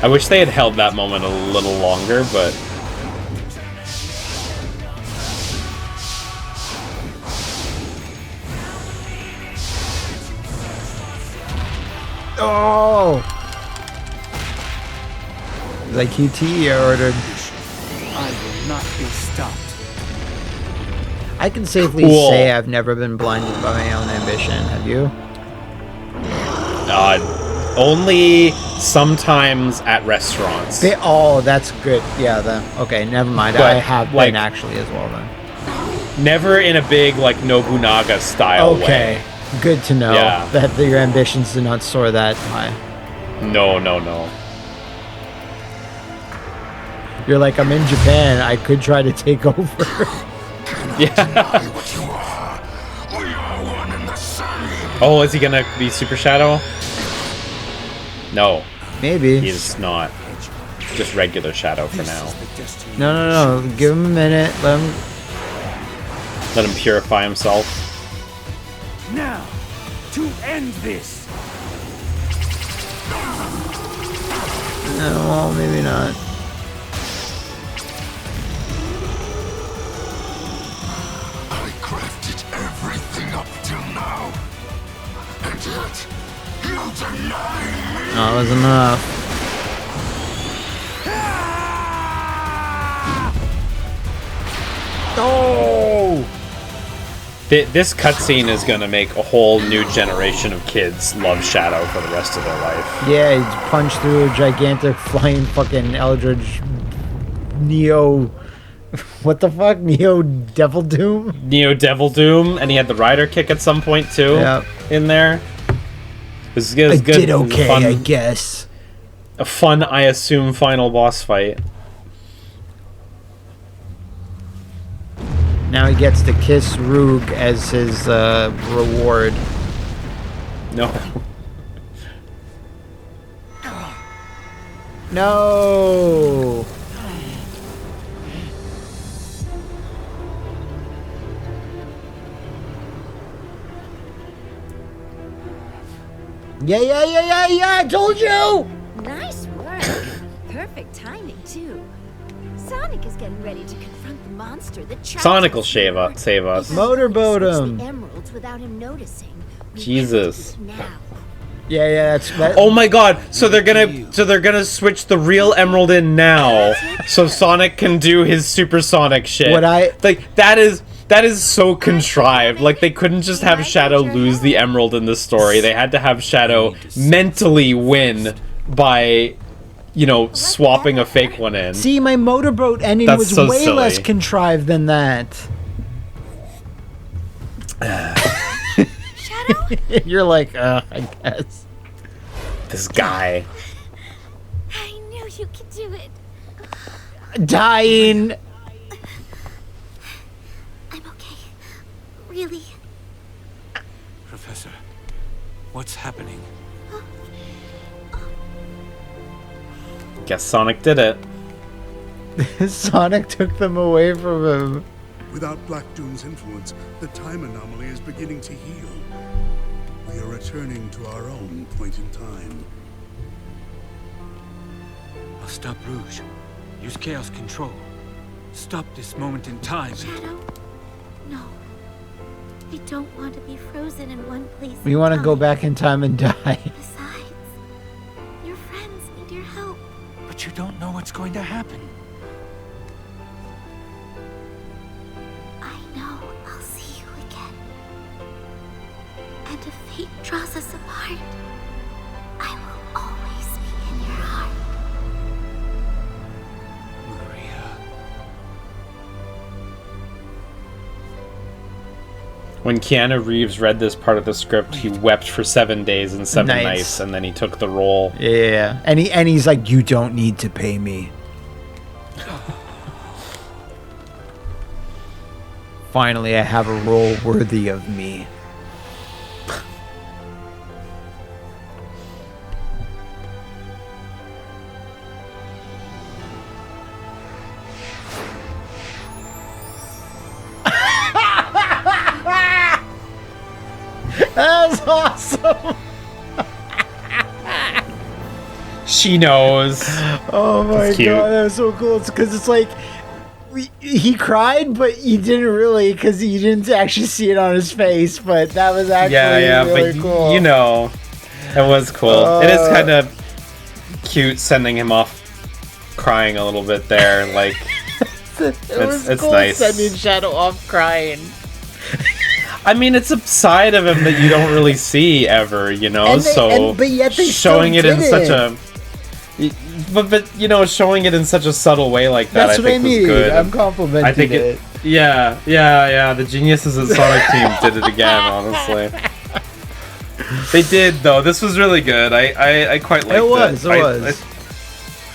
I wish they had held that moment a little longer, but... Oh! Like QT ordered. I will not be stopped. I can safely Cool. say I've never been blinded by my own ambition. Have you? Only sometimes at restaurants. That's good. Yeah, okay, never mind. But, I have like- been actually as well then. Never in a big, like, Nobunaga style Okay, way. good to know Yeah. that your ambitions do not soar that high. No. You're like, I'm in Japan. I could try to take over. Yeah. What you are. We are one and the same. Oh, is he gonna be Super Shadow? No, Maybe. he's not. Just regular Shadow for now. No. Give him a minute. Let Let him purify himself. Now, to end this. well, maybe not. I crafted everything up till now. And yet, you deny me. No, it wasn't enough. Oh! This cutscene is gonna make a whole new generation of kids love Shadow for the rest of their life. Yeah, he punched through a gigantic flying fucking Eldritch Neo. What the fuck? Neo Devil Doom? Neo Devil Doom, and he had the rider kick at some point too. Yeah. In there. It was good. I It did was okay, fun, I guess. a fun, I assume, final boss fight. Now he gets to kiss Roog as his reward. No. No! Yeah, I told you! Nice work. Perfect timing, too. Sonic is getting ready to confront the monster that Sonic will save us. Motorboat him. The emeralds without him noticing. We Jesus. have to do it now. Yeah, that. Oh my god! So they're gonna switch the real emerald in now, so Sonic can do his supersonic shit. That is so contrived. Like, they couldn't just have Shadow lose the emerald in the story. They had to have Shadow mentally win by, you know, swapping a fake one in. See, my motorboat ending That's was so way silly. less contrived than that. Shadow? You're like, I guess. This guy. I knew you could do it. Dying. I'm okay. Really. Professor, what's happening? Guess Sonic did it. Sonic took them away from him. Without Black Doom's influence, the time anomaly is beginning to heal. We are returning to our own point in time. I'll stop Rouge. Use Chaos Control. Stop this moment in time. Shadow? No. We don't want to be frozen in one place. We want to go back in time and die. Besides, your friends need your help. But you don't know what's going to happen. I know I'll see you again. And if fate draws us apart, I will always be in your heart. Maria. When Keanu Reeves read this part of the script, he wept for 7 days and 7 Nice. nights, and then he took the role. Yeah, and he's like, you don't need to pay me. Finally, I have a role worthy of me. That was awesome. She knows. Oh my That's cute. god, that was so cool. It's because it's like he cried, but he didn't really, because you didn't actually see it on his face. But that was actually really but cool. you know, it was cool. It is kind of cute sending him off crying a little bit there. Like, it's cool nice. sending Shadow off crying. I mean, it's a side of him that you don't really see ever, you know. But yet they showing still it in did such a, but you know, showing it in such a subtle way like that, That's I what think I mean. was good. I'm complimenting I think it. Yeah. The geniuses at Sonic Team did it again. Honestly, they did though. This was really good. I quite liked it. It was.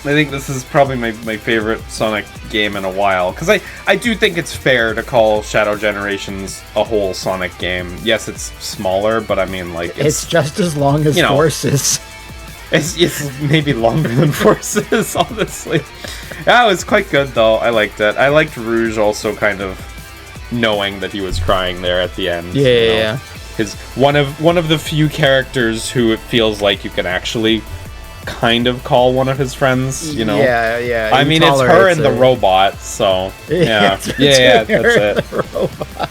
I think this is probably my favorite Sonic game in a while, because I do think it's fair to call Shadow Generations a whole Sonic game. Yes, it's smaller, but I mean, like, It's just as long as you know, Forces. it's maybe longer than Forces, honestly. Yeah, it was quite good though. I liked it. I liked Rouge also, kind of knowing that he was crying there at the end. Yeah, you know? yeah. His one of the few characters who it feels like you can actually kind of call one of his friends, you know. Yeah. I he mean, it's her tolerates and the it. robot, so yeah, it's that's between her and it. the robot.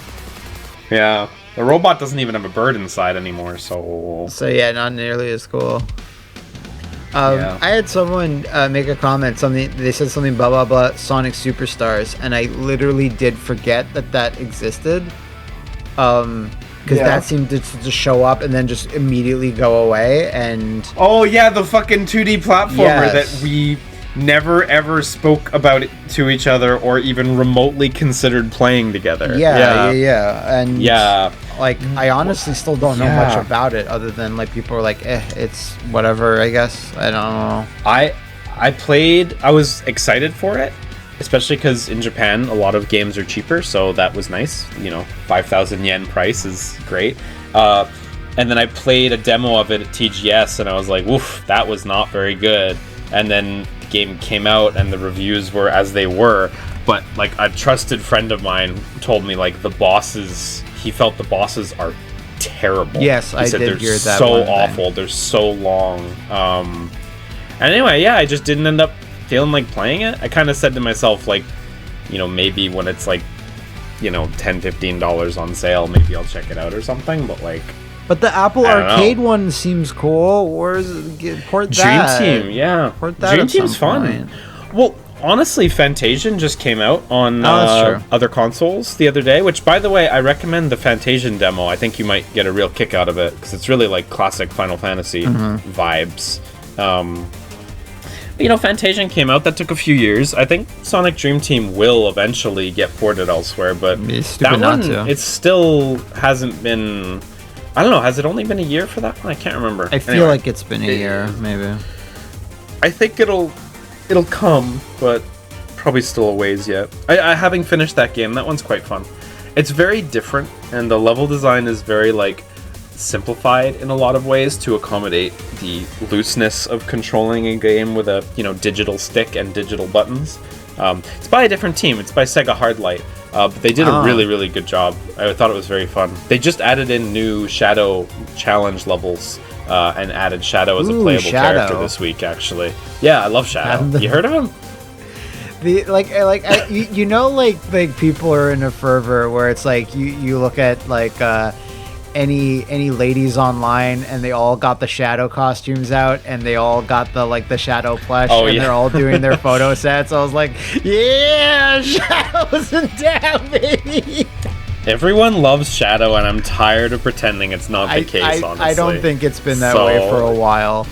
Yeah, the robot doesn't even have a bird inside anymore, so So yeah, not nearly as cool. Yeah. I had someone make a comment. They said something blah blah blah Sonic Superstars, and I literally did forget that existed. because that seemed to just show up and then just immediately go away. And Oh yeah, the fucking 2D platformer Yes. that we never ever spoke about it to each other or even remotely considered playing together. yeah, and Yeah. like I honestly still don't know Yeah. much about it other than like people are like, it's whatever. I guess I don't know. I played. I was excited for it, especially because in Japan a lot of games are cheaper, so that was nice. 5,000 yen price is great. And then I played a demo of it at TGS, and I was like, "Woof, that was not very good." And then the game came out, and the reviews were as they were. But like a trusted friend of mine told me, like the bosses, he felt the bosses are terrible. Yes, he I said did they're hear that so one thing. awful. They're so long. And anyway, yeah, I just didn't end up feeling like playing it. I kind of said to myself, like, maybe when it's like, $10, $15 on sale, maybe I'll check it out or something. But like, But the Apple I don't Arcade know. one seems cool. Where's port Dream that? Team, yeah. Port that Dream at some Team's fun. point. Well, honestly, Fantasian just came out on that's true. other consoles the other day, which, by the way, I recommend the Fantasian demo. I think you might get a real kick out of it, because it's really like classic Final Fantasy vibes. Fantasian came out. That took a few years. I think Sonic Dream Team will eventually get ported elsewhere, but It'd be stupid that not one, to. it still hasn't been... I don't know, has it only been a year for that one? I can't remember. I feel Anyway. like it's been a year, maybe. I think it'll come, but probably still a ways yet. I having finished that game, that one's quite fun. It's very different, and the level design is very like simplified in a lot of ways to accommodate the looseness of controlling a game with a digital stick and digital buttons. It's by a different team. It's by Sega Hardlight, but they did a really, really good job. I thought it was very fun. They just added in new Shadow challenge levels and added Shadow as a Ooh, playable Shadow. character this week. Actually, yeah, I love Shadow. You heard of him? Like people are in a fervor where it's like you look at like any ladies online and they all got the Shadow costumes out and they all got the Shadow plush and they're all doing their photo sets. I was like, yeah, Shadow's in town, baby. Everyone loves Shadow, and I'm tired of pretending it's not the case, honestly. I don't think it's been that way for a while.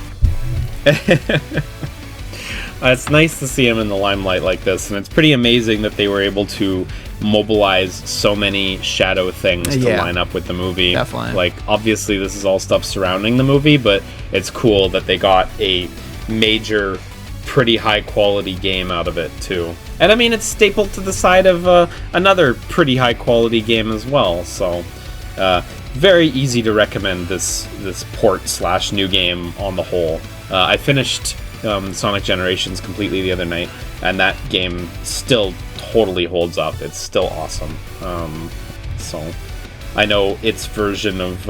It's nice to see him in the limelight like this, and it's pretty amazing that they were able to mobilize so many Shadow things to line up with the movie. Definitely. Like, obviously this is all stuff surrounding the movie, but it's cool that they got a major, pretty high quality game out of it too. And I mean, it's stapled to the side of another pretty high quality game as well, so very easy to recommend this port / new game on the whole. I finished Sonic Generations completely the other night, and that game still totally holds up. It's still awesome. So I know its version of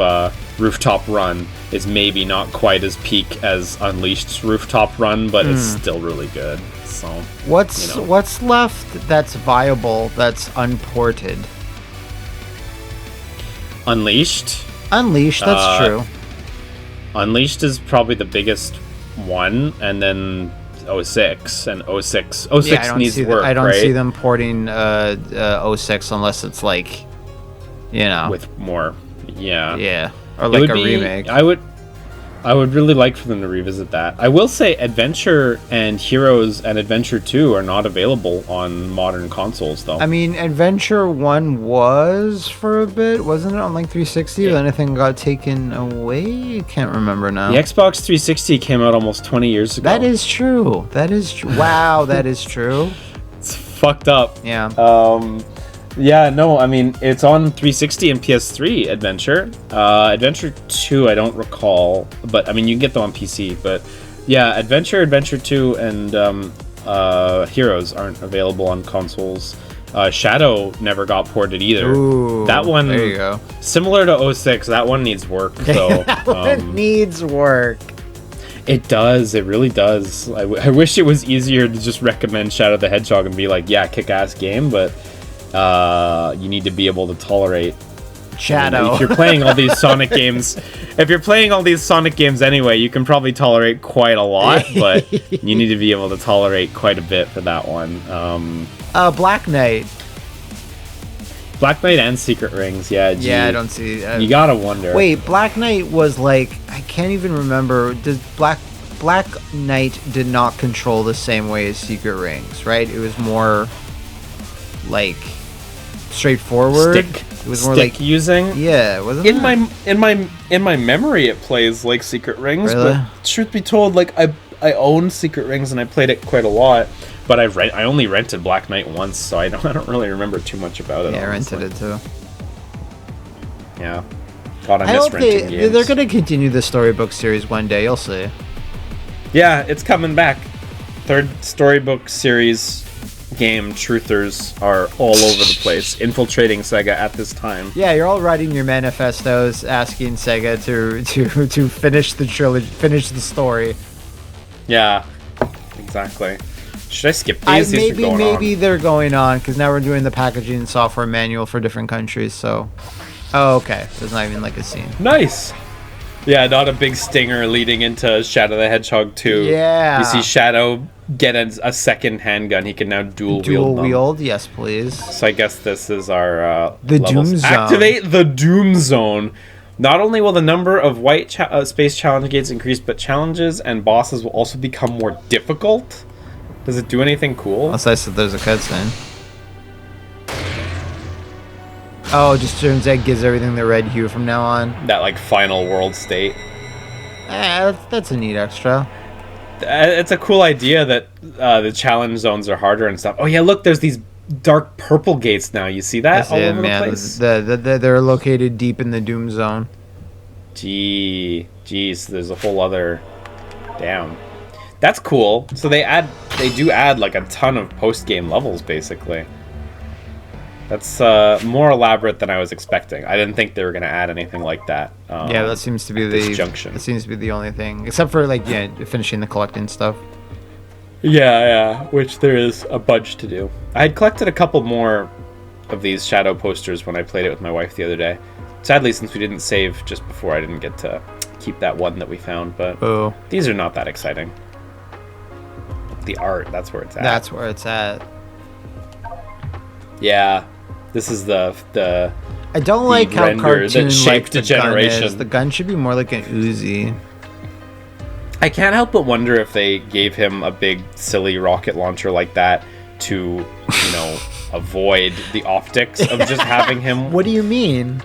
Rooftop Run is maybe not quite as peak as Unleashed's Rooftop Run, but it's still really good. So What's left that's viable that's unported? Unleashed, That's true. Unleashed is probably the biggest one, and then 06 and 06 needs work. I don't right? see them porting 06 unless it's like, with more, yeah, or It like would a be- remake. I would really like for them to revisit that. I will say Adventure and Heroes and Adventure 2 are not available on modern consoles, though. I mean, Adventure 1 was for a bit, wasn't it, on like 360? Then anything got taken away? I can't remember now. The Xbox 360 came out almost 20 years ago. That is true. Wow, that is true. It's fucked up. Yeah. Yeah, no, I mean, it's on 360 and PS3, Adventure. Adventure 2, I don't recall, but, I mean, you can get them on PC, but, yeah, Adventure 2, and Heroes aren't available on consoles. Shadow never got ported either. Ooh, that one, there you go. Similar to 06, that one needs work, though. It needs work. It does, it really does. I wish it was easier to just recommend Shadow the Hedgehog and be like, yeah, kick-ass game, but you need to be able to tolerate Shadow. if you're playing all these Sonic games, anyway, you can probably tolerate quite a lot, but you need to be able to tolerate quite a bit for that one. Black Knight. Black Knight and Secret Rings, yeah. Gee, Yeah, I don't see. You gotta wonder. Wait, Black Knight was like, I can't even remember. Does Black Knight did not control the same way as Secret Rings, right? It was more like straightforward. It was more stick like using. Yeah, wasn't in it? in my memory, it plays like Secret Rings. Really? But truth be told, like I owned Secret Rings and I played it quite a lot. But I only rented Black Knight once, so I don't really remember too much about it. Yeah, I honestly. rented it too. Yeah. God, I I miss hope renting games. they're gonna continue the storybook series one day. You'll see. Yeah, it's coming back. Third storybook series game truthers are all over the place, infiltrating Sega at this time. Yeah, you're all writing your manifestos, asking Sega to finish the trilogy, finish the story. Yeah, exactly. Should I skip these? These are going Maybe on. they're going on because now we're doing the packaging and software manual for different countries. So, oh, okay. There's not even like a scene. Nice. Yeah, not a big stinger leading into Shadow the Hedgehog 2. Yeah. You see Shadow get a second handgun. He can now dual wield them. Yes, please. So I guess this is our The levels. Doom Zone. Activate the Doom Zone. Not only will the number of white space challenge gates increase, but challenges and bosses will also become more difficult. Does it do anything cool? Unless I said there's a cutscene. Oh, just turns out gives everything the red hue from now on. That like final world state. That's a neat extra. It's a cool idea that the challenge zones are harder and stuff. Oh yeah, look, there's these dark purple gates now. You see that all over the place? They're located deep in the Doom Zone. Geez, there's a whole other. Damn, that's cool. So they do add like a ton of post game levels, basically. That's more elaborate than I was expecting. I didn't think they were gonna add anything like that. Yeah, that seems to be this junction. That seems to be the only thing, except for like finishing the collecting stuff. Yeah, which there is a bunch to do. I had collected a couple more of these shadow posters when I played it with my wife the other day. Sadly, since we didn't save just before, I didn't get to keep that one that we found, but these are not that exciting. The art, that's where it's at. That's where it's at. Yeah, this is the I don't like how render cartoon that shaped like a generation. Gun is. The gun should be more like an Uzi. I can't help but wonder if they gave him a big silly rocket launcher like that to, avoid the optics of just having him. What do you mean?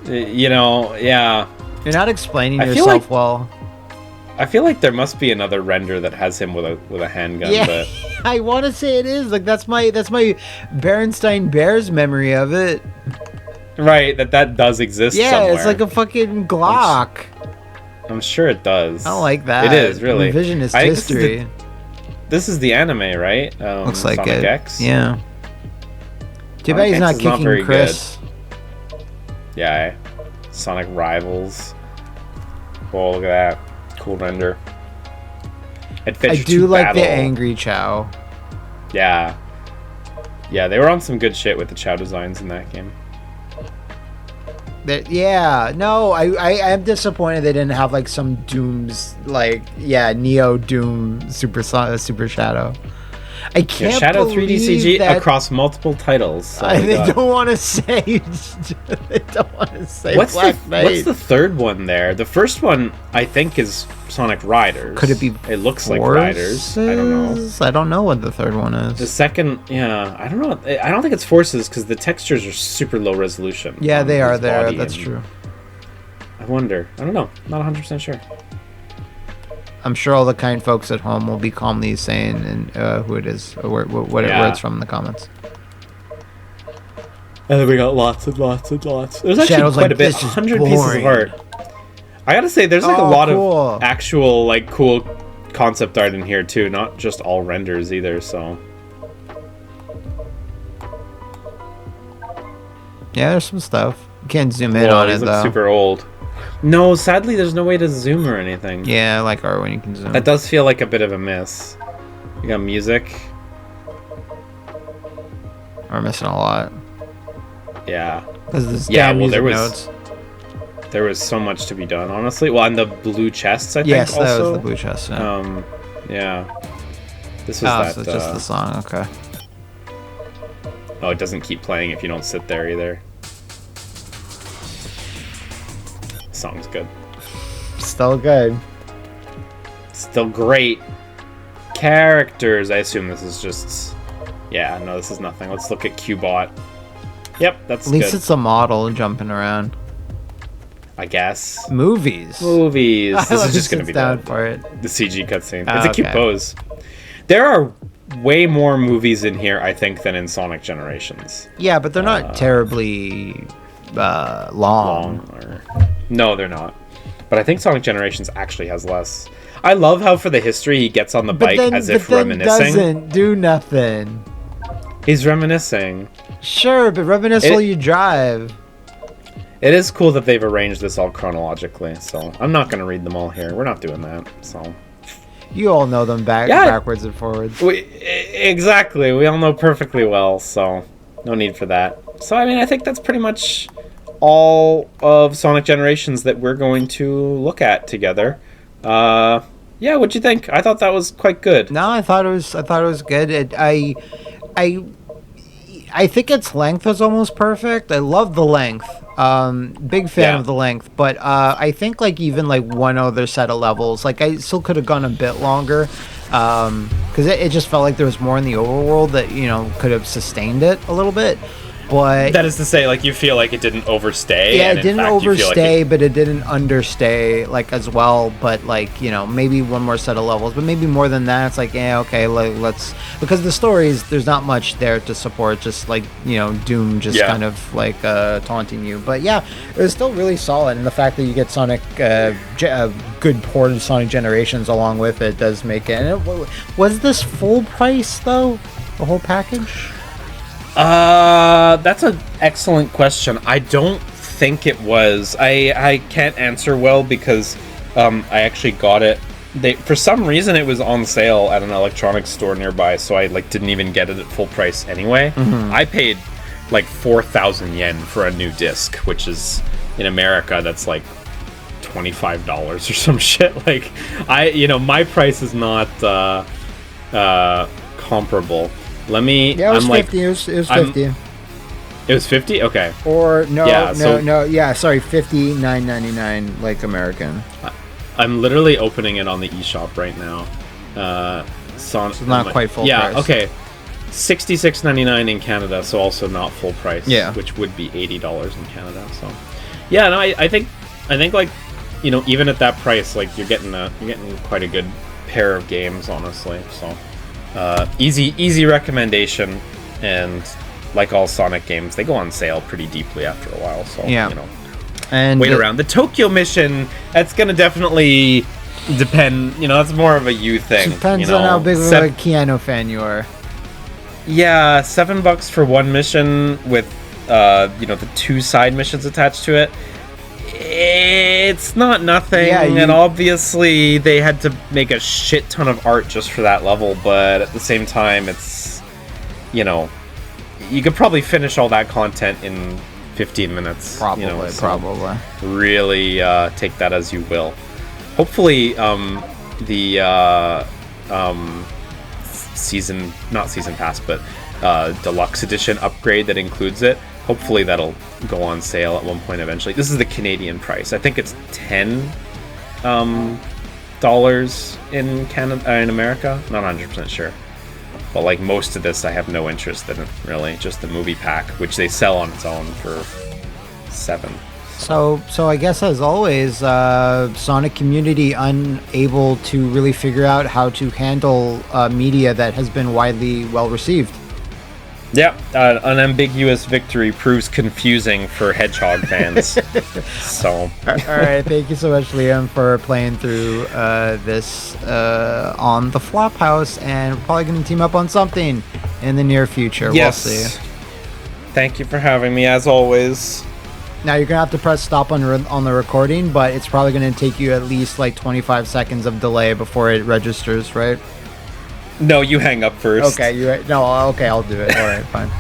Yeah. You're not explaining I feel yourself like- well. I feel like there must be another render that has him with a handgun, Yeah, but I want to say it is. Like that's my Berenstain Bears memory of it. right, that does exist Yeah, somewhere. it's like a fucking Glock. I'm sure it does. I don't like that. It is, really. Revisionist I think history. This is the anime, right? Looks like Sonic it. X? Yeah. Too Sonic bad he's X not is not kicking very Chris. Yeah, Sonic Rivals. Oh, look at that. Cool render. I do like the angry Chow. Yeah. Yeah, they were on some good shit with the Chow designs in that game. I am disappointed they didn't have like some Dooms, Neo Doom Super Shadow. I can't Shadow believe 3D CG that across multiple titles. So they don't want to say. They don't want to say what's Black Knight. What's the third one there? The first one, I think, is Sonic Riders. Could it be? It looks like Riders. I don't know. I don't know what the third one is. The second, I don't know. I don't think it's Forces because the textures are super low resolution. Yeah, they are his there. body That's and- true. I wonder. I don't know. Not 100% sure. I'm sure all the kind folks at home will be calmly saying who it is, or where it's from in the comments. And then we got lots and lots and lots. There's actually Shadow's quite like, a bit. "This is 100 pieces of boring." art. I gotta say, there's like a lot cool. of actual cool concept art in here too, not just all renders either. So Yeah, there's some stuff. You can't zoom in Whoa, on it these look though. super old. No, sadly, there's no way to zoom or anything. Yeah, I like art when you can zoom. That does feel like a bit of a miss. You got music. We're missing a lot. Yeah. Because Yeah, well, there was notes. there was so much to be done, honestly. Well, and the blue chests, I think, Yes, that also. was the blue chest. Yeah. Yeah. This was that. so just the song. Okay. Oh, it doesn't keep playing if you don't sit there either. Song's good. Still good. Still great. Characters. I assume this is just... Yeah, no, this is nothing. Let's look at Qbot. Yep, that's At least good. it's a model jumping around. I guess. Movies. This Let is me just going to sit be down the for it. CG cutscene. Ah, It's a cute okay. pose. There are way more movies in here, I think, than in Sonic Generations. Yeah, but they're not terribly long. No, they're not. But I think Sonic Generations actually has less. I love how for the history he gets on the bike as if reminiscing. Doesn't do nothing. He's reminiscing. Sure, but reminisce while you drive. It is cool that they've arranged this all chronologically, so I'm not going to read them all here. We're not doing that, so... You all know them backwards and forwards. Exactly. We all know perfectly well, so no need for that. So, I mean, I think that's pretty much all of Sonic Generations that we're going to look at together. Yeah, what'd you think? I thought that was quite good. No, I thought it was good. I think its length was almost perfect. I love the length. Big fan of the length, but I think like even like one other set of levels, like I still could have gone a bit longer, because it just felt like there was more in the overworld that could have sustained it a little bit. But that is to say, like, you feel like it didn't overstay. Yeah, and it didn't in fact, overstay, like but it didn't understay, like, as well. But, like, maybe one more set of levels, but maybe more than that. It's like, yeah, okay, let's... Because the stories, there's not much there to support, just, like, Doom just kind of, like, taunting you. But, yeah, it was still really solid. And the fact that you get Sonic, a good port of Sonic Generations along with it does make it... And was this full price, though? The whole package? That's an excellent question. I don't think it was. I can't answer well because I actually got it. For some reason it was on sale at an electronics store nearby, so I didn't even get it at full price anyway. I paid like 4,000 yen for a new disc, which is in America that's like $25 or some shit. Like my price is not comparable. Let me. Yeah, it was 50. It was 50. It was 50. Okay. Or no, Yeah, no. Yeah, sorry, $59.99 like American. I'm literally opening it on the eShop right now. So it's not quite full price. Yeah. Okay. $66.99 in Canada, so also not full price. Yeah. Which would be $80 in Canada. So. Yeah. No, I think like even at that price, like you're getting quite a good pair of games, honestly. So. Easy recommendation, and like all Sonic games, they go on sale pretty deeply after a while. So and wait around. The Tokyo mission, that's gonna definitely depend. That's more of a you thing. Depends on how big of a Keanu fan you are. Yeah, $7 for one mission with the 2 side missions attached to it. It's not nothing, and obviously they had to make a shit ton of art just for that level, but at the same time, it's, you could probably finish all that content in 15 minutes. Probably. Really take that as you will. Hopefully, the not season pass, but deluxe edition upgrade that includes it, hopefully that'll go on sale at one point eventually. This is the Canadian price. I think it's $10 in Canada, in America. Not 100% sure. But like most of this, I have no interest in it, really. Just the movie pack, which they sell on its own for $7. So I guess as always, Sonic community unable to really figure out how to handle media that has been widely well received. Yeah, an ambiguous victory proves confusing for Hedgehog fans. So, all right, thank you so much, Liam, for playing through this on the Flophouse, and we're probably going to team up on something in the near future. Yes. We'll see. Thank you for having me, as always. Now you're gonna have to press stop on the recording, but it's probably gonna take you at least like 25 seconds of delay before it registers, right? No, you hang up first. Okay, okay, I'll do it. All right, fine.